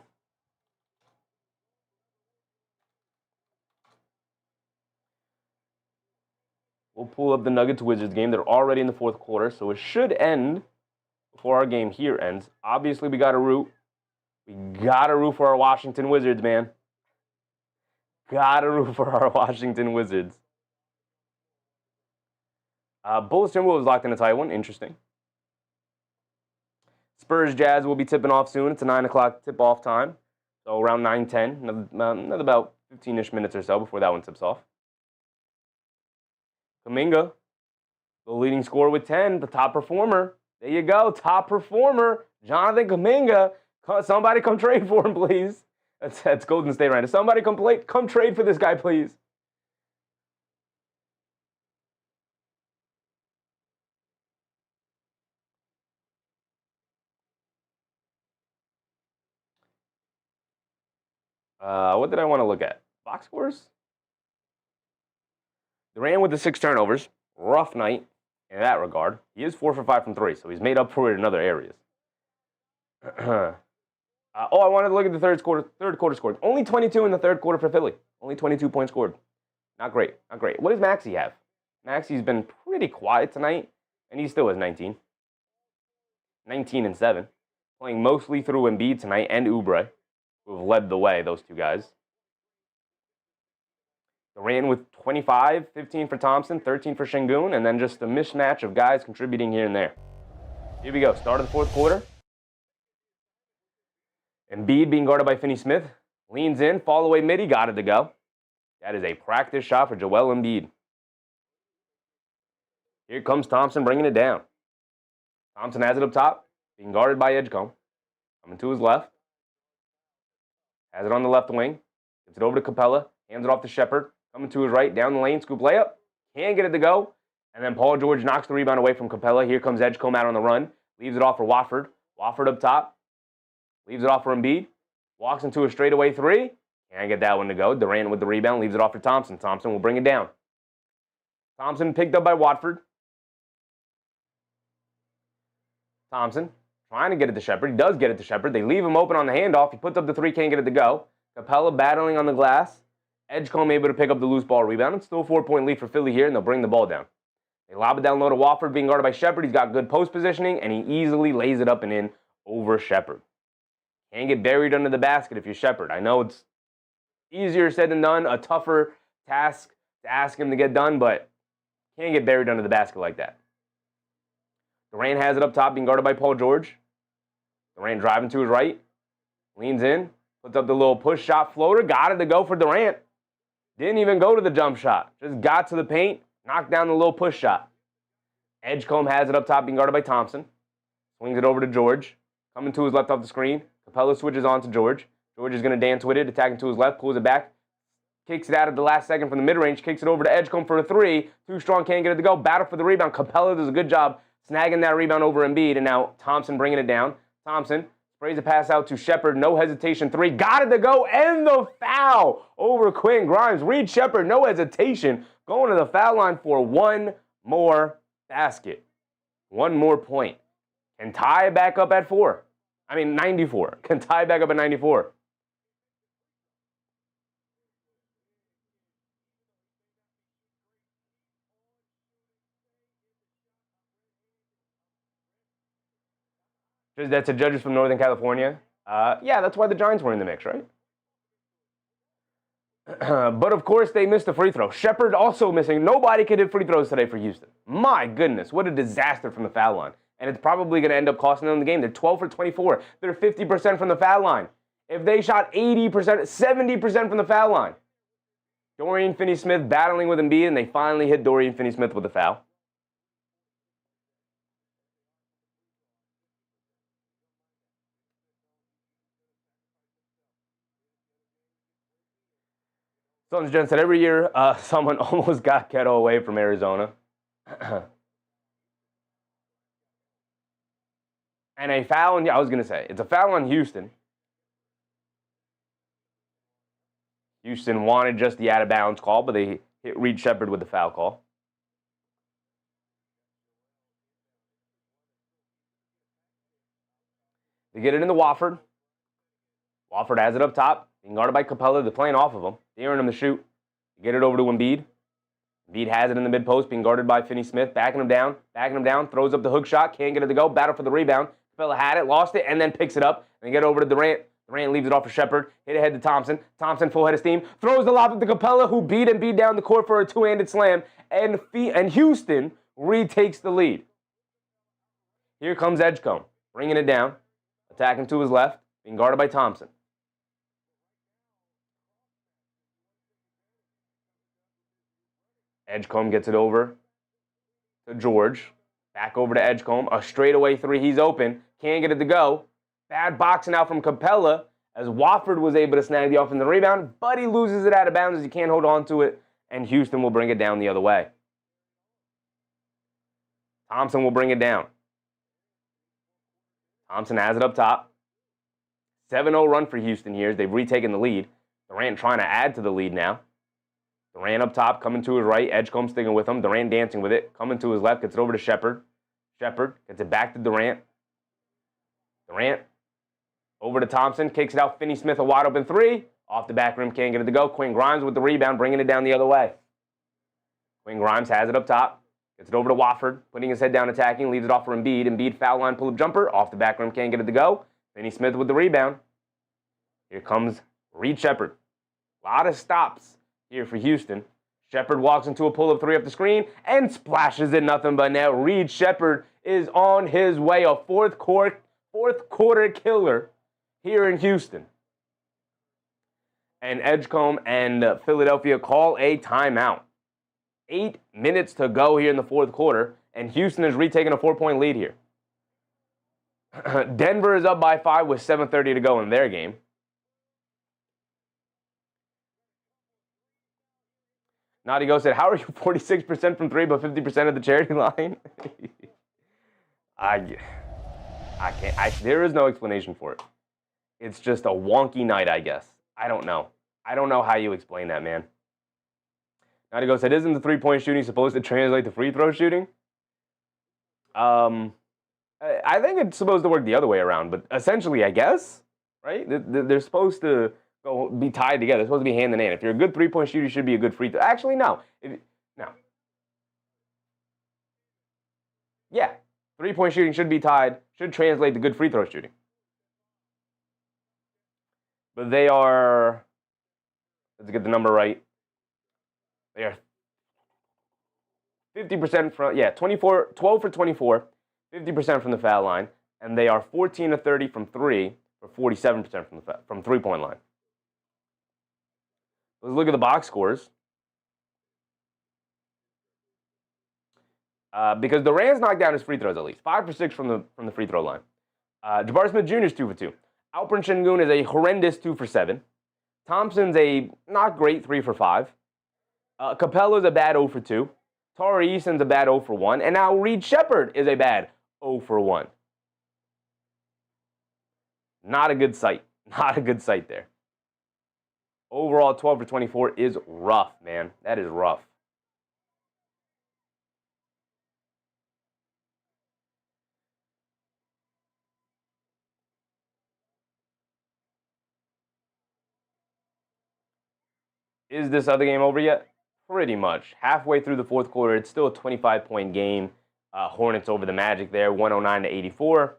We'll pull up the Nuggets-Wizards game. They're already in the fourth quarter, so it should end before our game here ends. Obviously, we got to root. We got to root for our Washington Wizards, man. Got to root for our Washington Wizards. Bulls Timberwolves locked in a tight one. Interesting. Spurs Jazz will be tipping off soon. It's a 9 o'clock tip-off time. So around 9:10. Another about 15-ish minutes or so before that one tips off. Kuminga, the leading scorer with 10, the top performer. There you go, top performer. Jonathan Kuminga. Somebody come trade for him, please. That's Golden State right now. Somebody come trade for this guy, please. What did I want to look at? Box scores? Durant with the 6 turnovers. Rough night in that regard. He is 4 for 5 from 3, so he's made up for it in other areas. I wanted to look at the third quarter scored. Only 22 in the third quarter for Philly. Only 22 points scored. Not great. Not great. What does Maxey have? Maxey's been pretty quiet tonight, and he still has 19. 19 and 7. Playing mostly through Embiid tonight and Oubre, who have led the way, those two guys. Durant with 25, 15 for Thompson, 13 for Şengün, and then just a mismatch of guys contributing here and there. Here we go. Start of the fourth quarter. Embiid being guarded by Finney-Smith. Leans in, fall away mid, he got it to go. That is a practice shot for Joel Embiid. Here comes Thompson bringing it down. Thompson has it up top, being guarded by Edgecombe. Coming to his left. Has it on the left wing. Gets it over to Capella. Hands it off to Shepherd. Coming to his right, down the lane, scoop layup. Can't get it to go. And then Paul George knocks the rebound away from Capella. Here comes Edgecombe out on the run. Leaves it off for Watford. Watford up top. Leaves it off for Embiid. Walks into a straightaway 3. Can't get that one to go. Durant with the rebound. Leaves it off for Thompson. Thompson will bring it down. Thompson picked up by Watford. Thompson trying to get it to Shepherd. He does get it to Shepherd. They leave him open on the handoff. He puts up the 3. Can't get it to go. Capella battling on the glass. Edgecombe able to pick up the loose ball rebound. It's still a 4-point lead for Philly here, and they'll bring the ball down. They lob it down low to Watford, being guarded by Shepherd. He's got good post positioning, and he easily lays it up and in over Shepherd. Can't get buried under the basket if you're Shepherd. I know it's easier said than done, a tougher task to ask him to get done, but can't get buried under the basket like that. Durant has it up top, being guarded by Paul George. Durant driving to his right. Leans in. Puts up the little push shot floater. Got it to go for Durant. Didn't even go to the jump shot. Just got to the paint. Knocked down the little push shot. Edgecombe has it up top, being guarded by Thompson. Swings it over to George. Coming to his left off the screen. Capella switches on to George. George is going to dance with it. Attacking to his left. Pulls it back. kicks it out at the last second from the mid-range, kicks it over to Edgecombe for a three. Too strong, can't get it to go. Battle for the rebound. Capella does a good job snagging that rebound over Embiid, and now Thompson bringing it down. Thompson sprays a pass out to Shepherd. No hesitation. Three. Got it to go. And the foul over Quinn Grimes. Reed Shepherd, no hesitation. Going to the foul line for one more basket. One more point. Can tie back up at 94. Can tie back up at 94. That's a judges from Northern California. Yeah, that's why the Giants were in the mix, right? But of course, they missed a free throw. Shepherd also missing. Nobody could hit free throws today for Houston. My goodness, what a disaster from the foul line. And it's probably going to end up costing them the game. They're 12 for 24. They're 50% from the foul line. If they shot 80%, 70% from the foul line. Dorian Finney-Smith battling with Embiid, and they finally hit Dorian Finney-Smith with a foul. Sons Jen said every year someone almost got Keto away from Arizona. And a foul, and yeah, I was going to say, it's a foul on Houston. Houston wanted just the out-of-bounds call, but they hit Reed Shepherd with the foul call. They get it into Wofford. Wofford has it up top. Being guarded by Capella. They're playing off of him. Daring him to shoot. Get it over to Embiid. Embiid has it in the mid-post, being guarded by Finney-Smith. Backing him down. Throws up the hook shot. Can't get it to go. Battle for the rebound. Capella had it, lost it, and then picks it up. And get over to Durant. Durant leaves it off for Shepherd. Hit ahead to Thompson. Thompson, full head of steam. Throws the lob up to Capella, who beat Embiid down the court for a two-handed slam. And Houston retakes the lead. Here comes Edgecombe. Bringing it down. Attacking to his left. Being guarded by Thompson. Edgecombe gets it over to George. Back over to Edgecombe. A straightaway three. He's open. Can't get it to go. Bad boxing out from Capella as Wofford was able to snag the offensive rebound, but he loses it out of bounds as he can't hold on to it, and Houston will bring it down the other way. Thompson will bring it down. Thompson has it up top. 7-0 run for Houston here as they've retaken the lead. Durant trying to add to the lead now. Durant up top, coming to his right. Edgecombe sticking with him. Durant dancing with it. Coming to his left, gets it over to Shepherd. Shepherd gets it back to Durant. Durant over to Thompson. Kicks it out. Finney-Smith, a wide open three. Off the back rim, can't get it to go. Quinn Grimes with the rebound, bringing it down the other way. Quinn Grimes has it up top. Gets it over to Wofford, putting his head down attacking. Leaves it off for Embiid. Embiid foul line pull-up jumper. Off the back rim, can't get it to go. Finney-Smith with the rebound. Here comes Reed Shepherd. A lot of stops here for Houston. Shepherd walks into a pull-up three up the screen and splashes it nothing but net. Reed Shepherd is on his way. A fourth quarter killer here in Houston. And Edgecombe and Philadelphia call a timeout. 8 minutes to go here in the fourth quarter, and Houston is retaking a 4-point lead here. Denver is up by 5 with 7:30 to go in their game. Naughty Go said, how are you 46% from three but 50% of the charity line? I can't. There is no explanation for it. It's just a wonky night, I guess. I don't know. I don't know how you explain that, man. Naughty Go said, isn't the three-point shooting supposed to translate to free throw shooting? I think it's supposed to work the other way around, but essentially, I guess, right? They're supposed to be tied together. They're supposed to be hand in hand. If you're a good three-point shooter, you should be a good free throw. Actually, no. No. Yeah. Three-point shooting should be tied, should translate to good free throw shooting. But they are, let's get the number right. They are 50% from, 12 for 24, 50% from the foul line, and they are 14 to 30 from three, or 47% from three-point line. Let's look at the box scores. Because Durant's knocked down his free throws at least. 5 for 6 from the free throw line. Jabari Smith Jr. is 2 for 2. Alperen Şengün is a horrendous 2 for 7. Thompson's a not great 3 for 5. Capella's a bad 0 for 2. Tari Eason's a bad 0 for 1. And now Reed Sheppard is a bad 0 for 1. Not a good sight. Not a good sight there. Overall, 12 for 24 is rough, man. That is rough. Is this other game over yet? Pretty much. Halfway through the fourth quarter, it's still a 25-point game. Hornets over the Magic there, 109 to 84.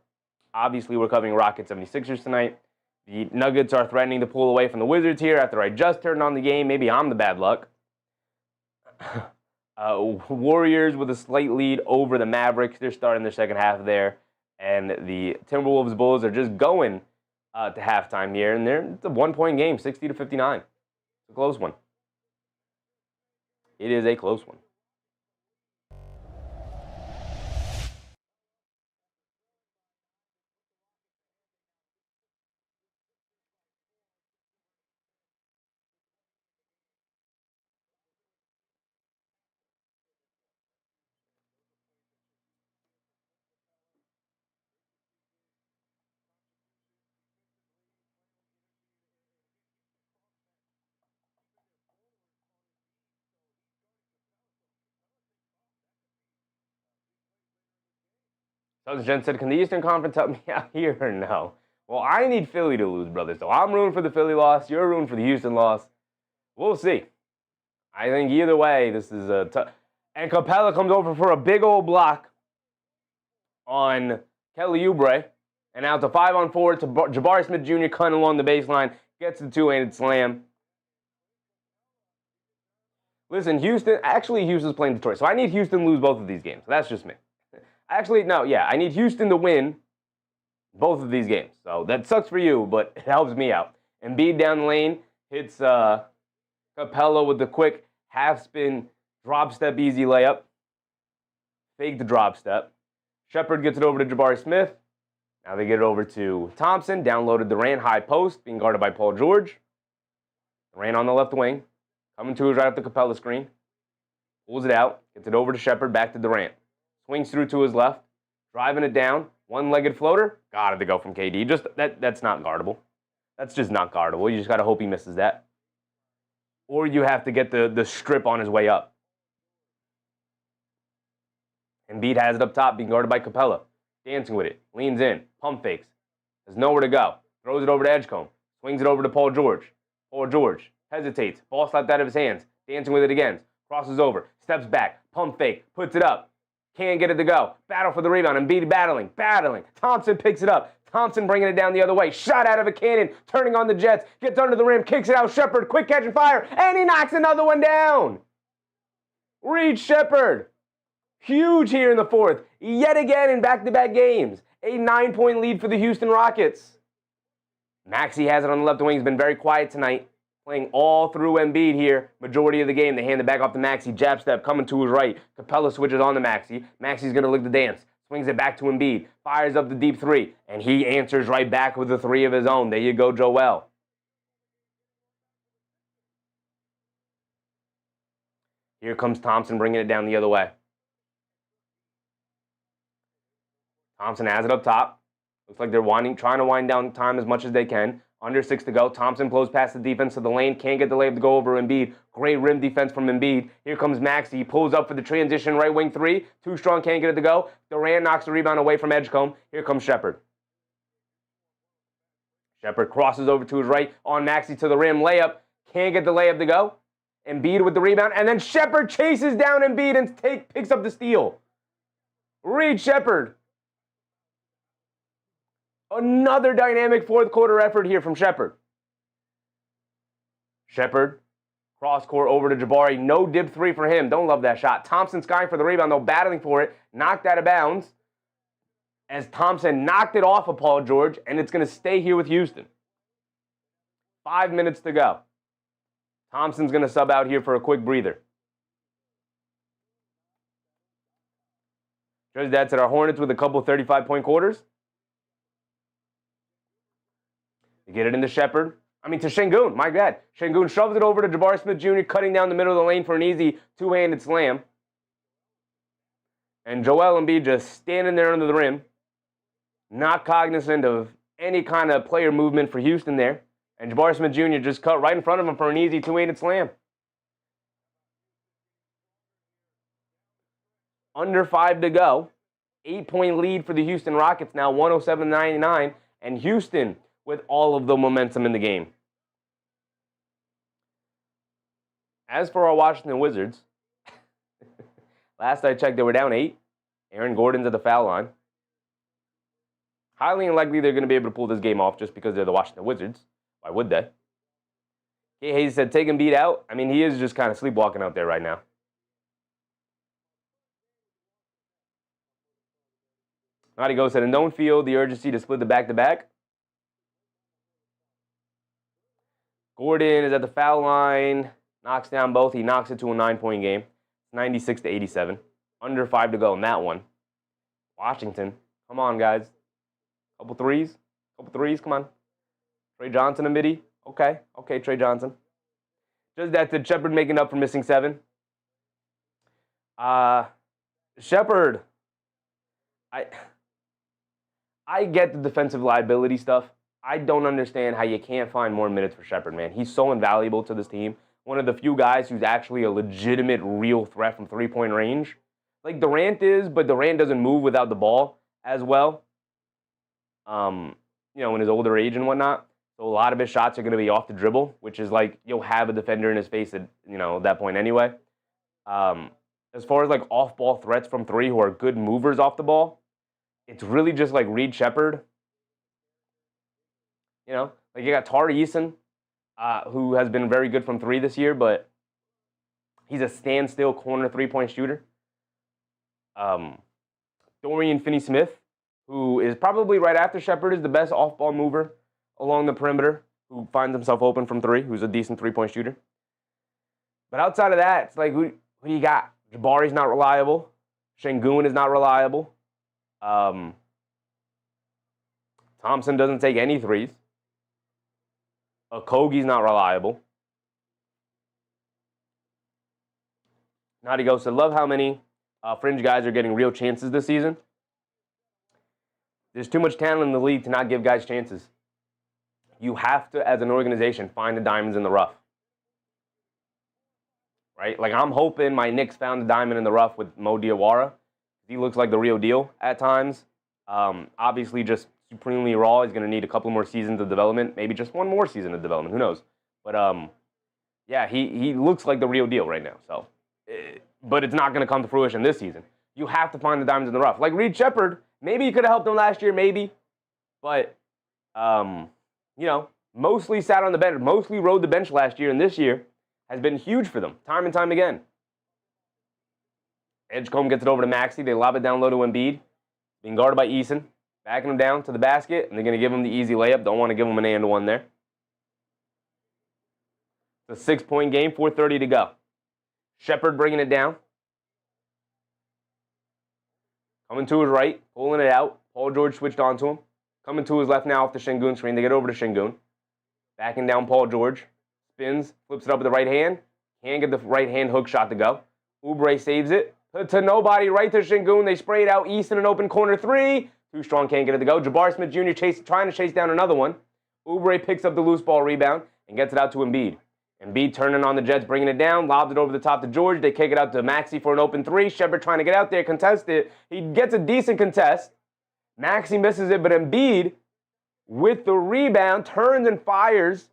Obviously, we're covering Rockets 76ers tonight. The Nuggets are threatening to pull away from the Wizards here after I just turned on the game. Maybe I'm the bad luck. Warriors with a slight lead over the Mavericks. They're starting their second half there. And the Timberwolves Bulls are just going to halftime here. And it's a one-point game, 60 to 59. It's a close one. It is a close one. Southern Jen said, can the Eastern Conference help me out here or no? Well, I need Philly to lose, brother. So I'm rooting for the Philly loss. You're rooting for the Houston loss. We'll see. I think either way, this is a tough. And Capella comes over for a big old block on Kelly Oubre. And now it's a 5-on-4 to Jabari Smith Jr. cutting along the baseline. Gets the two-handed slam. Listen, Houston's playing Detroit. So I need Houston to lose both of these games. So that's just me. Actually, no, yeah, I need Houston to win both of these games. So that sucks for you, but it helps me out. Embiid down the lane hits Capella with the quick half-spin drop-step easy layup. Fake the drop-step. Sheppard gets it over to Jabari Smith. Now they get it over to Thompson. Downloaded Durant high post, being guarded by Paul George. Durant on the left wing. Coming to his right up the Capella screen. Pulls it out. Gets it over to Sheppard, back to Durant. Swings through to his left, driving it down, one-legged floater. Got it to go from KD. Just that's not guardable. That's just not guardable. You just got to hope he misses that. Or you have to get the strip on his way up. Embiid has it up top, being guarded by Capella. Dancing with it, leans in, pump fakes. Has nowhere to go. Throws it over to Edgecombe. Swings it over to Paul George. Paul George hesitates. Ball slapped out of his hands. Dancing with it again. Crosses over. Steps back. Pump fake. Puts it up. Can't get it to go. Battle for the rebound. Embiid battling. Thompson picks it up. Thompson bringing it down the other way. Shot out of a cannon. Turning on the Jets. Gets under the rim. Kicks it out. Sheppard. Quick catch and fire. And he knocks another one down. Reed Sheppard. Huge here in the fourth. Yet again in back-to-back games. A 9-point lead for the Houston Rockets. Maxey has it on the left wing. He's been very quiet tonight. Playing all through Embiid here. Majority of the game. They hand it back off to Maxey. Jab step coming to his right. Capella switches on to Maxey. Maxey's going to lick the dance. Swings it back to Embiid. Fires up the deep three. And he answers right back with a three of his own. There you go, Joel. Here comes Thompson bringing it down the other way. Thompson has it up top. Looks like they're trying to wind down time as much as they can. Under 6 to go. Thompson blows past the defense to the lane. Can't get the layup to go over Embiid. Great rim defense from Embiid. Here comes Maxey. He pulls up for the transition right wing three. Too strong. Can't get it to go. Durant knocks the rebound away from Edgecombe. Here comes Sheppard. Sheppard crosses over to his right on Maxey to the rim. Layup. Can't get the layup to go. Embiid with the rebound. And then Sheppard chases down Embiid and picks up the steal. Reed Sheppard. Another dynamic fourth quarter effort here from Sheppard. Sheppard, cross court over to Jabari. No dip three for him. Don't love that shot. Thompson skying for the rebound, though, battling for it. Knocked out of bounds as Thompson knocked it off of Paul George, and it's going to stay here with Houston. 5 minutes to go. Thompson's going to sub out here for a quick breather. Judge Dad said our Hornets with a couple 35-point quarters. They get it into Sheppard. To Şengün, my bad. Şengün shoves it over to Jabari Smith Jr., cutting down the middle of the lane for an easy two-handed slam. And Joel Embiid just standing there under the rim, not cognizant of any kind of player movement for Houston there. And Jabari Smith Jr. just cut right in front of him for an easy two-handed slam. Under 5 to go. 8-point lead for the Houston Rockets now, 107-99. And Houston with all of the momentum in the game. As for our Washington Wizards, last I checked, they were down 8. Aaron Gordon's at the foul line. Highly unlikely they're going to be able to pull this game off just because they're the Washington Wizards. Why would they? Kay Hayes said, take Embiid out. He is just kind of sleepwalking out there right now. Naughty Go said, and don't feel the urgency to split the back-to-back. Gordon is at the foul line. Knocks down both. He knocks it to a 9-point game. 96-87. Under 5 to go in that one. Washington. Come on, guys. Couple threes, come on. Trey Johnson and Midi. Okay, Trey Johnson. Just that to Shepard making up for missing 7. Shepard. I get the defensive liability stuff. I don't understand how you can't find more minutes for Shepard, man. He's so invaluable to this team. One of the few guys who's actually a legitimate, real threat from three-point range. Like Durant is, but Durant doesn't move without the ball as well. In his older age and whatnot. So a lot of his shots are going to be off the dribble, which is like you'll have a defender in his face at, that point anyway. As far as like off-ball threats from 3 who are good movers off the ball, it's really just like Reed Shepard. You got Tari Eason, who has been very good from 3 this year, but he's a standstill corner 3-point shooter. Dorian Finney-Smith, who is probably right after Shepard, is the best off-ball mover along the perimeter, who finds himself open from 3, who's a decent 3-point shooter. But outside of that, it's like, who do you got? Jabari's not reliable. Şengün is not reliable. Thompson doesn't take any threes. Okogie's not reliable. Naughty Ghost said, love how many fringe guys are getting real chances this season. There's too much talent in the league to not give guys chances. You have to, as an organization, find the diamonds in the rough. Right? Like, I'm hoping my Knicks found a diamond in the rough with Mo Diawara. He looks like the real deal at times. Obviously, just supremely raw. He's going to need a couple more seasons of development. Maybe just one more season of development. Who knows? But, yeah, he looks like the real deal right now. So, but it's not going to come to fruition this season. You have to find the diamonds in the rough. Like Reed Shepard, maybe he could have helped him last year, maybe. But, mostly sat on the bench, mostly rode the bench last year, and this year has been huge for them, time and time again. Edgecombe gets it over to Maxey. They lob it down low to Embiid. Being guarded by Eason. Backing him down to the basket, and they're going to give him the easy layup. Don't want to give him an and-one there. It's a 6-point game, 4:30 to go. Shepard bringing it down. Coming to his right, pulling it out. Paul George switched onto him. Coming to his left now off the Şengün screen. They get over to Şengün. Backing down Paul George. Spins, flips it up with the right hand. Can't get the right hand hook shot to go. Oubre saves it. To nobody, right to Şengün. They spray it out. Easton an open corner 3. Too strong, can't get it to go. Jabari Smith Jr. trying to chase down another one. Oubre picks up the loose ball rebound and gets it out to Embiid. Embiid turning on the Jets, bringing it down, lobs it over the top to George. They kick it out to Maxey for an open 3. Shepard trying to get out there, contest it. He gets a decent contest. Maxey misses it, but Embiid, with the rebound, turns and fires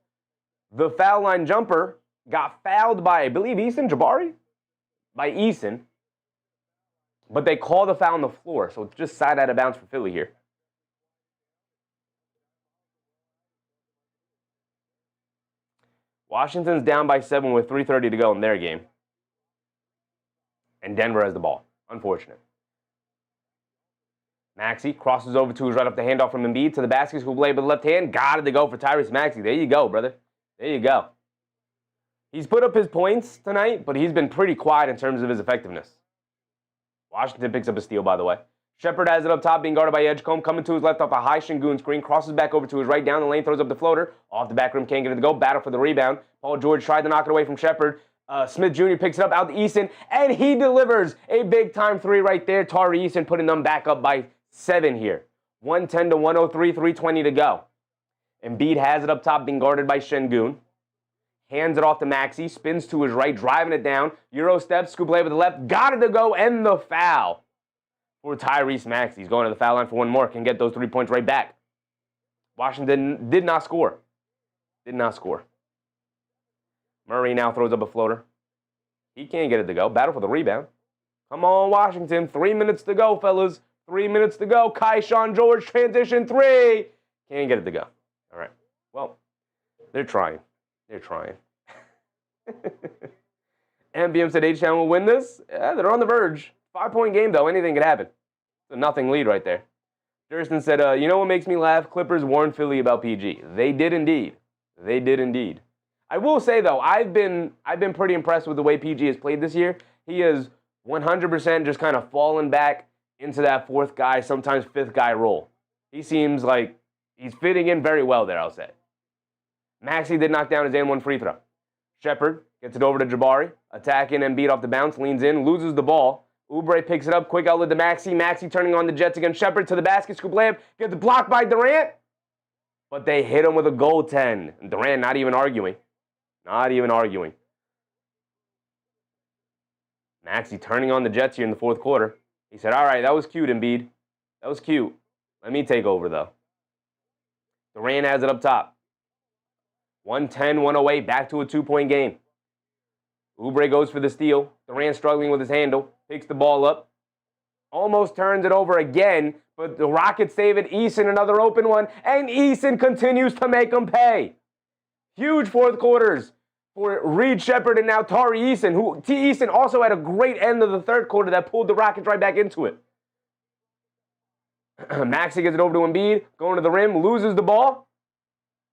the foul line jumper. Got fouled by, I believe, Jabari? By Eason. But they call the foul on the floor, so it's just side out of bounds for Philly here. Washington's down by 7 with 3:30 to go in their game. And Denver has the ball. Unfortunate. Maxey crosses over to his right off the handoff from Embiid to the basket. Who played with the left hand. Got it to go for Tyrese Maxey. There you go, brother. There you go. He's put up his points tonight, but he's been pretty quiet in terms of his effectiveness. Washington picks up a steal, by the way. Shepard has it up top, being guarded by Edgecombe. Coming to his left off a high Şengün screen. Crosses back over to his right, down the lane, throws up the floater. Off the back rim, can't get it to go. Battle for the rebound. Paul George tried to knock it away from Shepard. Smith Jr. picks it up out to Eason, and he delivers a big-time three right there. Tari Eason putting them back up by 7 here. 110 to 103, 3:20 to go. Embiid has it up top, being guarded by Şengün. Hands it off to Maxey, spins to his right, driving it down. Euro steps, scoop lay with the left, got it to go, and the foul for Tyrese Maxey. He's going to the foul line for one more, can get those 3 points right back. Washington did not score. Did not score. Murray now throws up a floater. He can't get it to go. Battle for the rebound. Come on, Washington. 3 minutes to go, fellas. 3 minutes to go. Sean George, transition three. Can't get it to go. All right. Well, they're trying. They're trying. MBM said H-Town will win this. Yeah, they're on the verge. 5-point game, though. Anything could happen. It's a nothing lead right there. Durston said, you know what makes me laugh? Clippers warned Philly about PG. They did indeed. They did indeed. I will say, though, I've been pretty impressed with the way PG has played this year. He is 100% just kind of fallen back into that fourth guy, sometimes fifth guy role. He seems like he's fitting in very well there, I'll say. Maxey did knock down his and one free throw. Shepard gets it over to Jabari. Attacking Embiid off the bounce, leans in, loses the ball. Oubre picks it up, quick outlet to Maxey. Maxey turning on the Jets against Shepard to the basket, scoop layup, gets blocked by Durant. But they hit him with a goaltend. And Durant not even arguing. Not even arguing. Maxey turning on the Jets here in the fourth quarter. He said, all right, that was cute, Embiid. That was cute. Let me take over, though. Durant has it up top. 110, 108, back to a 2-point game. Oubre goes for the steal. Durant struggling with his handle. Picks the ball up. Almost turns it over again, but the Rockets save it. Eason, another open one, and Eason continues to make them pay. Huge fourth quarters for Reed Shepard and now Tari Eason, who Eason also had a great end of the third quarter that pulled the Rockets right back into it. Maxey gets it over to Embiid, going to the rim, loses the ball,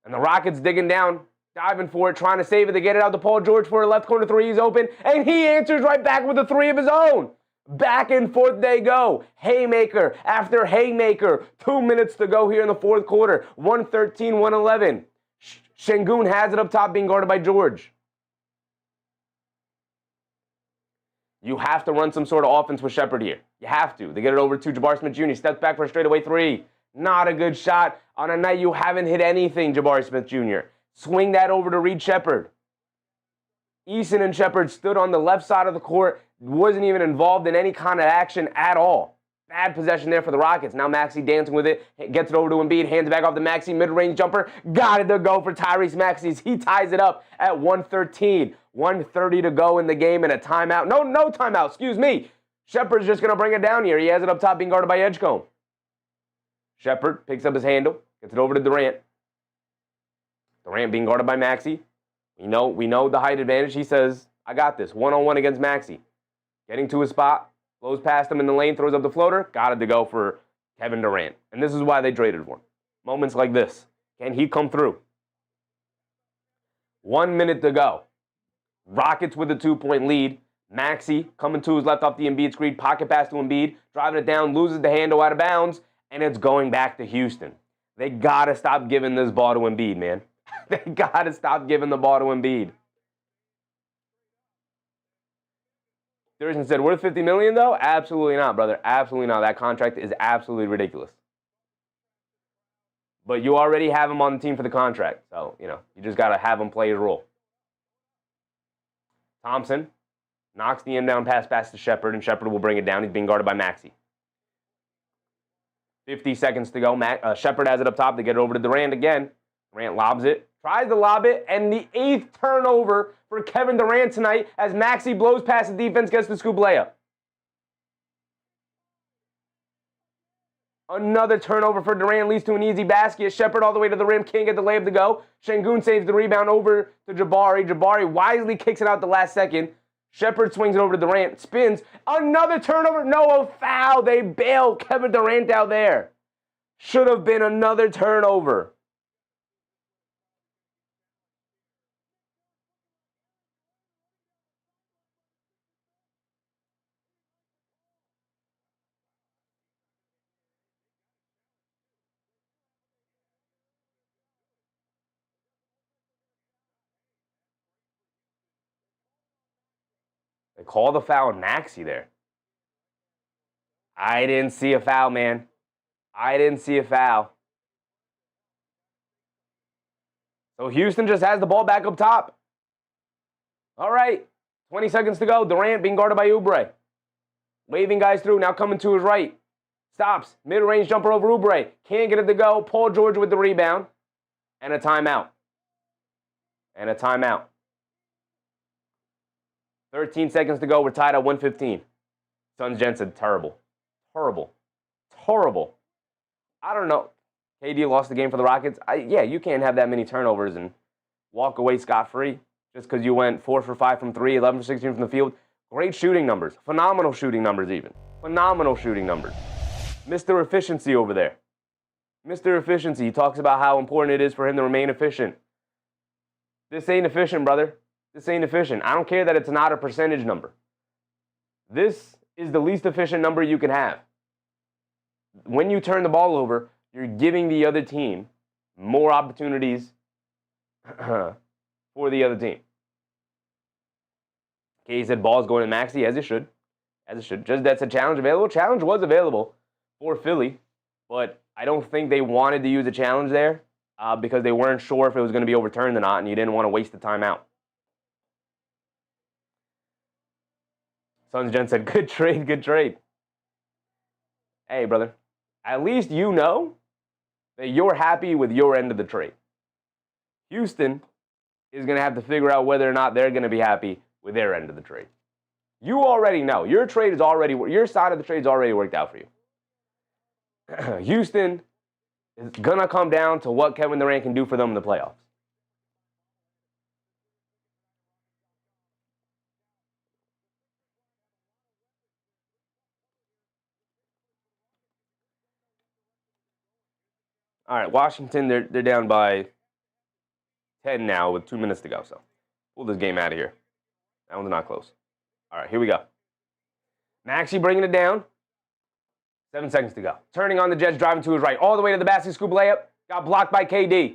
and the Rockets digging down, diving for it, trying to save it. They get it out to Paul George for a left corner three. He's open, and he answers right back with a three of his own. Back and forth they go. Haymaker after haymaker. 2 minutes to go here in the fourth quarter. 113, 111. Şengün has it up top, being guarded by George. You have to run some sort of offense with Shepard here. You have to. They get it over to Jabari Smith Jr. Steps back for a straightaway three. Not a good shot on a night you haven't hit anything, Jabari Smith Jr. Swing that over to Reed Shepard. Eason and Shepard stood on the left side of the court, wasn't even involved in any kind of action at all. Bad possession there for the Rockets. Now Maxey dancing with it, gets it over to Embiid, hands it back off to Maxey, mid-range jumper, got it to go for Tyrese Maxey. He ties it up at 113. 1:30 to go in the game and a timeout. No timeout, excuse me. Shepard's just going to bring it down here. He has it up top, being guarded by Edgecombe. Shepard picks up his handle, gets it over to Durant. Durant being guarded by Maxey. We know the height advantage. He says, I got this. One-on-one against Maxey. Getting to his spot, flows past him in the lane, throws up the floater, got it to go for Kevin Durant. And this is why they traded for him. Moments like this. Can he come through? 1 minute to go. Rockets with a 2-point lead. Maxey coming to his left off the Embiid screen, pocket pass to Embiid, driving it down, loses the handle out of bounds, and it's going back to Houston. They got to stop giving this ball to Embiid, man. They got to stop giving the ball to Embiid. Thurston said, worth $50 million, though? Absolutely not, brother. Absolutely not. That contract is absolutely ridiculous. But you already have him on the team for the contract. So, you just got to have him play his role. Thompson knocks the inbound pass to Shepard, and Shepard will bring it down. He's being guarded by Maxey. 50 seconds to go. Shepard has it up top. They get it over to Durant again. Durant lobs it, tries to lob it, and the 8th turnover for Kevin Durant tonight as Maxey blows past the defense, gets the scoop layup. Another turnover for Durant leads to an easy basket. Shepard all the way to the rim, can't get the layup to go. Şengün saves the rebound over to Jabari. Jabari wisely kicks it out the last second. Shepard swings it over to Durant, spins. Another turnover, no, a foul. They bail Kevin Durant out there. Should have been another turnover. call the foul on Maxey there. I didn't see a foul, man. I didn't see a foul. So Houston just has the ball back up top. All right, 20 seconds to go. Durant being guarded by Oubre. Waving guys through, now coming to his right. Stops, mid-range jumper over Oubre. Can't get it to go. Paul George with the rebound. And a timeout. 13 seconds to go. We're tied at 115. Suns Jensen, terrible. Horrible. I don't know. KD lost the game for the Rockets. Yeah, you can't have that many turnovers and walk away scot-free just because you went 4 for 5 from 3, 11 for 16 from the field. Great shooting numbers. Phenomenal shooting numbers even. Phenomenal shooting numbers. Mr. Efficiency over there. Mr. Efficiency. He talks about how important it is for him to remain efficient. This ain't efficient, brother. This ain't efficient. I don't care that it's not a percentage number. This is the least efficient number you can have. When you turn the ball over, you're giving the other team more opportunities for the other team. Okay, he said ball's going to Maxey, as it should. Just that's a challenge available. Challenge was available for Philly, but I don't think they wanted to use a challenge there because they weren't sure if it was going to be overturned or not, and you didn't want to waste the timeout. Suns Gen said, good trade. Hey, brother, at least you know that you're happy with your end of the trade. Houston is going to have to figure out whether or not they're going to be happy with their end of the trade. You already know. Your side of the trade is already worked out for you. Houston is going to come down to what Kevin Durant can do for them in the playoffs. All right, Washington, they're down by 10 now with 2 minutes to go. So pull this game out of here. That one's not close. All right, here we go. Maxey bringing it down. 7 seconds to go. Turning on the Jets, driving to his right. All the way to the basket, scoop layup. Got blocked by KD.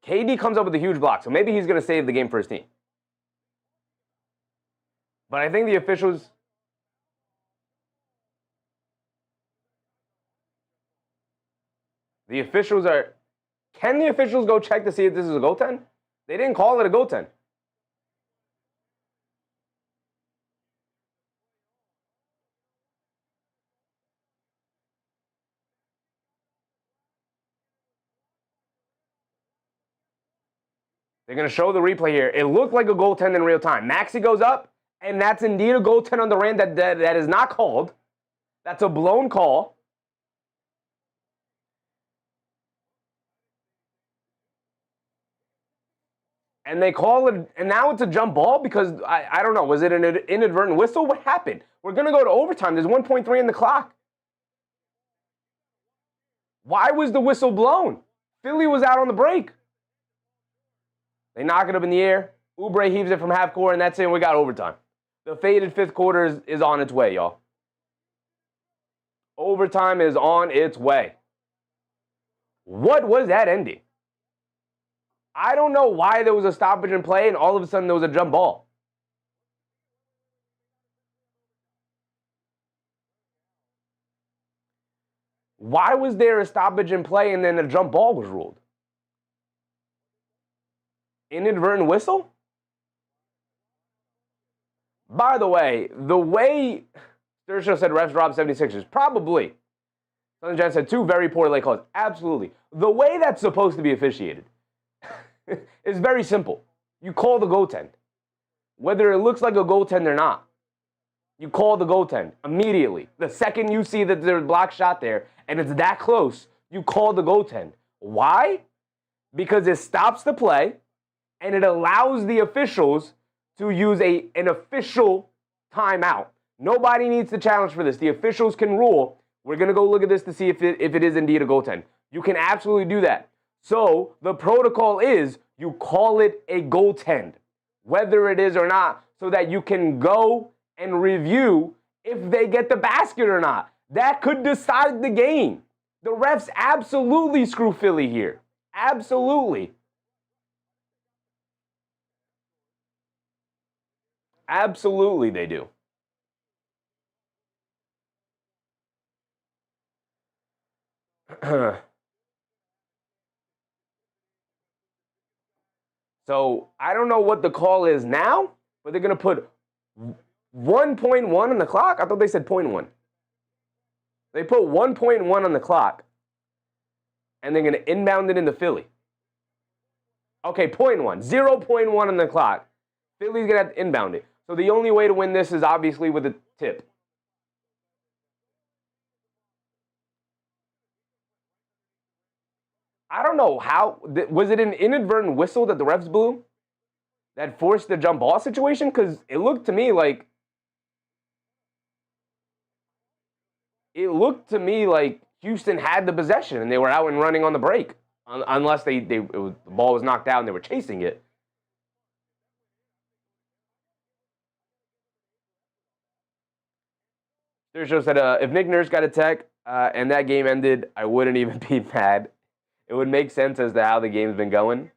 KD comes up with a huge block, so maybe he's going to save the game for his team. But I think the officials... Can the officials go check to see if this is a goaltend? They didn't call it a goaltend. They're going to show the replay here. It looked like a goaltend in real time. Maxey goes up, and that's indeed a goaltend on Durant that is not called. That's a blown call. And they call it, and now it's a jump ball because, I don't know, was it an inadvertent whistle? What happened? We're going to go to overtime. There's 1.3 in the clock. Why was the whistle blown? Philly was out on the break. They knock it up in the air. Oubre heaves it from half court, and that's it. We got overtime. The faded fifth quarter is on its way, y'all. Overtime is on its way. What was that ending? I don't know why there was a stoppage in play, and all of a sudden there was a jump ball. Why was there a stoppage in play and then a jump ball was ruled? Inadvertent whistle? By the way Sturgill said refs dropped 76ers. Probably. Sunshine said 2 very poor late calls. Absolutely. The way that's supposed to be officiated is very simple. You call the goaltend. Whether it looks like a goaltend or not. You call the goaltend immediately. The second you see that there's a block shot there and it's that close, you call the goaltend. Why? Because it stops the play and it allows the officials to use an official timeout. Nobody needs to challenge for this. The officials can rule. We're going to go look at this to see if it is indeed a goaltend. You can absolutely do that. So the protocol is you call it a goaltend, whether it is or not, so that you can go and review if they get the basket or not. That could decide the game. The refs absolutely screw Philly here. Absolutely. Absolutely they do. So I don't know what the call is now, but they're going to put 1.1 on the clock. I thought they said 0.1. They put 1.1 on the clock, and they're going to inbound it into Philly. Okay, 0.1. 0.1 on the clock. Philly's going to have to inbound it. So the only way to win this is obviously with a tip. I don't know how. Was it an inadvertent whistle that the refs blew that forced the jump ball situation? Because it looked to me like Houston had the possession and they were out and running on the break, unless the ball was knocked out and they were chasing it. Sergio said, if Nick Nurse got a tech and that game ended, I wouldn't even be mad. It would make sense as to how the game's been going.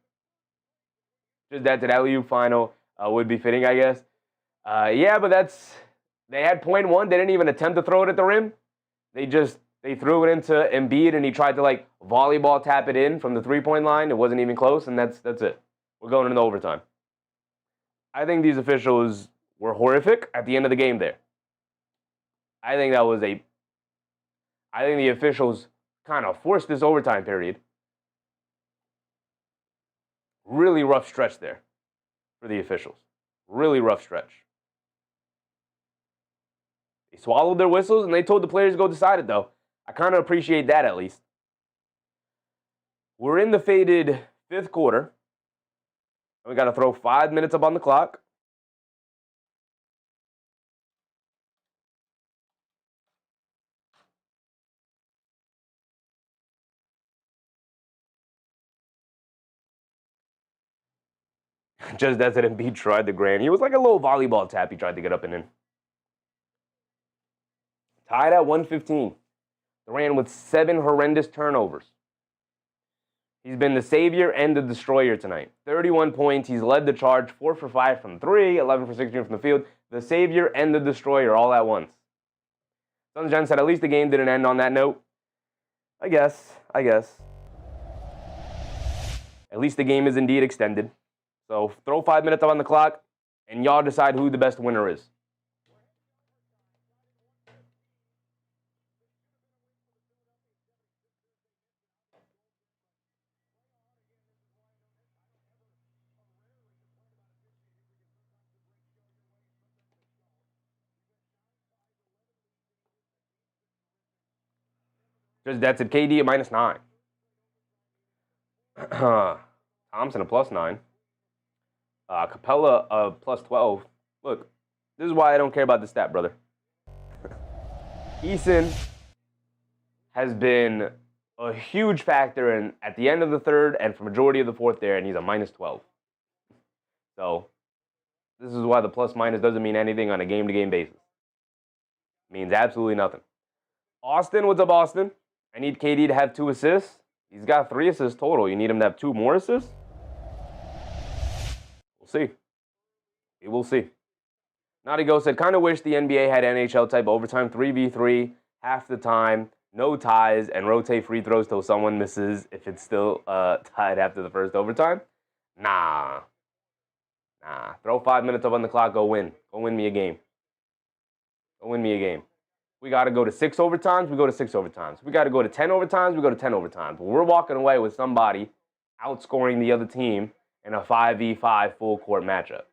Just that alley-oop final would be fitting, I guess. Yeah, but they had 0.1. They didn't even attempt to throw it at the rim. They threw it into Embiid, and he tried to like volleyball tap it in from the three-point line. It wasn't even close, and that's it. We're going into overtime. I think these officials were horrific at the end of the game there. I think the officials kind of forced this overtime period. Really rough stretch there for the officials. Really rough stretch. They swallowed their whistles and they told the players to go decide it, though. I kind of appreciate that at least. We're in the faded fifth quarter. We got to throw 5 minutes up on the clock. Just as it Embiid tried the grand. He was like a little volleyball tap he tried to get up and in. Tied at 115. Durant with 7 horrendous turnovers. He's been the savior and the destroyer tonight. 31 points. He's led the charge. 4 for 5 from 3. 11 for 16 from the field. The savior and the destroyer all at once. Sunshine said at least the game didn't end on that note. I guess. At least the game is indeed extended. So throw 5 minutes up on the clock, and y'all decide who the best winner is. Just that's at KD at -9. Thompson a +9. Capella +12. Look, this is why I don't care about the stat, brother. Eason has been a huge factor at the end of the third and for majority of the fourth there, and he's a -12. So this is why the plus-minus doesn't mean anything on a game-to-game basis. It means absolutely nothing. Austin, what's up, Austin? I need KD to have 2 assists. He's got 3 assists total. You need him to have 2 more assists? We'll see. We will see. Naughty Go said, kind of wish the NBA had NHL-type overtime, 3v3, half the time, no ties, and rotate free throws till someone misses if it's still tied after the first overtime. Nah. Throw 5 minutes up on the clock, go win. Go win me a game. We got to go to 6 overtimes, we go to 6 overtimes. We got to go to 10 overtimes, we go to 10 overtimes. But we're walking away with somebody outscoring the other team in a 5v5 full court matchup.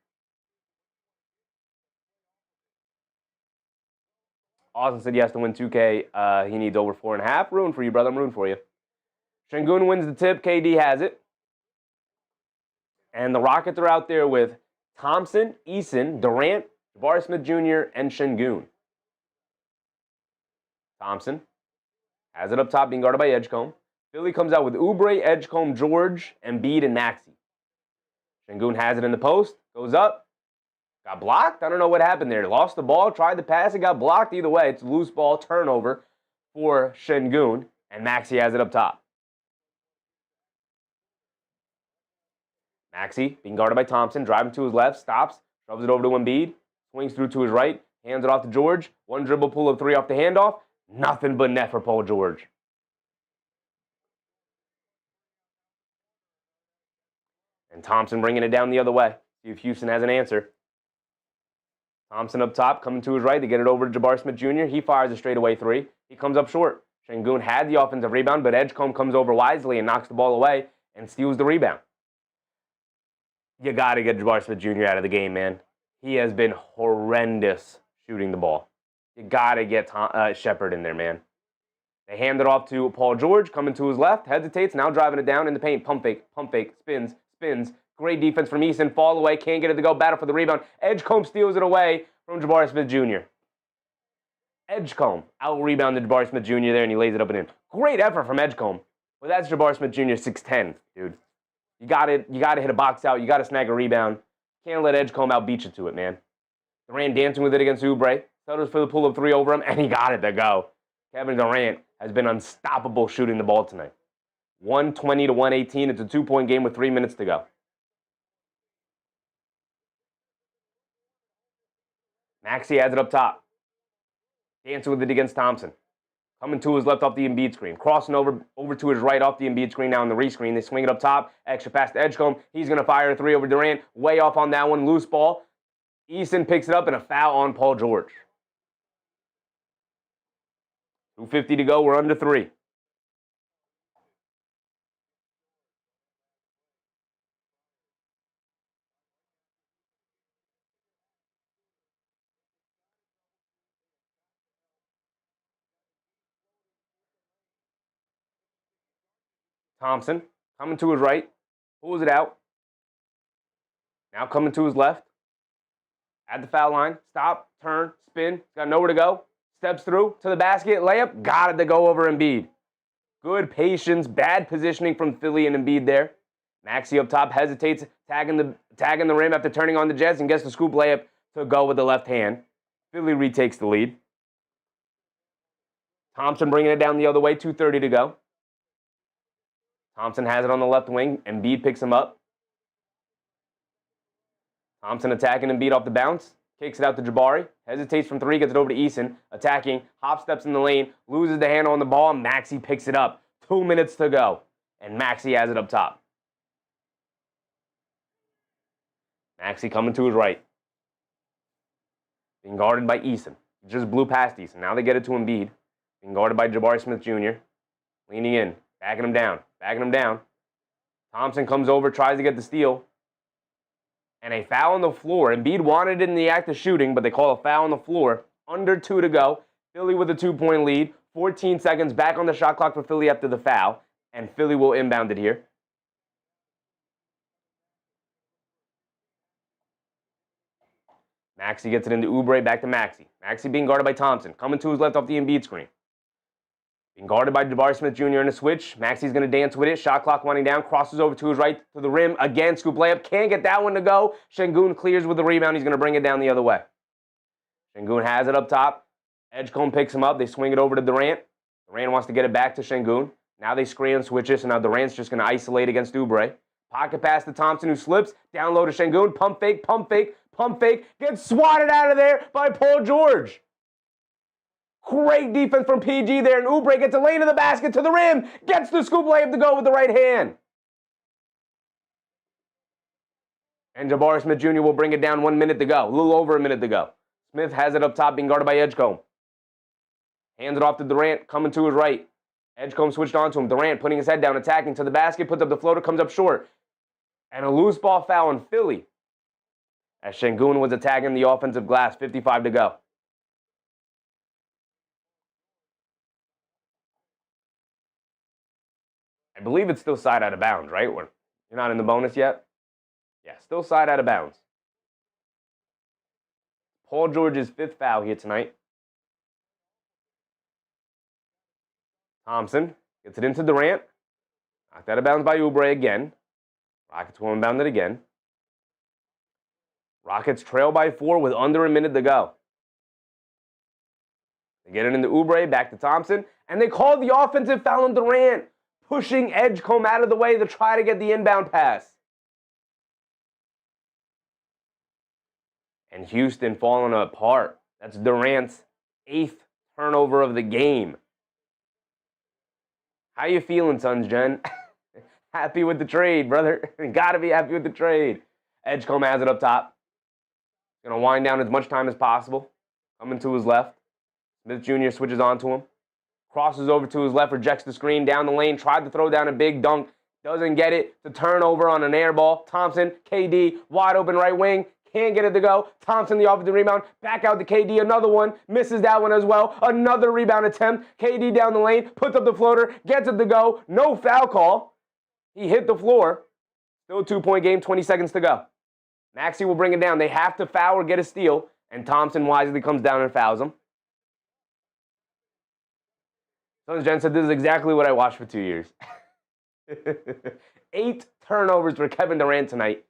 Austin said he has to win 2K. He needs over 4.5. Rooting for you, brother. I'm rooting for you. Şengün wins the tip. KD has it. And the Rockets are out there with Thompson, Eason, Durant, Jabari Smith Jr., and Şengün. Thompson has it up top, being guarded by Edgecombe. Philly comes out with Oubre, Edgecombe, George, Embiid, and Maxey. Şengün has it in the post, goes up, Got blocked? I don't know what happened there. Lost the ball, tried to pass, it got blocked. Either way, it's a loose ball turnover for Şengün, and Maxey has it up top. Maxey being guarded by Thompson, driving to his left, stops, shoves it over to Embiid, swings through to his right, hands it off to George. One dribble pull of three off the handoff. Nothing but net for Paul George. And Thompson bringing it down the other way. See if Houston has an answer. Thompson up top, coming to his right. They get it over to Jabari Smith Jr. He fires a straightaway three. He comes up short. Şengün had the offensive rebound, but Edgecombe comes over wisely and knocks the ball away and steals the rebound. You got to get Jabari Smith Jr. out of the game, man. He has been horrendous shooting the ball. You got to get Shepard in there, man. They hand it off to Paul George, coming to his left, hesitates, now driving it down in the paint. Pump fake, spins. Great defense from Easton, fall away, can't get it to go, battle for the rebound. Edgecombe steals it away from Jabari Smith Jr. Edgecombe out-rebounded Jabari Smith Jr. there, and he lays it up and in. Great effort from Edgecombe. But that's Jabari Smith Jr. 6'10", dude. You got to hit a box out. You got to snag a rebound. Can't let Edgecombe outbeat you to it, man. Durant dancing with it against Oubre. Settles for the pull-up three over him, and he got it to go. Kevin Durant has been unstoppable shooting the ball tonight. 120 to 118. It's a 2-point game with 3 minutes to go. Maxey has it up top. Dancing with it against Thompson. Coming to his left off the Embiid screen. Crossing over to his right off the Embiid screen now on the rescreen. They swing it up top. Extra pass to Edgecombe. He's going to fire a three over Durant. Way off on that one. Loose ball. Easton picks it up and a foul on Paul George. 2:50 to go. We're under 3. Thompson coming to his right, pulls it out. Now coming to his left. At the foul line, stop, turn, spin. Got nowhere to go. Steps through to the basket, layup. Got it to go over Embiid. Good patience, bad positioning from Philly and Embiid there. Maxey up top hesitates, tagging the rim after turning on the Jets and gets the scoop layup to go with the left hand. Philly retakes the lead. Thompson bringing it down the other way, 2:30 to go. Thompson has it on the left wing. Embiid picks him up. Thompson attacking Embiid off the bounce. Kicks it out to Jabari. Hesitates from three. Gets it over to Eason. Attacking. Hop steps in the lane. Loses the handle on the ball. Maxey picks it up. 2 minutes to go. And Maxey has it up top. Maxey coming to his right. Being guarded by Eason. Just blew past Eason. Now they get it to Embiid. Being guarded by Jabari Smith Jr. Leaning in. Backing him down. Thompson comes over, tries to get the steal. And a foul on the floor. Embiid wanted it in the act of shooting, but they call a foul on the floor. Under 2 to go. Philly with a 2-point lead. 14 seconds back on the shot clock for Philly after the foul. And Philly will inbound it here. Maxey gets it into Oubre, back to Maxey. Maxey being guarded by Thompson. Coming to his left off the Embiid screen. Being guarded by Jabari Smith Jr. in a switch. Maxey's going to dance with it. Shot clock winding down. Crosses over to his right to the rim. Again, scoop layup. Can't get that one to go. Şengün clears with the rebound. He's going to bring it down the other way. Şengün has it up top. Edgecombe picks him up. They swing it over to Durant. Durant wants to get it back to Şengün. Now they screen and switch it. So now Durant's just going to isolate against Oubre. Pocket pass to Thompson, who slips. Down low to Şengün. Pump fake. Gets swatted out of there by Paul George. Great defense from PG there, and Oubre gets a lane to the basket to the rim, gets the scoop layup to go with the right hand. And Jabari Smith Jr. will bring it down 1 minute to go, a little over a minute to go. Smith has it up top, being guarded by Edgecombe. Hands it off to Durant, coming to his right. Edgecombe switched on to him. Durant putting his head down, attacking to the basket, puts up the floater, comes up short. And a loose ball foul on Philly, as Şengün was attacking the offensive glass, 55 to go. I believe it's still side out of bounds, right? You're not in the bonus yet? Yeah, still side out of bounds. Paul George's 5th foul here tonight. Thompson gets it into Durant. Knocked out of bounds by Oubre again. Rockets will inbound it again. Rockets trail by 4 with under a minute to go. They get it into Oubre, back to Thompson, and they call the offensive foul on Durant, pushing Edgecombe out of the way to try to get the inbound pass. And Houston falling apart. That's Durant's 8th turnover of the game. How you feeling, Suns, Jen? Happy with the trade, brother. Gotta be happy with the trade. Edgecombe has it up top. Gonna wind down as much time as possible. Coming to his left. Smith Jr. switches onto him. Crosses over to his left, rejects the screen, down the lane, tried to throw down a big dunk. Doesn't get it. To turnover on an air ball. Thompson, KD, wide open right wing. Can't get it to go. Thompson, the offensive rebound. Back out to KD. Another one. Misses that one as well. Another rebound attempt. KD down the lane. Puts up the floater. Gets it to go. No foul call. He hit the floor. Still a 2-point game. 20 seconds to go. Maxey will bring it down. They have to foul or get a steal. And Thompson wisely comes down and fouls him. Sons Jen said this is exactly what I watched for 2 years. 8 turnovers for Kevin Durant tonight.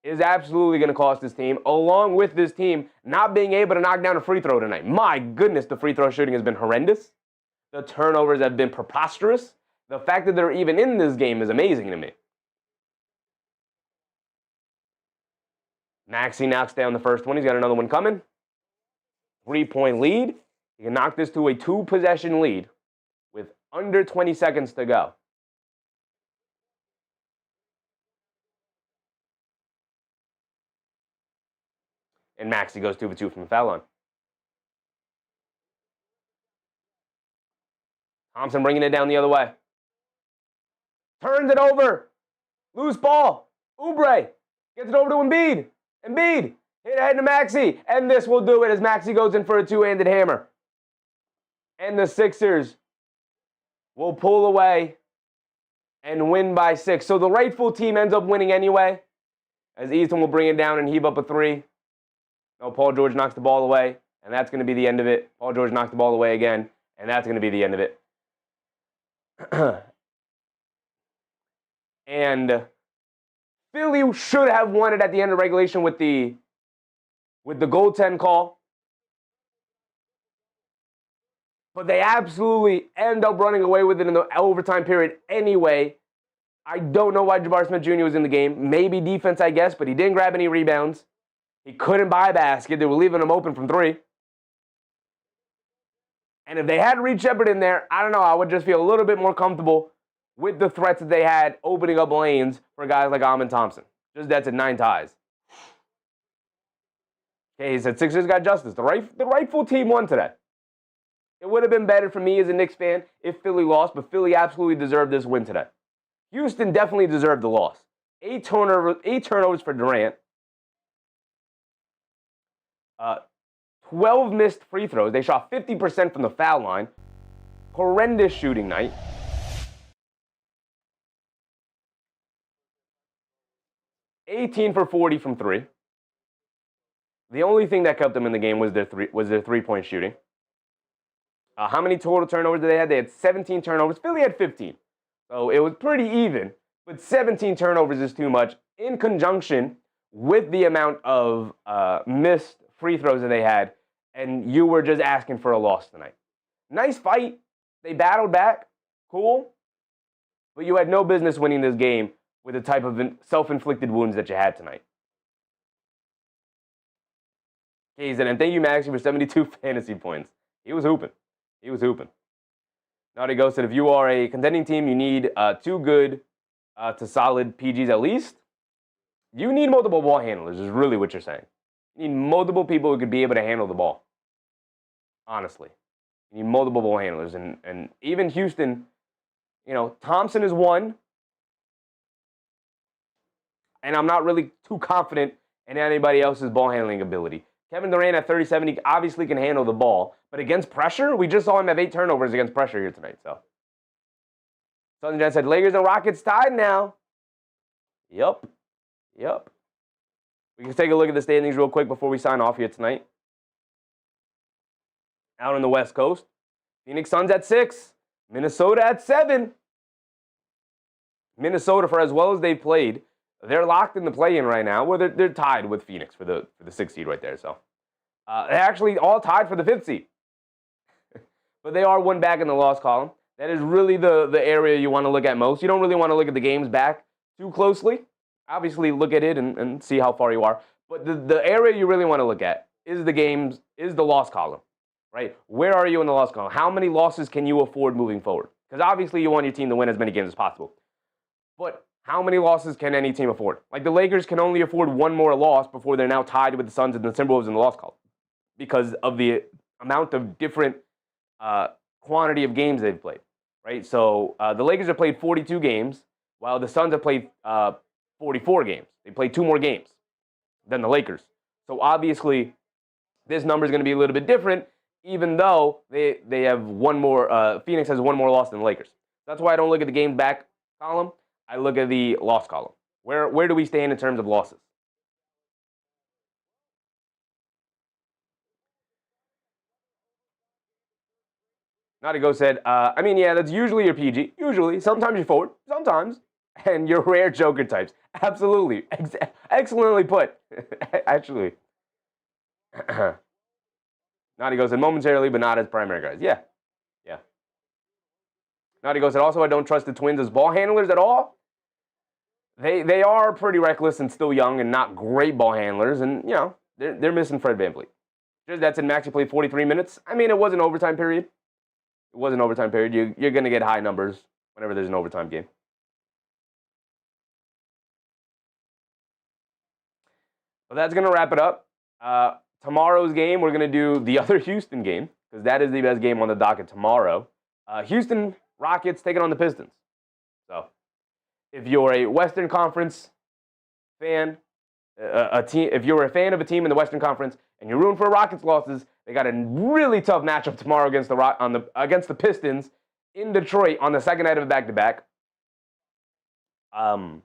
Is absolutely going to cost this team, along with this team not being able to knock down a free throw tonight. My goodness, the free throw shooting has been horrendous. The turnovers have been preposterous. The fact that they're even in this game is amazing to me. Maxey knocks down the first one. He's got another one coming. 3-point lead. He can knock this to a 2-possession lead with under 20 seconds to go. And Maxey goes 2 for 2 from the foul line. Thompson bringing it down the other way. Turns it over. Loose ball. Oubre gets it over to Embiid. Embiid hit ahead to Maxey. And this will do it as Maxey goes in for a 2-handed hammer. And the Sixers will pull away and win by 6. So the rightful team ends up winning anyway, as Easton will bring it down and heave up a 3. No, Paul George knocks the ball away, and that's going to be the end of it. Paul George knocks the ball away again, and that's going to be the end of it. And Philly should have won it at the end of regulation with the goaltend call. But they absolutely end up running away with it in the overtime period anyway. I don't know why Jabari Smith Jr. was in the game. Maybe defense, I guess, but he didn't grab any rebounds. He couldn't buy a basket. They were leaving him open from 3. And if they had Reed Shepard in there, I don't know, I would just feel a little bit more comfortable with the threats that they had opening up lanes for guys like Amon Thompson. Just that's at 9 ties. Okay, he said Sixers got justice. The rightful team won today. It would have been better for me as a Knicks fan if Philly lost, but Philly absolutely deserved this win today. Houston definitely deserved the loss. 8 turnovers for Durant. 12 missed free throws. They shot 50% from the foul line. Horrendous shooting night. $18 for 40 from 3. The only thing that kept them in the game was their 3-point shooting. How many total turnovers did they have? They had 17 turnovers. Philly had 15. So it was pretty even. But 17 turnovers is too much in conjunction with the amount of missed free throws that they had. And you were just asking for a loss tonight. Nice fight. They battled back. Cool. But you had no business winning this game with the type of self-inflicted wounds that you had tonight. Okay, and thank you, Maxey, for 72 fantasy points. He was hooping. He was hooping. Naughty Ghost said, if you are a contending team, you need 2 good to solid PGs at least. You need multiple ball handlers is really what you're saying. You need multiple people who could be able to handle the ball. Honestly. You need multiple ball handlers. And even Houston, you know, Thompson is 1. And I'm not really too confident in anybody else's ball handling ability. Kevin Durant at 37, he obviously can handle the ball. But against pressure, we just saw him have 8 turnovers against pressure here tonight. So, Southern Jet said, Lakers and Rockets tied now. Yep. We can take a look at the standings real quick before we sign off here tonight. Out on the West Coast, Phoenix Suns at 6. Minnesota at 7. Minnesota, for as well as they've played, they're locked in the play-in right now. Well, they're tied with Phoenix for the 6th seed right there. So they're actually all tied for the 5th seed. But they are one back in the loss column. That is really the area you want to look at most. You don't really want to look at the games back too closely. Obviously, look at it and see how far you are. But the area you really want to look at is the loss column, right? Where are you in the loss column? How many losses can you afford moving forward? Because obviously you want your team to win as many games as possible. But how many losses can any team afford? Like the Lakers can only afford one more loss before they're now tied with the Suns and the Timberwolves in the loss column because of the amount of different quantity of games they've played, right? So the Lakers have played 42 games, while the Suns have played 44 games. They played 2 more games than the Lakers. So obviously, this number is going to be a little bit different, even though they have one more. Phoenix has one more loss than the Lakers. That's why I don't look at the games back column. I look at the loss column. Where do we stand in terms of losses? Nadigo said, I mean, yeah, that's usually your PG. Usually. Sometimes you're forward. Sometimes. And you're rare Joker types. Absolutely. Excellently put. Actually. Nadigo said, momentarily, but not as primary guys. Yeah. Yeah. Nadigo said, also, I don't trust the Twins as ball handlers at all. They are pretty reckless and still young and not great ball handlers. And, you know, they're missing Fred VanVleet. That's in Maxey played 43 minutes. I mean, it was an overtime period. It was an overtime period. You're going to get high numbers whenever there's an overtime game. But that's going to wrap it up. Tomorrow's game, we're going to do the other Houston game, because that is the best game on the docket tomorrow. Houston Rockets taking on the Pistons. So, if you're a Western Conference fan, if you're a fan of a team in the Western Conference and you're rooting for Rockets losses, they got a really tough matchup tomorrow against the Pistons in Detroit on the second night of a back-to-back. And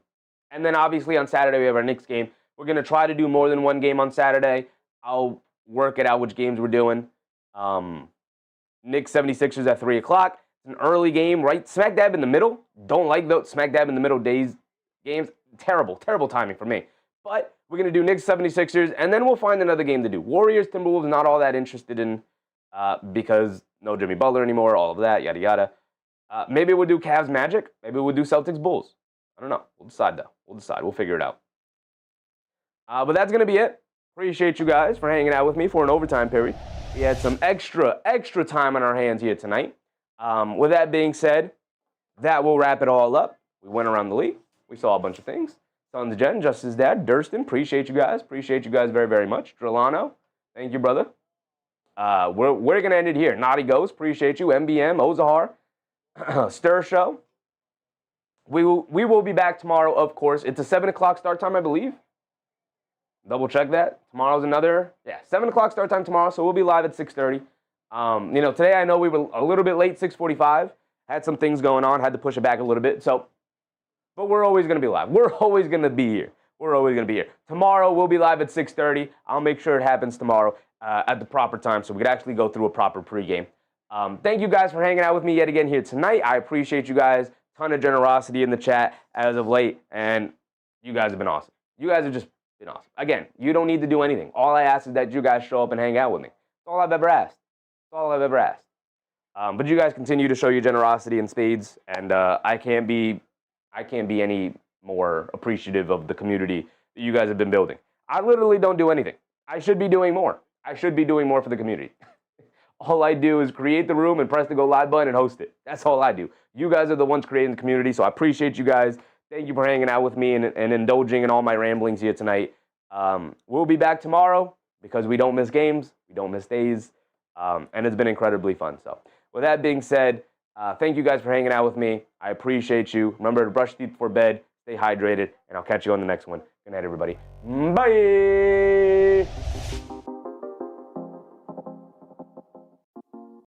then obviously on Saturday we have our Knicks game. We're going to try to do more than one game on Saturday. I'll work it out which games we're doing. Knicks 76ers at 3 o'clock. It's an early game, right smack dab in the middle. Don't like those smack dab in the middle games. Terrible timing for me. But we're going to do Knicks 76ers, and then we'll find another game to do. Warriors, Timberwolves, not all that interested in because no Jimmy Butler anymore, all of that, yada, yada. Maybe we'll do Cavs Magic. Maybe we'll do Celtics Bulls. I don't know. We'll decide, though. We'll decide. We'll figure it out. But that's going to be it. Appreciate you guys for hanging out with me for an overtime period. We had some extra time on our hands here tonight. With that being said, that will wrap it all up. We went around the league. We saw a bunch of things. Sons of Jen, Justice's dad, Durston, appreciate you guys. Appreciate you guys very, very much. Drillano, thank you, brother. We're going to end it here. Naughty Ghost, appreciate you. MBM, Ozahar, Stir Show. We will be back tomorrow, of course. It's a 7 o'clock start time, I believe. Double check that. Tomorrow's 7 o'clock start time tomorrow, so we'll be live at 6:30. Today I know we were a little bit late, 6:45. Had some things going on, had to push it back a little bit. But we're always going to be live. We're always going to be here. Tomorrow we'll be live at 6:30. I'll make sure it happens tomorrow at the proper time so we could actually go through a proper pregame. Thank you guys for hanging out with me yet again here tonight. I appreciate you guys. Ton of generosity in the chat as of late, and you guys have been awesome. You guys have just been awesome. Again, you don't need to do anything. All I ask is that you guys show up and hang out with me. That's all I've ever asked. But you guys continue to show your generosity in spades, and I can't be any more appreciative of the community that you guys have been building. I literally don't do anything. I should be doing more. I should be doing more for the community. All I do is create the room and press the go live button and host it. That's all I do. You guys are the ones creating the community, so I appreciate you guys. Thank you for hanging out with me and indulging in all my ramblings here tonight. We'll be back tomorrow because we don't miss games. We don't miss days. And it's been incredibly fun. So with that being said, thank you guys for hanging out with me. I appreciate you. Remember to brush teeth before bed, stay hydrated, and I'll catch you on the next one. Good night, everybody. Bye.